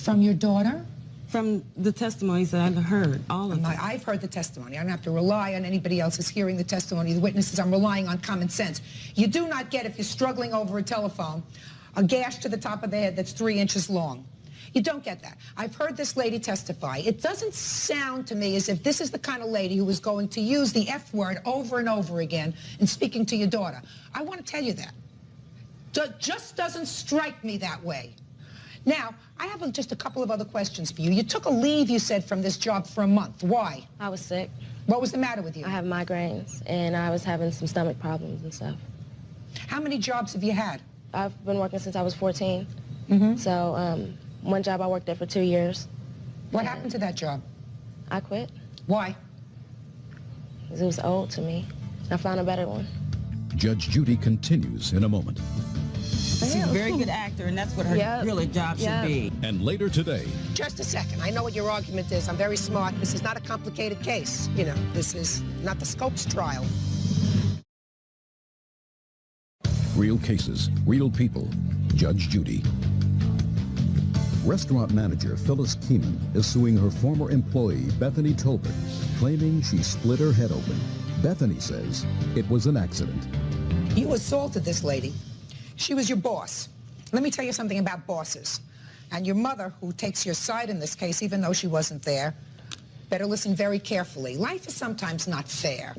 From your daughter? From the testimonies that I've heard, all of them. I've heard the testimony. I don't have to rely on anybody else's hearing the testimony of the witnesses. I'm relying on common sense. You do not get, if you're struggling over a telephone, a gash to the top of the head that's 3 inches long. You don't get that. I've heard this lady testify. It doesn't sound to me as if this is the kind of lady who is going to use the F word over and over again in speaking to your daughter. I want to tell you that. Just doesn't strike me that way. Now, I have just a couple of other questions for you. You took a leave, you said, from this job for a month. Why? I was sick. What was the matter with you? I have migraines, and I was having some stomach problems and stuff. How many jobs have you had? I've been working since I was 14. Mm-hmm. So, one job I worked there for 2 years. What happened to that job? I quit. Why? Because it was old to me. I found a better one. Judge Judy continues in a moment. She's a very good actor, and that's what her really job should be. And later today. Just a second. I know what your argument is. I'm very smart. This is not a complicated case. You know, this is not the Scopes trial. Real cases, real people. Judge Judy. Restaurant manager Phyllis Keenan is suing her former employee, Bethany Tolbert, claiming she split her head open. Bethany says it was an accident. You assaulted this lady. She was your boss. Let me tell you something about bosses. And your mother, who takes your side in this case, even though she wasn't there, better listen very carefully. Life is sometimes not fair.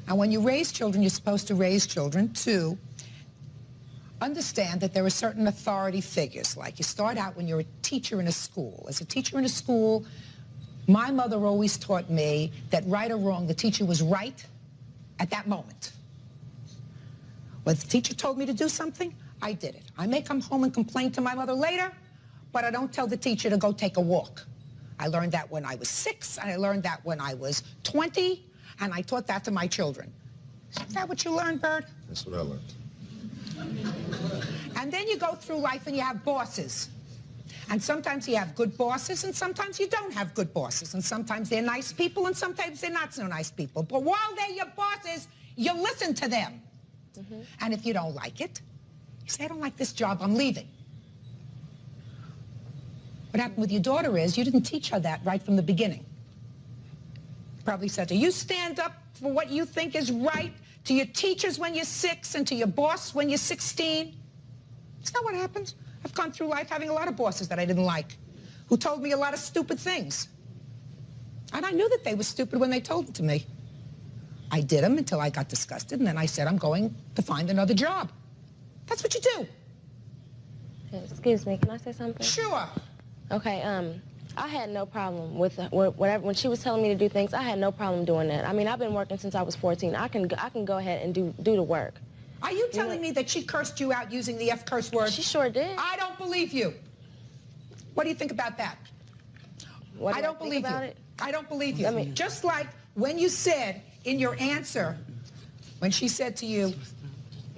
And when you raise children, you're supposed to raise children to understand that there are certain authority figures. Like you start out when you're a teacher in a school. As a teacher in a school, my mother always taught me that right or wrong, the teacher was right at that moment. When the teacher told me to do something, I did it. I may come home and complain to my mother later, but I don't tell the teacher to go take a walk. I learned that when I was 6, and I learned that when I was 20, and I taught that to my children. Is that what you learned, Bird? That's what I learned. And then you go through life and you have bosses. And sometimes you have good bosses, and sometimes you don't have good bosses. And sometimes they're nice people, and sometimes they're not so nice people. But while they're your bosses, you listen to them. Mm-hmm. And if you don't like it, you say, I don't like this job, I'm leaving. What happened with your daughter is you didn't teach her that right from the beginning. Probably said to her, you stand up for what you think is right to your teachers when you're 6 and to your boss when you're 16. It's not what happens. I've gone through life having a lot of bosses that I didn't like, who told me a lot of stupid things. And I knew that they were stupid when they told them to me. I did them until I got disgusted, and then I said, I'm going to find another job. That's what you do. Excuse me, can I say something? Sure. Okay, I had no problem with whatever. When she was telling me to do things, I had no problem doing that. I mean, I've been working since I was 14. I can go ahead and do the work. Are you telling me that she cursed you out using the F curse word? She sure did. I don't believe you. What do you think about that? What I don't believe you. I don't believe you. Just like when you said in your answer, when she said to you,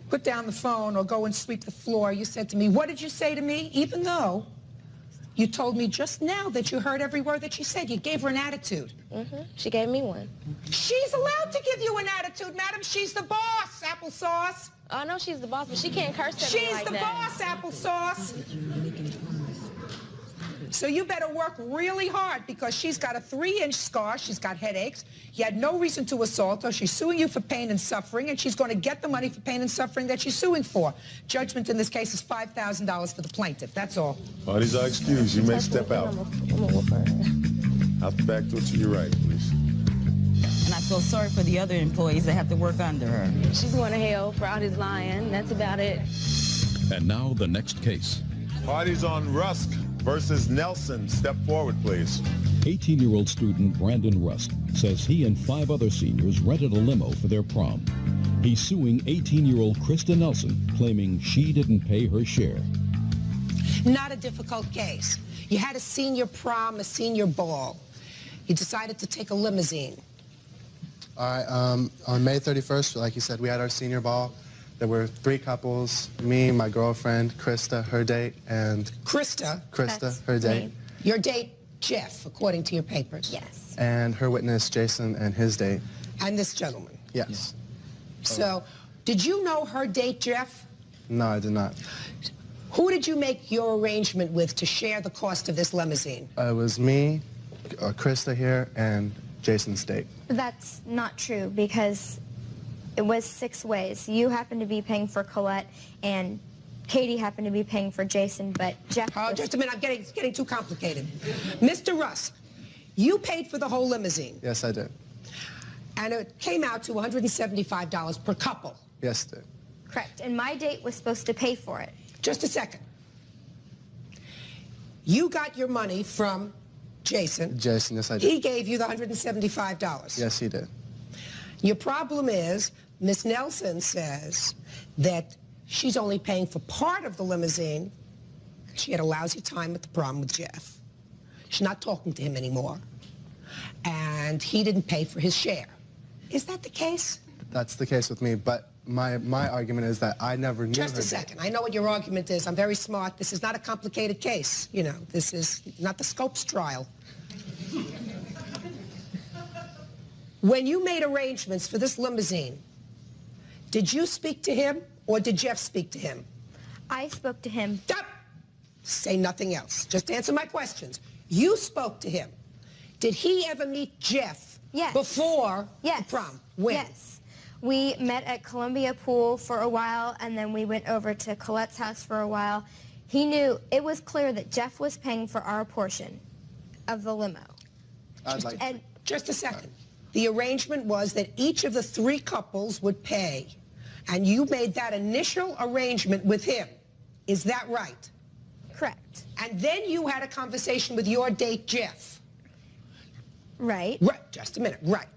put down the phone or go and sweep the floor, you said to me, what did you say to me? Even though you told me just now that you heard every word that she said. You gave her an attitude. Mm-hmm. She gave me one. She's allowed to give you an attitude, madam. She's the boss, applesauce. I know she's the boss, but she can't curse at me like that. She's the boss, applesauce. So you better work really hard because she's got a 3-inch scar. She's got headaches. You had no reason to assault her. She's suing you for pain and suffering, and she's going to get the money for pain and suffering that she's suing for. Judgment in this case is $5,000 for the plaintiff. That's all. Parties are excused. You may step out. Out the back door to your right, please. And I feel sorry for the other employees that have to work under her. She's going to hell for all his lying. That's about it. And now the next case. Parties on Rusk versus Nelson. Step forward, please. 18-year-old student Brandon Rusk says he and 5 other seniors rented a limo for their prom. He's suing 18-year-old Krista Nelson, claiming she didn't pay her share. Not a difficult case. You had a senior prom, a senior ball. You decided to take a limousine. All right, on May 31st, like you said, we had our senior ball. There were 3 couples, me, my girlfriend, Krista, her date, and... Krista, her date. Your date, Jeff, according to your papers. Yes. And her witness, Jason, and his date. And this gentleman. Yes. So, did you know her date, Jeff? No, I did not. Who did you make your arrangement with to share the cost of this limousine? It was me, Krista here, and Jason State. That's not true because it was 6 ways. You happened to be paying for Colette, and Katie happened to be paying for Jason, but Jeff... Oh, just a minute. It's getting too complicated. Mr. Rusk, you paid for the whole limousine. Yes, I did. And it came out to $175 per couple. Yes, it did. Correct. And my date was supposed to pay for it. Just a second. You got your money from Jason. Jason, yes, I did. He gave you the $175. Yes, he did. Your problem is, Miss Nelson says that she's only paying for part of the limousine. She had a lousy time at the prom with Jeff. She's not talking to him anymore. And he didn't pay for his share. Is that the case? That's the case with me, but my argument is that I never knew Just a second. I know what your argument is. I'm very smart. This is not a complicated case. You know, this is not the Scopes trial. When you made arrangements for this limousine, did you speak to him or did Jeff speak to him? I spoke to him. Stop! Say nothing else. Just answer my questions. You spoke to him. Did he ever meet Jeff before the prom? When? Yes. We met at Columbia Pool for a while, and then we went over to Colette's house for a while. He knew, it was clear that Jeff was paying for our portion of the limo. Just a second. The arrangement was that each of the 3 couples would pay, and you made that initial arrangement with him. Is that right? Correct. And then you had a conversation with your date, Jeff. Right. Right. Just a minute. Right.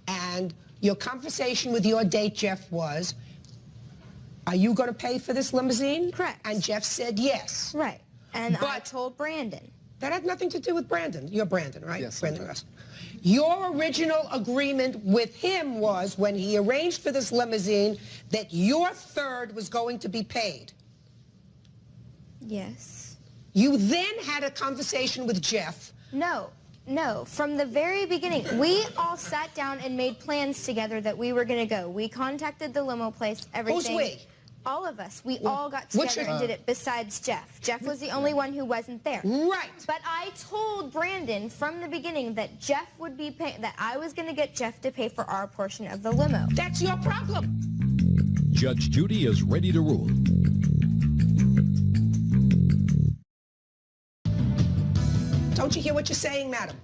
And your conversation with your date, Jeff, was, are you going to pay for this limousine? Correct. And Jeff said yes. Right. And I told Brandon. That had nothing to do with Brandon. You're Brandon, right? Yes. Brandon Rusk. Your original agreement with him was, when he arranged for this limousine, that your third was going to be paid. Yes. You then had a conversation with Jeff. No. No, from the very beginning, we all sat down and made plans together that we were going to go. We contacted the limo place, everything. Who's we? All of us. We all got together and did it besides Jeff. Jeff was the only one who wasn't there. Right. But I told Brandon from the beginning that Jeff would be paying, that I was going to get Jeff to pay for our portion of the limo. That's your problem. Judge Judy is ready to rule. Don't you hear what you're saying, madam?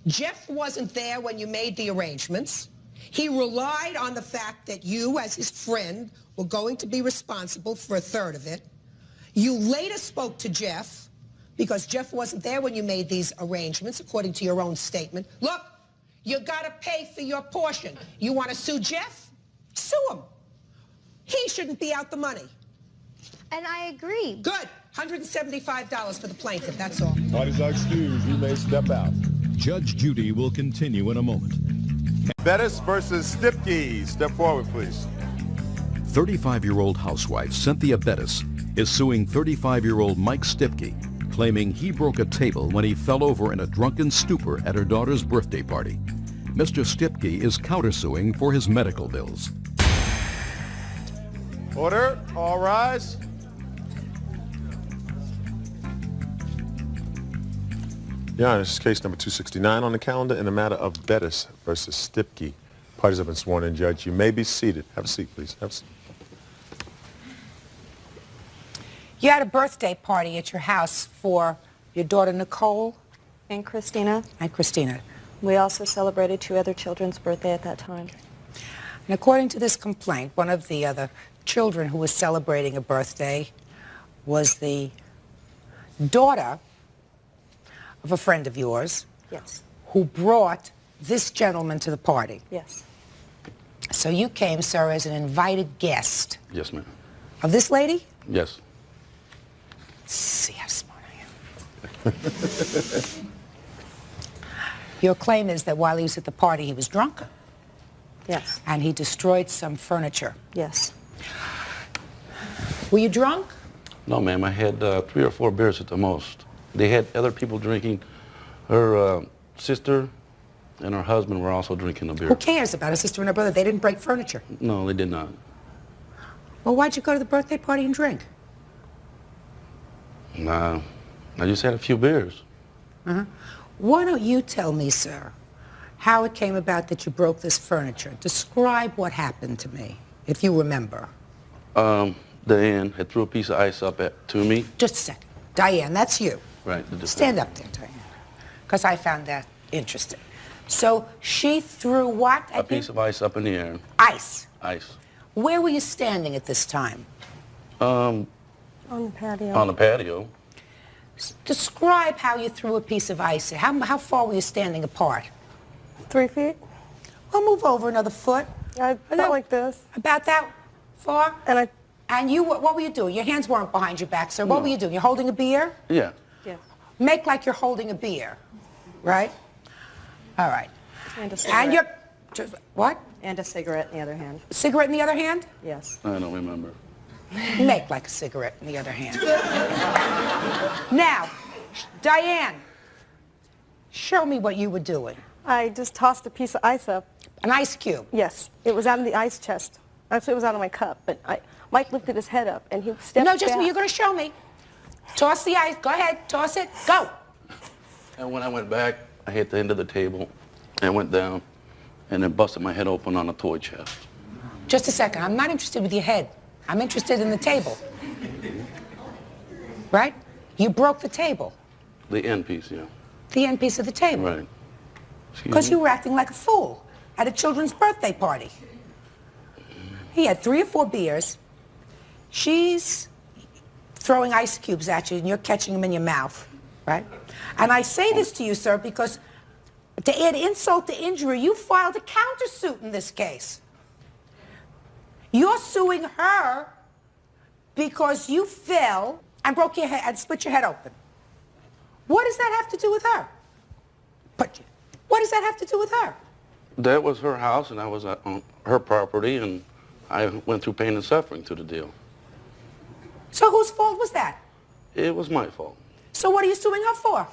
Jeff wasn't there when you made the arrangements. He relied on the fact that you, as his friend, were going to be responsible for a third of it. You later spoke to Jeff, because Jeff wasn't there when you made these arrangements, according to your own statement. Look, you got to pay for your portion. You want to sue Jeff? Sue him. He shouldn't be out the money. And I agree. Good. $175 for the plaintiff, that's all. Parties are excused. You may step out. Judge Judy will continue in a moment. Bettis versus Stipke. Step forward, please. 35-year-old housewife Cynthia Bettis is suing 35-year-old Mike Stipke, claiming he broke a table when he fell over in a drunken stupor at her daughter's birthday party. Mr. Stipke is countersuing for his medical bills. Order. All rise. Your Honor, this is case number 269 on the calendar in the matter of Bettis versus Stipke. Parties have been sworn in, Judge. You may be seated. Have a seat, please. Have a seat. You had a birthday party at your house for your daughter Nicole and Christina. and Christina. We also celebrated 2 other children's birthday at that time. And according to this complaint, one of the other children who was celebrating a birthday was the daughter of a friend of yours. Yes. Who brought this gentleman to the party. Yes. So you came, sir, as an invited guest Yes, ma'am. of this lady? Yes. See how smart I am. Your claim is that while he was at the party, he was drunk? Yes. And he destroyed some furniture? Yes. Were you drunk? No, ma'am. I had 3 or 4 beers at the most. They had other people drinking. Her sister and her husband were also drinking a beer. Who cares about a sister and her brother? They didn't break furniture. No, they did not. Well, why'd you go to the birthday party and drink? Nah, I just had a few beers. Uh-huh. Why don't you tell me, sir, how it came about that you broke this furniture? Describe what happened to me, if you remember. Diane had threw a piece of ice up to me. Just a second. Diane, that's you. Right. Stand up there, Diane, because I found that interesting. So she threw what? A piece of ice up in the air. Ice. Ice. Where were you standing at this time? On the patio. On the patio. Describe how you threw a piece of ice. How far were you standing apart? 3 feet. Well, move over another foot. I felt like this. About that far? And you, what were you doing? Your hands weren't behind your back, sir. What were you doing? You're holding a beer? Yeah. Yes. Make like you're holding a beer, right? All right. And a cigarette. And you're, what? And a cigarette in the other hand. Cigarette in the other hand? Yes. I don't remember. Make like a cigarette in the other hand. Now, Diane, show me what you were doing. I just tossed a piece of ice up. An ice cube? Yes. It was out of the ice chest. Actually, it was out of my cup, but Mike lifted his head up, and he stepped No, just back. you're going to show me. Toss the ice. Go ahead. Toss it. Go. And when I went back, I hit the end of the table and went down and then busted my head open on a toy chest. Just a second. I'm not interested with your head. I'm interested in the table. Right? You broke the table. The end piece, yeah. The end piece of the table. Right. Because you were acting like a fool at a children's birthday party. He had 3 or 4 beers. She's throwing ice cubes at you, and you're catching them in your mouth, right? And I say this to you, sir, because to add insult to injury, you filed a countersuit in this case. You're suing her because you fell and broke your head and split your head open. What does that have to do with her? What does that have to do with her? That was her house, and I was on her property, and I went through pain and suffering to the deal. So whose fault was that? It was my fault. So what are you suing her for?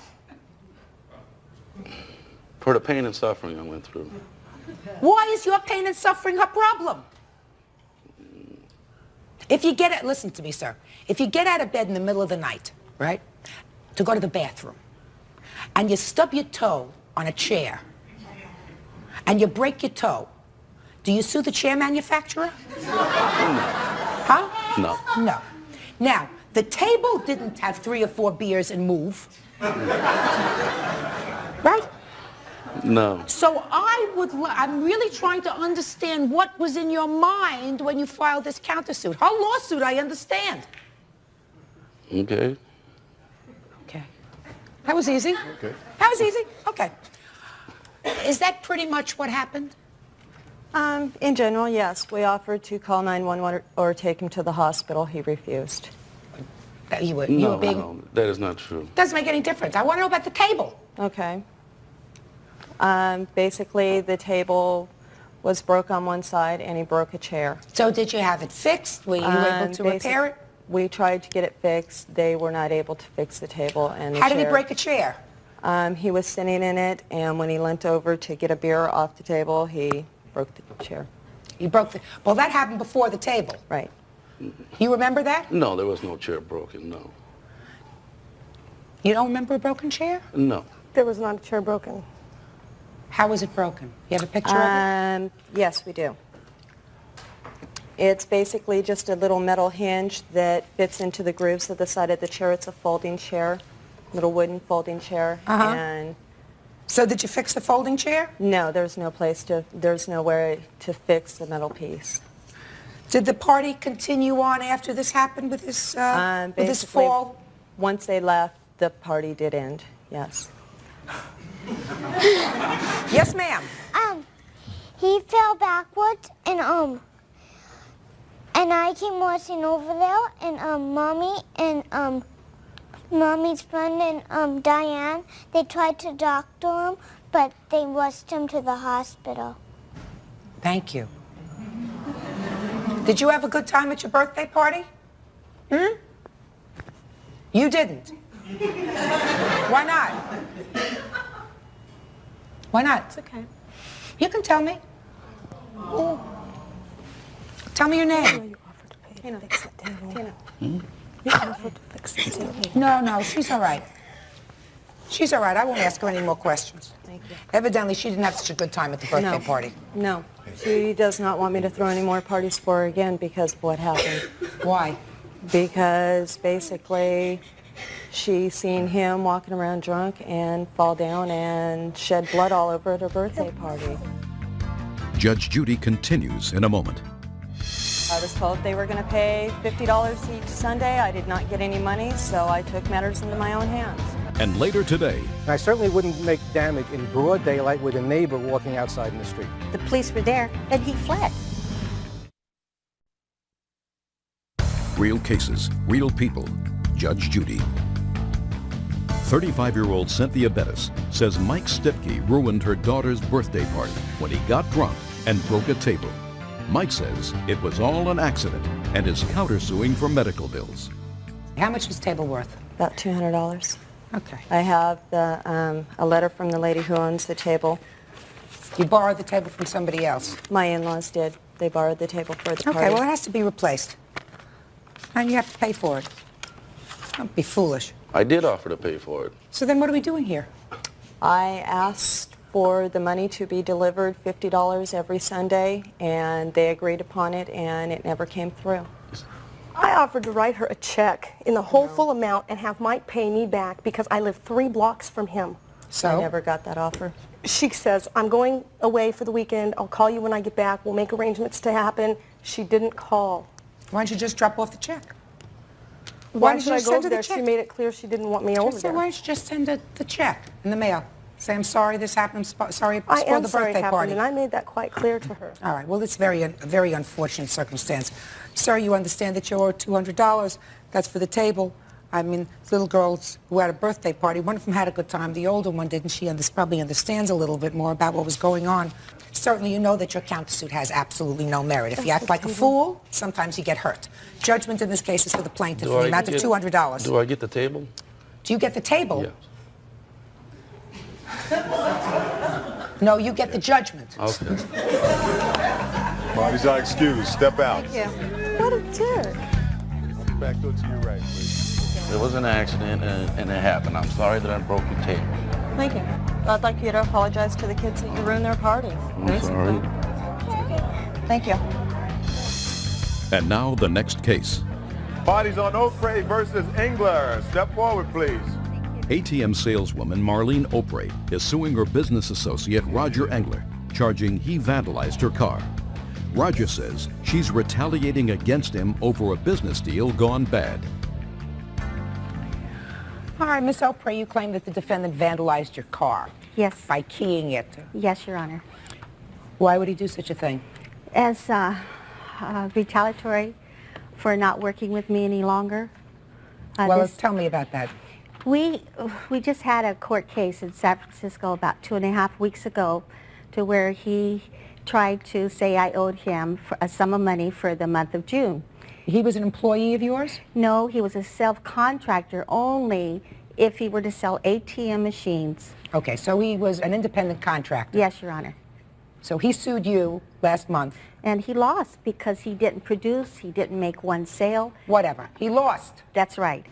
For the pain and suffering I went through. Why is your pain and suffering her problem? If you get it, listen to me, sir. If you get out of bed in the middle of the night, right, to go to the bathroom, and you stub your toe on a chair, and you break your toe, do you sue the chair manufacturer? Huh? No. No. Now, the table didn't have 3 or 4 beers and move. Right? No. So I'm really trying to understand what was in your mind when you filed this countersuit. Her lawsuit, I understand. Okay. Okay. That was easy. Okay. That was easy. Okay. Is that pretty much what happened? In general, yes. We offered to call 911 or take him to the hospital. He refused. You were No, being... that is not true. Doesn't make any difference. I want to know about the table. Okay. Basically, the table was broke on one side, and he broke a chair. So did you have it fixed? Were you able to repair it? We tried to get it fixed. They were not able to fix the table and the How chair. did he break a chair? He was sitting in it, and when he leant over to get a beer off the table, he broke the chair. You broke the... Well, that happened before the table. Right. You remember that? No, there was no chair broken, no. You don't remember a broken chair? No. There was not a chair broken. How was it broken? You have a picture of it? Yes, we do. It's basically just a little metal hinge that fits into the grooves of the side of the chair. It's a folding chair, little wooden folding chair. Uh-huh. And so did you fix the folding chair? No, there's nowhere to fix the metal piece. Did the party continue on after this happened with this fall? Once they left, the party did end, yes. Yes, ma'am. He fell backwards, and I came watching over there, and Mommy and Mommy's friend and Diane, they tried to doctor him, but they rushed him to the hospital. Thank you. Did you have a good time at your birthday party? Hmm? You didn't. Why not? Why not? It's okay. You can tell me. Tell me your name. Tina. Tina. Hmm? You No, she's all right. She's all right. I won't ask her any more questions. Thank you. Evidently, she didn't have such a good time at the birthday party. No. She does not want me to throw any more parties for her again because of what happened. Why? Because basically she seen him walking around drunk and fall down and shed blood all over at her birthday party. Judge Judy continues in a moment. I was told they were going to pay $50 each Sunday. I did not get any money, so I took matters into my own hands. And later today, I certainly wouldn't make damage in broad daylight with a neighbor walking outside in the street. The police were there, and he fled. real cases, real people. Judge Judy. 35-year-old Cynthia Bettis says Mike Stipke ruined her daughter's birthday party when he got drunk and broke a table. Mike says it was all an accident and is countersuing for medical bills. How much is table worth? About $200. Okay. I have a letter from the lady who owns the table. You borrowed the table from somebody else? My in-laws did. They borrowed the table for the party. Okay, well, it has to be replaced. And you have to pay for it. Don't be foolish. I did offer to pay for it. So then what are we doing here? I asked for the money to be delivered, $50 every Sunday, and they agreed upon it, and it never came through. I offered to write her a check in the whole full amount and have Mike pay me back because I live 3 blocks from him. So? I never got that offer. She says, I'm going away for the weekend. I'll call you when I get back. We'll make arrangements to happen. She didn't call. Why don't you just drop off the check? Why should I go over there? She made it clear she didn't want me over there. Why don't you just send the check in the mail? Say, I'm sorry this happened. Sorry I for am the sorry birthday it happened, party. and I made that quite clear to her. All right. Well, it's a very unfortunate circumstance. Sir, you understand that you owe $200. That's for the table. I mean, little girls who had a birthday party, one of them had a good time. The older one didn't. She probably understands a little bit more about what was going on. Certainly, you know that your countersuit has absolutely no merit. If you act like a fool, sometimes you get hurt. Judgment in this case is for the plaintiff in the amount of $200. Do I get the table? Do you get the table? Yes. No, you get the judgment. Okay. Parties are excused. Step out. Thank you. What a jerk. Back door to your right, please. It was an accident and it happened. I'm sorry that I broke your table. Thank you. I'd like you to apologize to the kids that you ruined their party. I'm sorry. Thank you. And now the next case. Parties on Oakray versus Engler. Step forward, please. ATM saleswoman Marlene Opray is suing her business associate Roger Engler, charging he vandalized her car. Roger says she's retaliating against him over a business deal gone bad. All right, Miss Opray, you claim that the defendant vandalized your car. Yes. By keying it. Yes, Your Honor. Why would he do such a thing? As retaliatory for not working with me any longer. Well, tell me about that. We just had a court case in San Francisco about 2.5 weeks ago to where he tried to say I owed him for a sum of money for the month of June. He was an employee of yours? No, he was a self-contractor only if he were to sell ATM machines. Okay, so he was an independent contractor. Yes, Your Honor. So he sued you last month. And he lost because he didn't produce, he didn't make one sale. Whatever. He lost. That's right.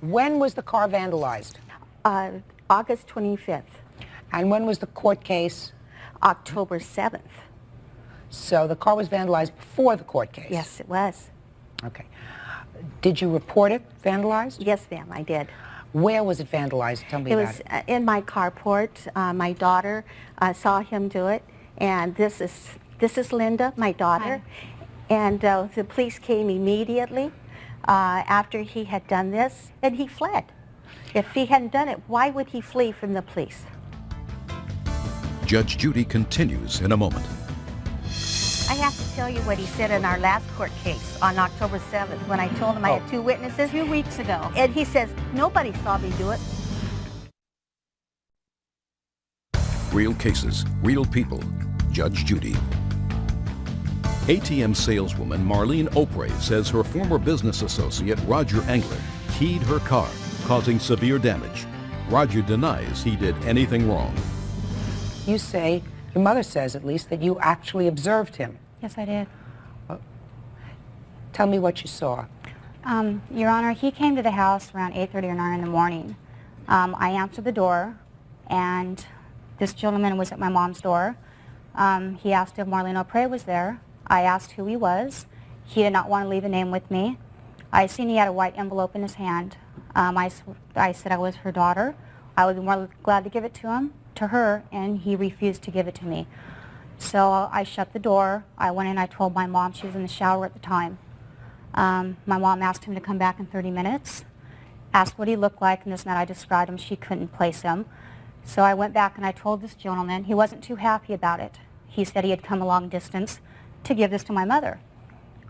When was the car vandalized? August 25th. And when was the court case? October 7th. So the car was vandalized before the court case? Yes, it was. Okay. Did you report it vandalized? Yes, ma'am, I did. Where was it vandalized? Tell me about it. It was in my carport. My daughter saw him do it, and this is Linda, my daughter. Hi. And the police came immediately after he had done this, and he fled. If he hadn't done it, why would he flee from the police? Judge Judy continues in a moment. I have to tell you what he said in our last court case on October 7th when I told him I had 2 witnesses 2 weeks ago. And he says, nobody saw me do it. Real cases, real people. Judge Judy. ATM saleswoman Marlene Opray says her former business associate Roger Engler keyed her car, causing severe damage. Roger denies he did anything wrong. You say, your mother says at least, that you actually observed him. Yes, I did. Tell me what you saw. Your Honor, he came to the house around 8:30 or 9 in the morning. I answered the door, and this gentleman was at my mom's door. He asked if Marlene O'Prey was there. I asked who he was. He did not want to leave a name with me. I seen he had a white envelope in his hand. I said I was her daughter. I would be more glad to give it to her, and he refused to give it to me. So I shut the door. I went in, I told my mom, she was in the shower at the time. My mom asked him to come back in 30 minutes, asked what he looked like, and this and that. I described him. She couldn't place him. So I went back and I told this gentleman. He wasn't too happy about it. He said he had come a long distance to give this to my mother.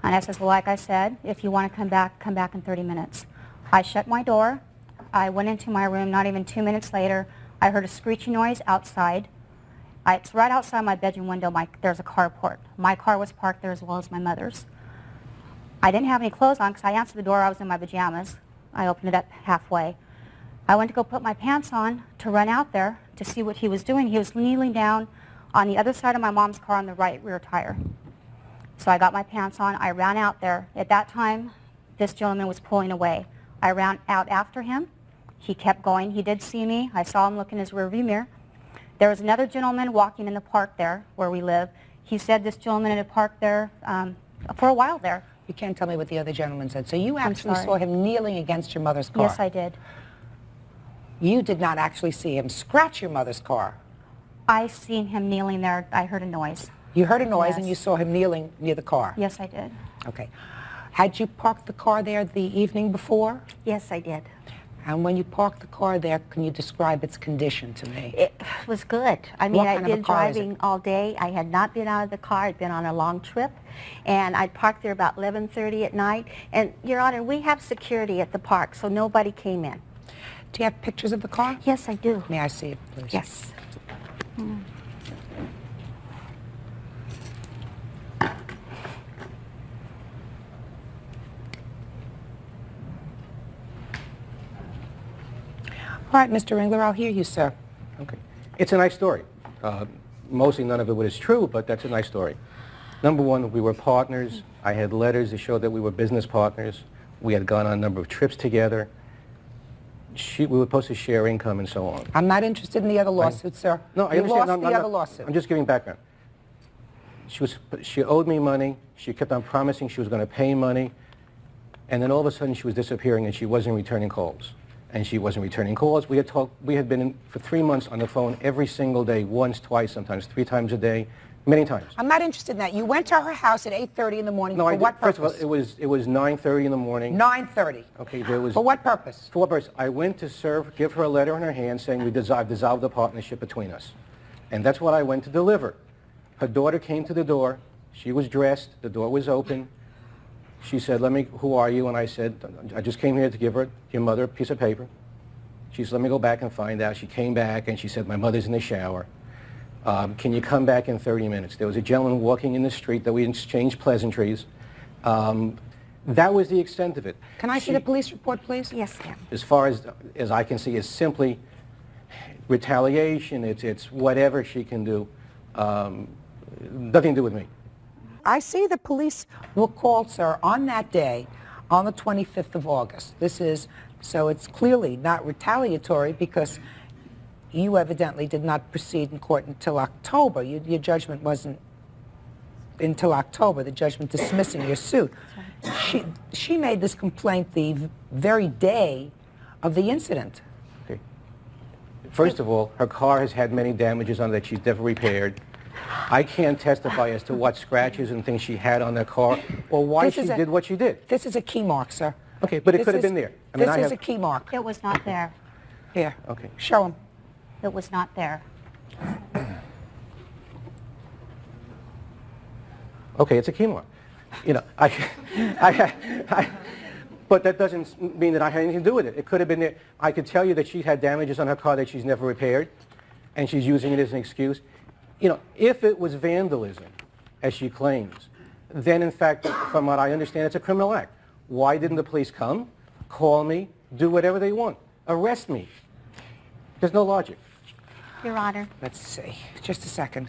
And I says, well, like I said, if you want to come back in 30 minutes. I shut my door. I went into my room. Not even 2 minutes later, I heard a screeching noise outside. It's right outside my bedroom window. There's a carport. My car was parked there as well as my mother's. I didn't have any clothes on because I answered the door. I was in my pajamas. I opened it up halfway. I went to go put my pants on to run out there to see what he was doing. He was kneeling down on the other side of my mom's car on the right rear tire. So I got my pants on. I ran out there. At that time, this gentleman was pulling away. I ran out after him. He kept going. He did see me. I saw him look in his rearview mirror. There was another gentleman walking in the park there where we live. He said this gentleman had parked there for a while there. You can't tell me what the other gentleman said. So you actually saw him kneeling against your mother's car? Yes, I did. You did not actually see him scratch your mother's car? I seen him kneeling there. I heard a noise. You heard a noise, Yes. and you saw him kneeling near the car? Yes, I did. Okay. Had you parked the car there the evening before? Yes, I did. And when you parked the car there, can you describe its condition to me? It was good. I mean, What I'd kind of a been car is it? driving all day. I had not been out of the car. I'd been on a long trip. And I'd parked there about 11:30 at night. And, Your Honor, we have security at the park, so nobody came in. Do you have pictures of the car? Yes, I do. May I see it, please? Yes. All right, Mr. Ringler, I'll hear you, sir. Okay. It's a nice story. Mostly none of it was true, but that's a nice story. Number one, we were partners. I had letters that showed that we were business partners. We had gone on a number of trips together. We were supposed to share income and so on. I'm not interested in the other lawsuit, sir. No, I you understand. lost No, the other lawsuit. I'm just giving background. She owed me money. She kept on promising she was going to pay money. And then all of a sudden she was disappearing and she wasn't returning calls. And she wasn't returning calls. We had been in for 3 months on the phone every single day, once, twice, sometimes 3 times a day, many times. I'm not interested in that. You went to her house at 8:30 in the morning. No, for what purpose? First of all, it was 9:30 in the morning. 9:30. Okay, there was. For what purpose? For what purpose? I went to give her a letter in her hand saying we dissolved the partnership between us. And that's what I went to deliver. Her daughter came to the door. She was dressed. The door was open. She said, who are you? And I said, I just came here to give your mother a piece of paper. She said, let me go back and find out. She came back and she said, my mother's in the shower. Can you come back in 30 minutes? There was a gentleman walking in the street that we exchanged pleasantries. That was the extent of it. Can I see the police report, please? Yes, ma'am. As far as I can see, it's simply retaliation. It's whatever she can do. Nothing to do with me. I see the police were called, sir, on that day, on the 25th of August. So it's clearly not retaliatory because you evidently did not proceed in court until October. Your judgment wasn't until October, the judgment dismissing your suit. She made this complaint the very day of the incident. Okay. First of all, her car has had many damages on it that she's never repaired. I can't testify as to what scratches and things she had on her car or why she did what she did. This is a key mark, sir. Okay, but it could have been there. I mean, this is a key mark. It was not there. Here. Okay. Show him. It was not there. Okay, it's a key mark. You know, but that doesn't mean that I had anything to do with it. It could have been there. I could tell you that she had damages on her car that she's never repaired, and she's using it as an excuse. You know, if it was vandalism, as she claims, then in fact, from what I understand, it's a criminal act. Why didn't the police come, call me, do whatever they want, arrest me? There's no logic. Your Honor. Let's see. Just a second.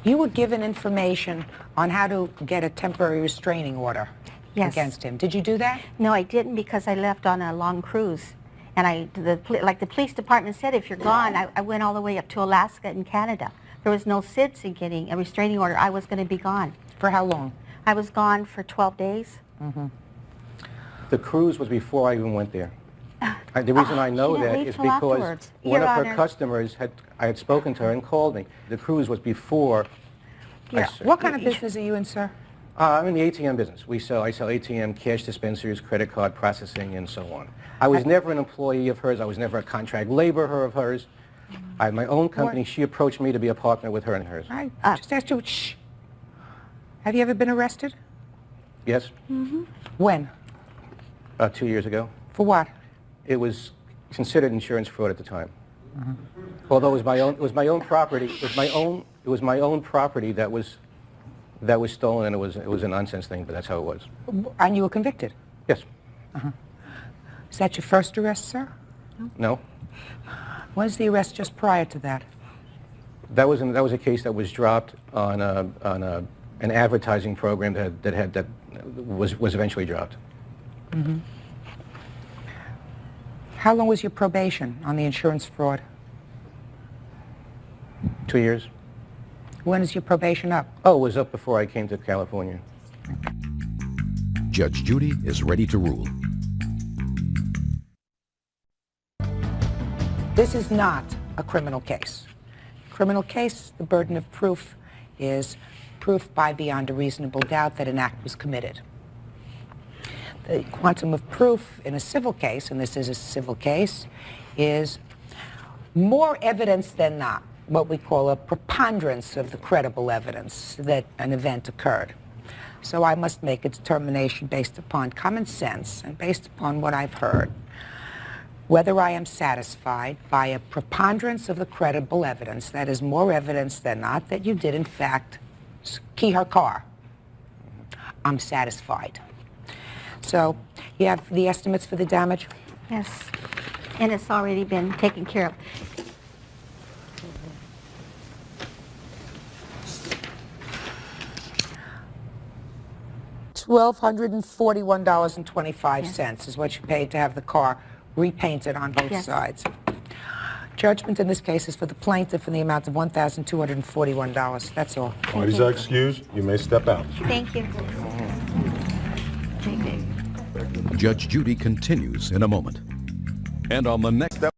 You were given information on how to get a temporary restraining order against him. Did you do that? No, I didn't because I left on a long cruise. And like the police department said, if you're gone, I went all the way up to Alaska and Canada. There was no sense in getting a restraining order. I was going to be gone. For how long? I was gone for 12 days. The cruise was before I even went there. The reason I know that is because one of her customers I had spoken to her and called me. The cruise was before. What kind of business are you in, sir? I'm in the ATM business. I sell ATM, cash dispensers, credit card processing, and so on. I was never an employee of hers. I was never a contract laborer of hers. I had my own company. She approached me to be a partner with her and hers. I just asked you, shh. Have you ever been arrested? Yes. When? 2 years ago. For what? It was considered insurance fraud at the time. Although it was my own property. It was my own property that was stolen, and it was a nonsense thing, but that's how it was. And you were convicted? Yes. Is that your first arrest, sir? No. Was the arrest just prior to that? That was a case that was dropped on an advertising program that was eventually dropped. How long was your probation on the insurance fraud? 2 years. When is your probation up? Oh, it was up before I came to California. Judge Judy is ready to rule. This is not a criminal case. Criminal case, the burden of proof is proof by beyond a reasonable doubt that an act was committed. The quantum of proof in a civil case, and this is a civil case, is more evidence than not, what we call a preponderance of the credible evidence that an event occurred. So I must make a determination based upon common sense and based upon what I've heard, whether I am satisfied by a preponderance of the credible evidence, that is more evidence than not, that you did in fact key her car. I'm satisfied. So you have the estimates for the damage? Yes, and it's already been taken care of. $1,241.25 is what you paid to have the car repainted on both sides. Judgment in this case is for the plaintiff in the amount of $1,241. That's all. Parties are excused. You may step out. Thank you. Judge Judy continues in a moment. And on the next step.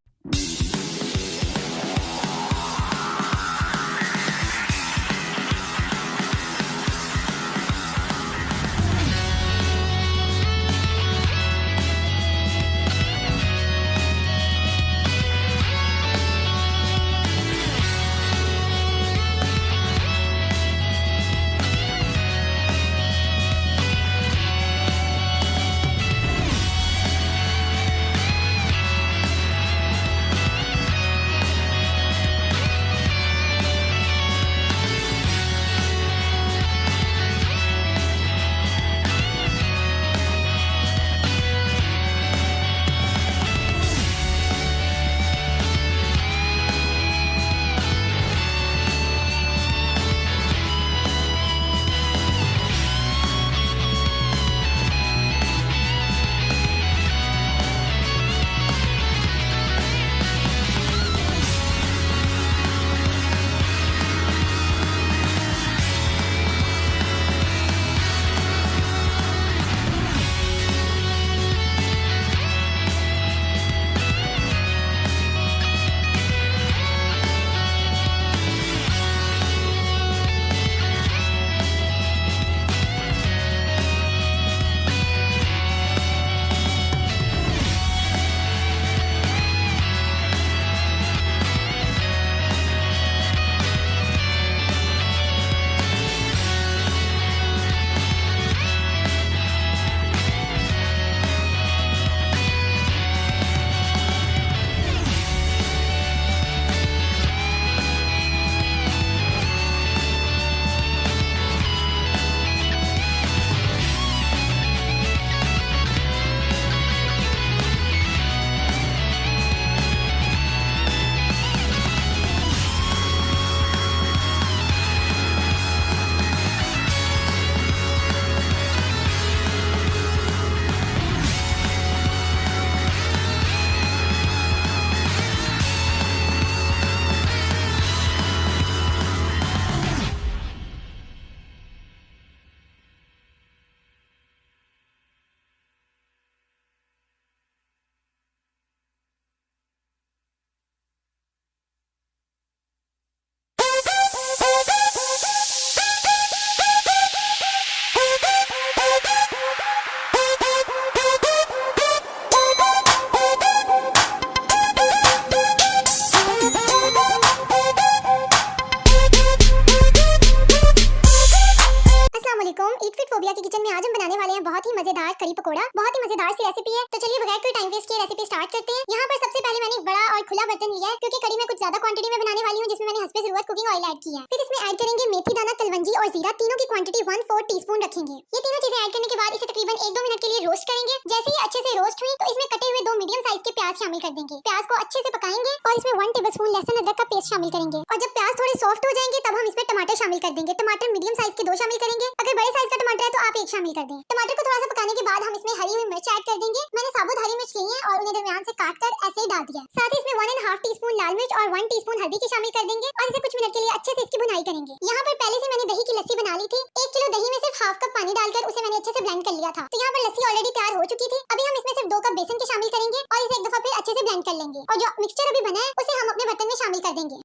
अस्सलामुअलैकुम। ईट fit phobia के kitchen में आज हम बनाने वाले हैं बहुत ही मजेदार करी पकोड़ा। बहुत ही मजेदार सी रेसिपी है, तो चलिए बगैर कोई टाइम वेस्ट किए रेसिपी स्टार्ट करते हैं। यहाँ पर सबसे पहले मैंने एक बड़ा और खुला बर्तन लिया है, क्योंकि करी में कुछ ज्यादा क्वांटिटी में बनाने वाली हूँ, जिसमें मैंने हस्बे जरूरत कुकिंग ऑयल ऐड किया है। फिर इसमें ऐड करेंगे मेथी दाना, कलवंजी और जीरा, तीनों की क्वांटिटी 1/4 टीस्पून रखेंगे। ये तीनों चीजें ऐड करने के बाद इसे तकरीबन 1-2 मिनट के लिए रोस्ट करेंगे। जैसे ही अच्छे से रोस्ट हुई तो इसमें कटे हुए 2 मीडियम साइज के प्याज शामिल कर देंगे। प्याज को अच्छे से पकाएंगे और इसमें 1 टेबलस्पून लहसुन अदरक का पेस्ट शामिल करेंगे। और जब प्याज थोड़े सॉफ्ट हो जाएंगे तब हम इसमें टमाटर शामिल कर देंगे। टमाटर मीडियम साइज के 2 शामिल करेंगे। अगर बड़े साइज का टमाटर है तो आप 1 शामिल कर दें। टमाटर को थोड़ा सा पकाने के बाद हम इसमें हरी हुई मिर्च ऐड कर देंगे। मैंने साबुत हरी मिर्च ली है और उन्हें दरमियान से काटकर ऐसे ही डाल दिया। साथ ही इसमें 1.5 टीस्पून लाल मिर्च और 1 टीस्पून हल्दी की शामिल कर देंगे और इसे कुछ मिनट के लिए अच्छे से इसकी भुनाई करेंगे। यहाँ पर पहले से मैंने दही की लस्सी बना ली थी। 1 किलो दही में सिर्फ हाफ कप पानी डालकर उसे मैंने अच्छे से ब्लेंड कर लिया था। तो यहाँ पर लस्सी ऑलरेडी तैयार हो चुकी थी। अभी हम इसमें सिर्फ 2 कप बेसन के शामिल करेंगे और इसे एक दफा फिर अच्छे से ब्लेंड कर लेंगे। और जो मिक्सचर अभी बना है उसे हम अपने बर्तन में शामिल कर देंगे।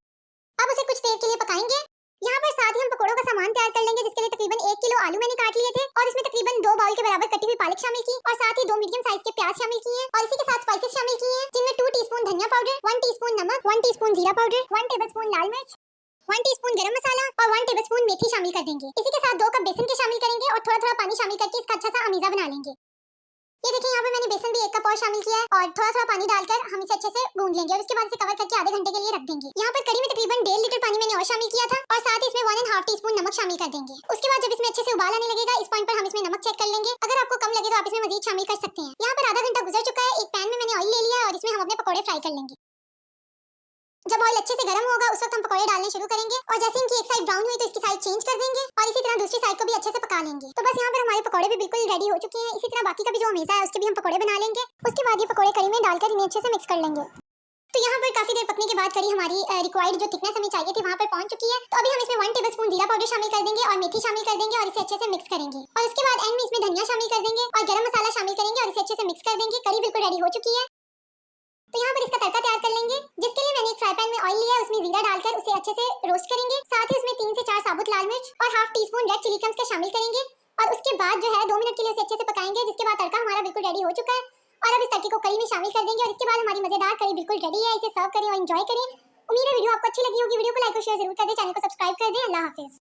अब उसे कुछ देर के लिए पकाएंगे। यहाँ पर साथ ही हम पकोड़ों का सामान तैयार कर लेंगे, जिसके लिए तकरीबन 1 किलो आलू मैंने काट लिए थे और इसमें तकरीबन 2 बाउल के बराबर कटी हुई पालक शामिल की और साथ ही 2 मीडियम साइज के प्याज शामिल किए हैं और इसी के साथ स्पाइसेस शामिल किए हैं, जिनमें 2 टीस्पून धनिया पाउडर, 1 टीस्पून नमक, 1 टीस्पून जीरा पाउडर, 1 टेबलस्पून लाल मिर्च, 1 टीस्पून गरम मसाला और 1 टेबलस्पून मेथी शामिल कर देंगे। इसी के साथ 2 कप बेसन के शामिल करेंगे और थोड़ा थोड़ा पानी शामिल करके इसका अच्छा सा अमीजा बना लेंगे। ये देखिए यहाँ पे मैंने बेसन भी 1 कप और शामिल किया है और थोड़ा थोड़ा पानी डालकर हम इसे अच्छे से गूंद लेंगे और उसके बाद इसे कवर करके आधे घंटे के लिए रख देंगे। यहाँ पर करी में तकरीबन 1.5 लीटर पानी मैंने और शामिल किया था और साथ ही इसमें 1.5 टीस्पून नमक शामिल कर देंगे। उसके बाद जब इसमें अच्छे से उबाल आने लगेगा, इस पॉइंट पर हम इसमें नमक चेक कर लेंगे। अगर आपको कम लगे तो आप इसमें मजीद शामिल कर सकते हैं। यहाँ पर आधा घंटा गुजर चुका है। एक पैन में मैंने ऑयल ले लिया है और इसमें हम अपने पकौड़े फ्राई कर लेंगे। जब ऑयल अच्छे से गर्म होगा उस वक्त हम पकौड़े डालने शुरू करेंगे और जैसे इनकी एक साइड ब्राउन हुई तो इसकी साइड चेंज कर देंगे और इसी तरह दूसरी साइड को भी अच्छे से पका लेंगे। तो बस यहाँ पर हमारे पकौड़े भी बिल्कुल रेडी हो चुके हैं। इसी तरह बाकी का भी जो अमेज़ा है उसके भी हम पकौड़े बना लेंगे। उसके बाद ये पकौड़े करी में डालकर इन्हें अच्छे से मिक्स कर लेंगे। तो यहाँ पर काफी देर पकने के बाद करी हमारी रिक्वायर्ड जो थिकनेस हमें चाहिए थी वहाँ पर पहुंच चुकी है। तो अभी हम इसमें 1 टेबलस्पून जीरा पाउडर शामिल कर देंगे और मेथी शामिल कर देंगे और इसे अच्छे से मिक्स करेंगे। और उसके बाद एंड में इसमें धनिया शामिल कर देंगे और गरम मसाला शामिल करेंगे और इसे अच्छे से मिक्स कर देंगे। करी बिल्कुल रेडी हो चुकी है। तो यहाँ पर इसका तड़का तैयार कर लेंगे, जिसके लिए मैंने एक फ्राई पैन में ऑयल लिया है, उसमें जीरा डालकर उसे अच्छे से रोस्ट करेंगे। साथ ही उसमें 3 से 4 साबुत लाल मिर्च और half teaspoon red chilli crumbs का शामिल करेंगे और उसके बाद जो है 2 मिनट के लिए उसे अच्छे से पकाएंगे। जिसके बाद तड़का हमारा बिल्कुल रेडी हो चुका है और अब इस तड़के को करी में शामिल कर देंगे और इसके बाद हमारी मजेदार करी बिल्कुल रेडी है। इसे सर्व करें और एंजॉय करें। उम्मीद है वीडियो आपको अच्छी लगी होगी। वीडियो को लाइक और शेयर जरूर कर दें, चैनल को सब्सक्राइब कर दें। अल्लाह हाफिज।